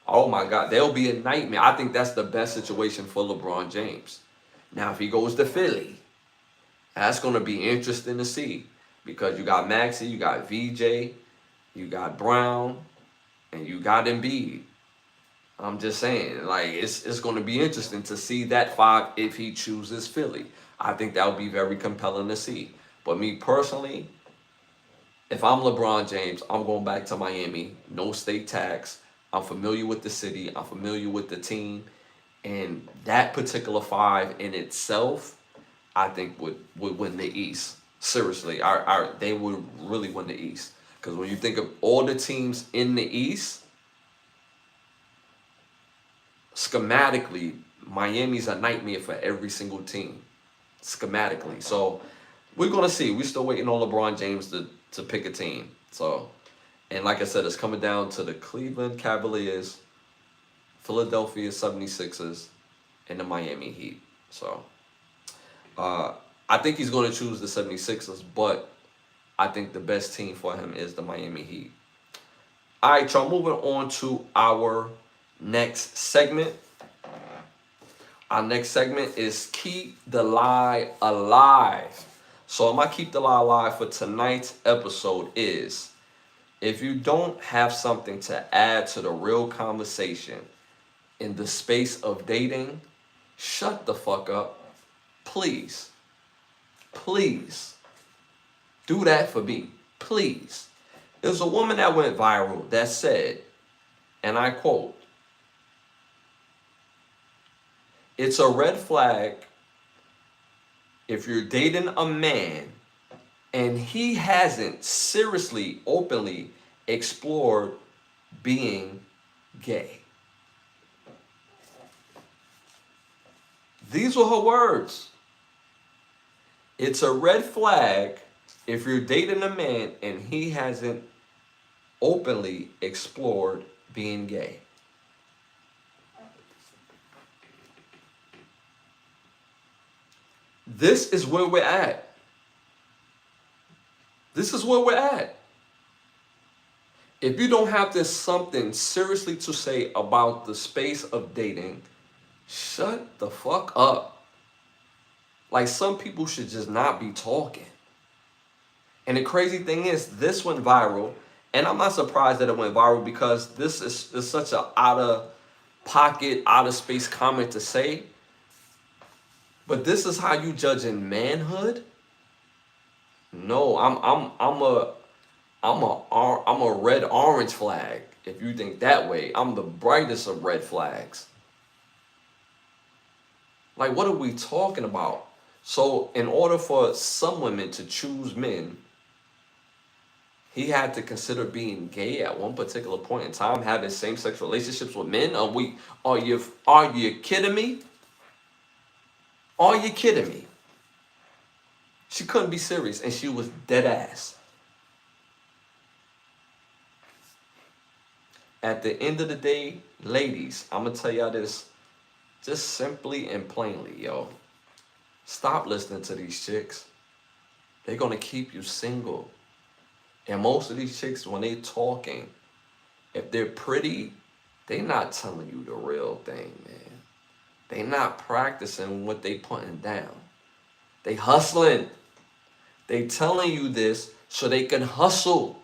Speaker 1: Oh my God, they'll be a nightmare. I think that's the best situation for LeBron James. Now, if he goes to Philly, that's going to be interesting to see because you got Maxey, you got VJ, you got Brown, and you got Embiid. I'm just saying, like, it's going to be interesting to see that 5 if he chooses Philly. I think that would be very compelling to see. But me personally, if I'm LeBron James, I'm going back to Miami. No state tax. I'm familiar with the city. I'm familiar with the team. And that particular 5 in itself, I think would win the East. Seriously, they would really win the East. Because when you think of all the teams in the East, schematically, Miami's a nightmare for every single team. Schematically. So we're going to see. We're still waiting on LeBron James to pick a team. So, and like I said, it's coming down to the Cleveland Cavaliers, Philadelphia 76ers, and the Miami Heat. So, I think he's going to choose the 76ers, but I think the best team for him is the Miami Heat. All right, y'all, moving on to our next segment. Our next segment is Keep the Lie Alive. So my Keep the Lie Alive for tonight's episode is, if you don't have something to add to the real conversation in the space of dating, shut the fuck up. Please. Please. Do that for me. Please. There's a woman that went viral that said, and I quote, "It's a red flag if you're dating a man and he hasn't seriously, openly explored being gay." These were her words. It's a red flag if you're dating a man and he hasn't openly explored being gay. This is where we're at. This is where we're at. If you don't have this something seriously to say about the space of dating, shut the fuck up. Like, some people should just not be talking. And the crazy thing is, this went viral, and I'm not surprised that it went viral because this is such an out of pocket, out of space comment to say. But this is how you judging manhood? No, I'm a red orange flag. If you think that way, I'm the brightest of red flags. Like, what are we talking about? So in order for some women to choose men, he had to consider being gay at one particular point in time, having same-sex relationships with men. Are you kidding me? Are you kidding me? She couldn't be serious, and she was dead ass. At the end of the day, ladies, I'm gonna tell y'all this just simply and plainly, yo. Stop listening to these chicks. They're gonna keep you single. And most of these chicks, when they talking, if they're pretty, they not telling you the real thing, man. They not practicing what they putting down. They hustling. They telling you this so they can hustle.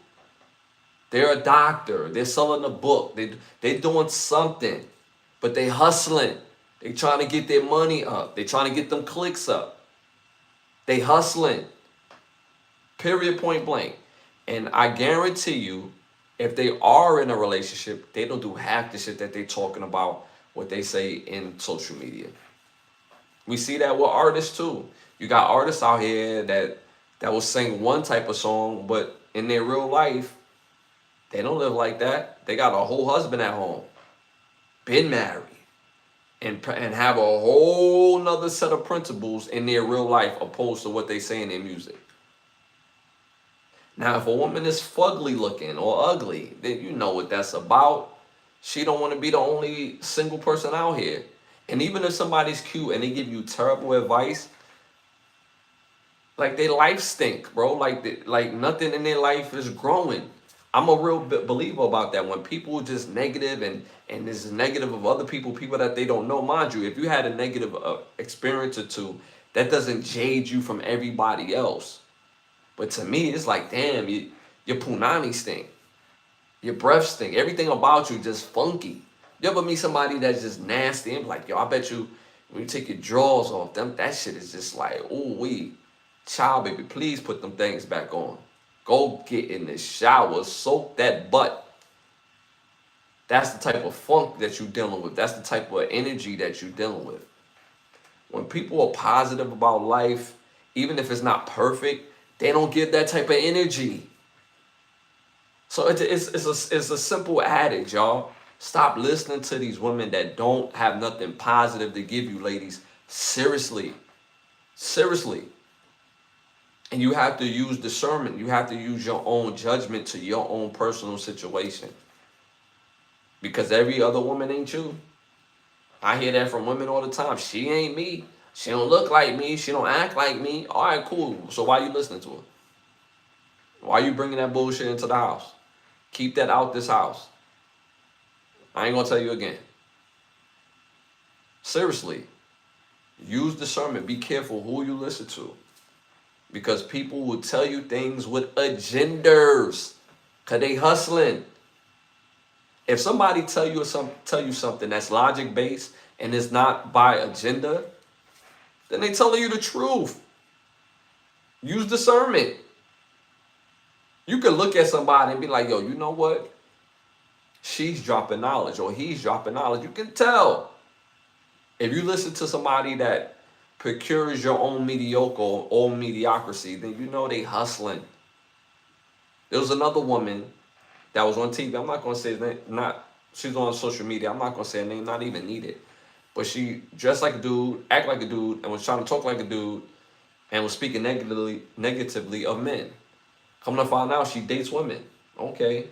Speaker 1: They're a doctor. They're selling a book. They doing something, but they hustling. They trying to get their money up. They trying to get them clicks up. They hustling. Period, point blank. And I guarantee you, if they are in a relationship, they don't do half the shit that they talking about, what they say in social media. We see that with artists too. You got artists out here that will sing one type of song, but in their real life, they don't live like that. They got a whole husband at home, been married, and have a whole nother set of principles in their real life opposed to what they say in their music. Now, if a woman is fugly looking or ugly, then you know what that's about. She don't want to be the only single person out here. And even if somebody's cute and they give you terrible advice, like, their life stink, bro. Like nothing in their life is growing. I'm a real believer about that. When people are just negative and is negative of other people that they don't know, mind you, if you had a negative experience or two, that doesn't jade you from everybody else. But to me, it's like, damn, your punani stink. Your breath stink. Everything about you just funky. You ever meet somebody that's just nasty and be like, yo, I bet you when you take your drawers off, that shit is just like, ooh wee. Child, baby, please put them things back on. Go get in the shower, soak that butt. That's the type of funk that you're dealing with. That's the type of energy that you're dealing with. When people are positive about life, even if it's not perfect, they don't give that type of energy. So it's a simple adage, y'all. Stop listening to these women that don't have nothing positive to give you, ladies. Seriously. Seriously. And you have to use discernment. You have to use your own judgment to your own personal situation. Because every other woman ain't you. I hear that from women all the time. She ain't me. She don't look like me. She don't act like me. All right, cool. So why you listening to her? Why you bringing that bullshit into the house? Keep that out this house. I ain't gonna tell you again. Seriously, use discernment. Be careful who you listen to, because people will tell you things with agendas, cause they hustling. If somebody tell you something that's logic based and is not by agenda, then they telling you the truth. Use discernment. You can look at somebody and be like, yo, you know what? She's dropping knowledge or he's dropping knowledge. You can tell. If you listen to somebody that procures your own mediocre or own mediocrity, then you know they hustling. There was another woman that was on TV. I'm not going to say his name. She's on social media. I'm not going to say her name, not even needed. But she dressed like a dude, act like a dude, and was trying to talk like a dude, and was speaking negatively of men. Come to find out, she dates women. Okay.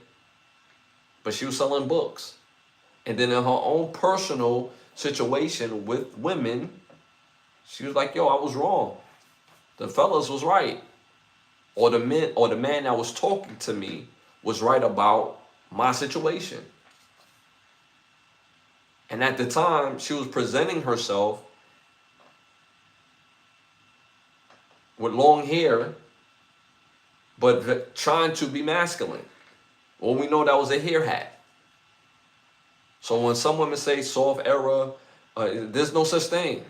Speaker 1: But she was selling books. And then in her own personal situation with women, she was like, yo, I was wrong. The fellas was right. Or the man that was talking to me was right about my situation. And at the time, she was presenting herself with long hair, but trying to be masculine. Well, we know that was a hair hat. So when some women say soft era, there's no such thing.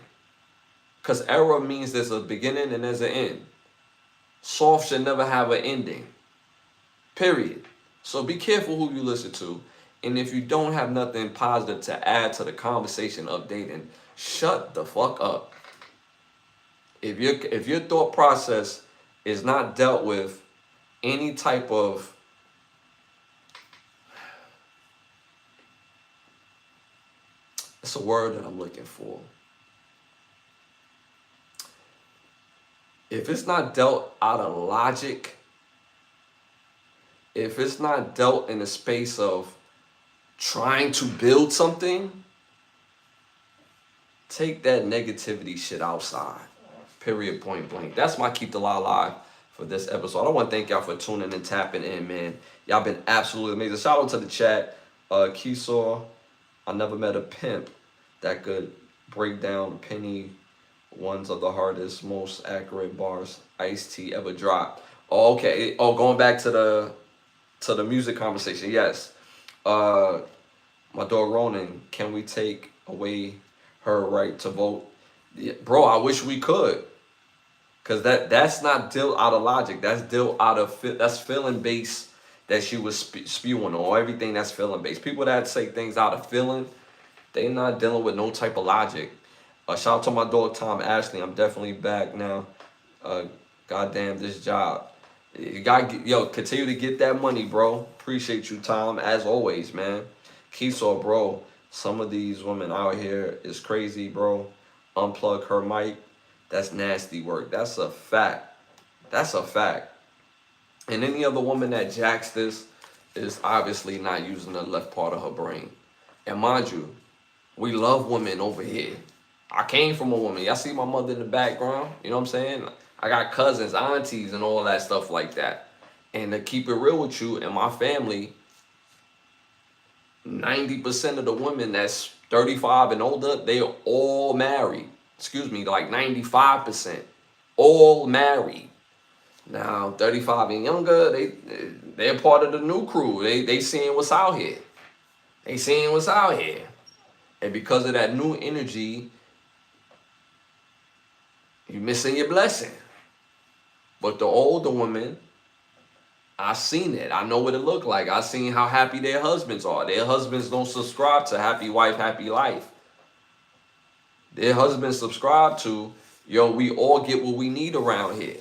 Speaker 1: Because era means there's a beginning and there's an end. Soft should never have an ending. Period. So be careful who you listen to. And if you don't have nothing positive to add to the conversation of dating, shut the fuck up. If your thought process is not dealt with any type of it's a word that I'm looking for. If it's not dealt out of logic, if it's not dealt in a space of trying to build something, take that negativity shit outside. Period, point blank. That's my Keep the Lie Alive for this episode. I want to thank y'all for tuning and tapping in, man. Y'all been absolutely amazing. Shout out to the chat. Keesaw, I never met a pimp that could break down penny ones of the hardest, most accurate bars Ice-T ever dropped. Oh, okay. Oh, going back to the music conversation. Yes. My dog Ronan, can we take away her right to vote? Yeah, bro, I wish we could. Cause that's not dealt out of logic. That's dealt out of that's feeling based that she was spewing on. Everything that's feeling based. People that say things out of feeling, they not dealing with no type of logic. Shout out to my dog Tom Ashley. I'm definitely back now. Goddamn this job. You gotta continue to get that money, bro. Appreciate you, Tom, as always, man. Keesaw, bro. Some of these women out here is crazy, bro. Unplug her mic. That's nasty work. That's a fact. That's a fact. And any other woman that jacks this is obviously not using the left part of her brain. And mind you, we love women over here. I came from a woman. Y'all see my mother in the background? You know what I'm saying? I got cousins, aunties, and all that stuff like that. And to keep it real with you, in my family, 90% of the women that's 35 and older, they are all married. Excuse me, like 95%. All married. Now, 35 and younger, they're part of the new crew. They seeing what's out here. They seeing what's out here. And because of that new energy, you're missing your blessing. But the older women, I seen it. I know what it looked like. I seen how happy their husbands are. Their husbands don't subscribe to happy wife, happy life. Their husbands subscribe to, yo, we all get what we need around here.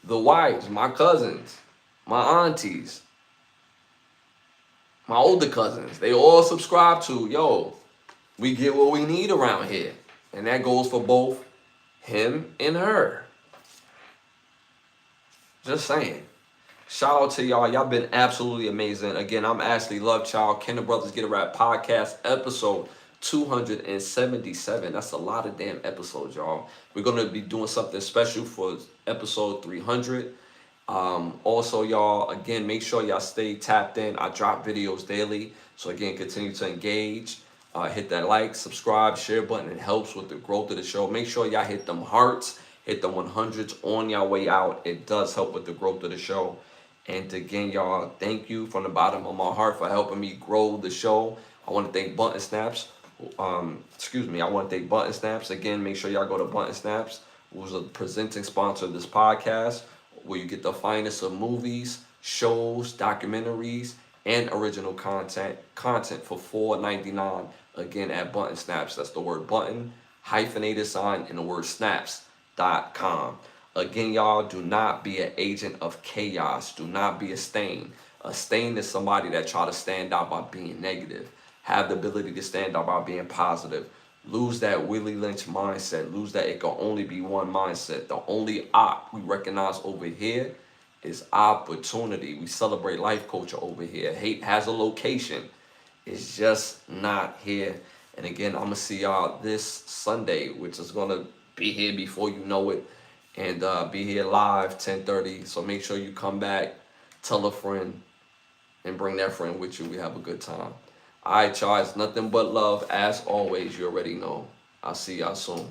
Speaker 1: The wives, my cousins, my aunties, my older cousins, they all subscribe to, yo, we get what we need around here. And that goes for both him and her. Just saying. Shout out to y'all. Y'all been absolutely amazing. Again, I'm Ashley Lovechild. Can the Brothers Get a Rap podcast, episode 277. That's a lot of damn episodes, y'all. We're going to be doing something special for episode 300. Also, y'all, again, make sure y'all stay tapped in. I drop videos daily. So, again, continue to engage. Hit that like, subscribe, share button. It helps with the growth of the show. Make sure y'all hit them hearts, hit the 100s on your way out. It does help with the growth of the show. And again, y'all, thank you from the bottom of my heart for helping me grow the show. I want to thank Button Snaps. I want to thank Button Snaps. Again, make sure y'all go to Button Snaps, who's a presenting sponsor of this podcast, where you get the finest of movies, shows, documentaries, and original content for $4.99. Again, at Button Snaps. That's the word button, hyphenated sign, and the word snaps.com. Again, y'all, do not be an agent of chaos. Do not be a stain. A stain is somebody that try to stand out by being negative. Have the ability to stand out by being positive. Lose that Willie Lynch mindset. Lose that it can only be one mindset. The only op we recognize over here is opportunity. We celebrate life culture over here. Hate has a location. It's just not here. And again, I'm going to see y'all this Sunday, which is going to be here before you know it. And be here live 10:30. So make sure you come back, tell a friend, and bring that friend with you. We have a good time. All right, y'all. It's nothing but love. As always, you already know. I'll see y'all soon.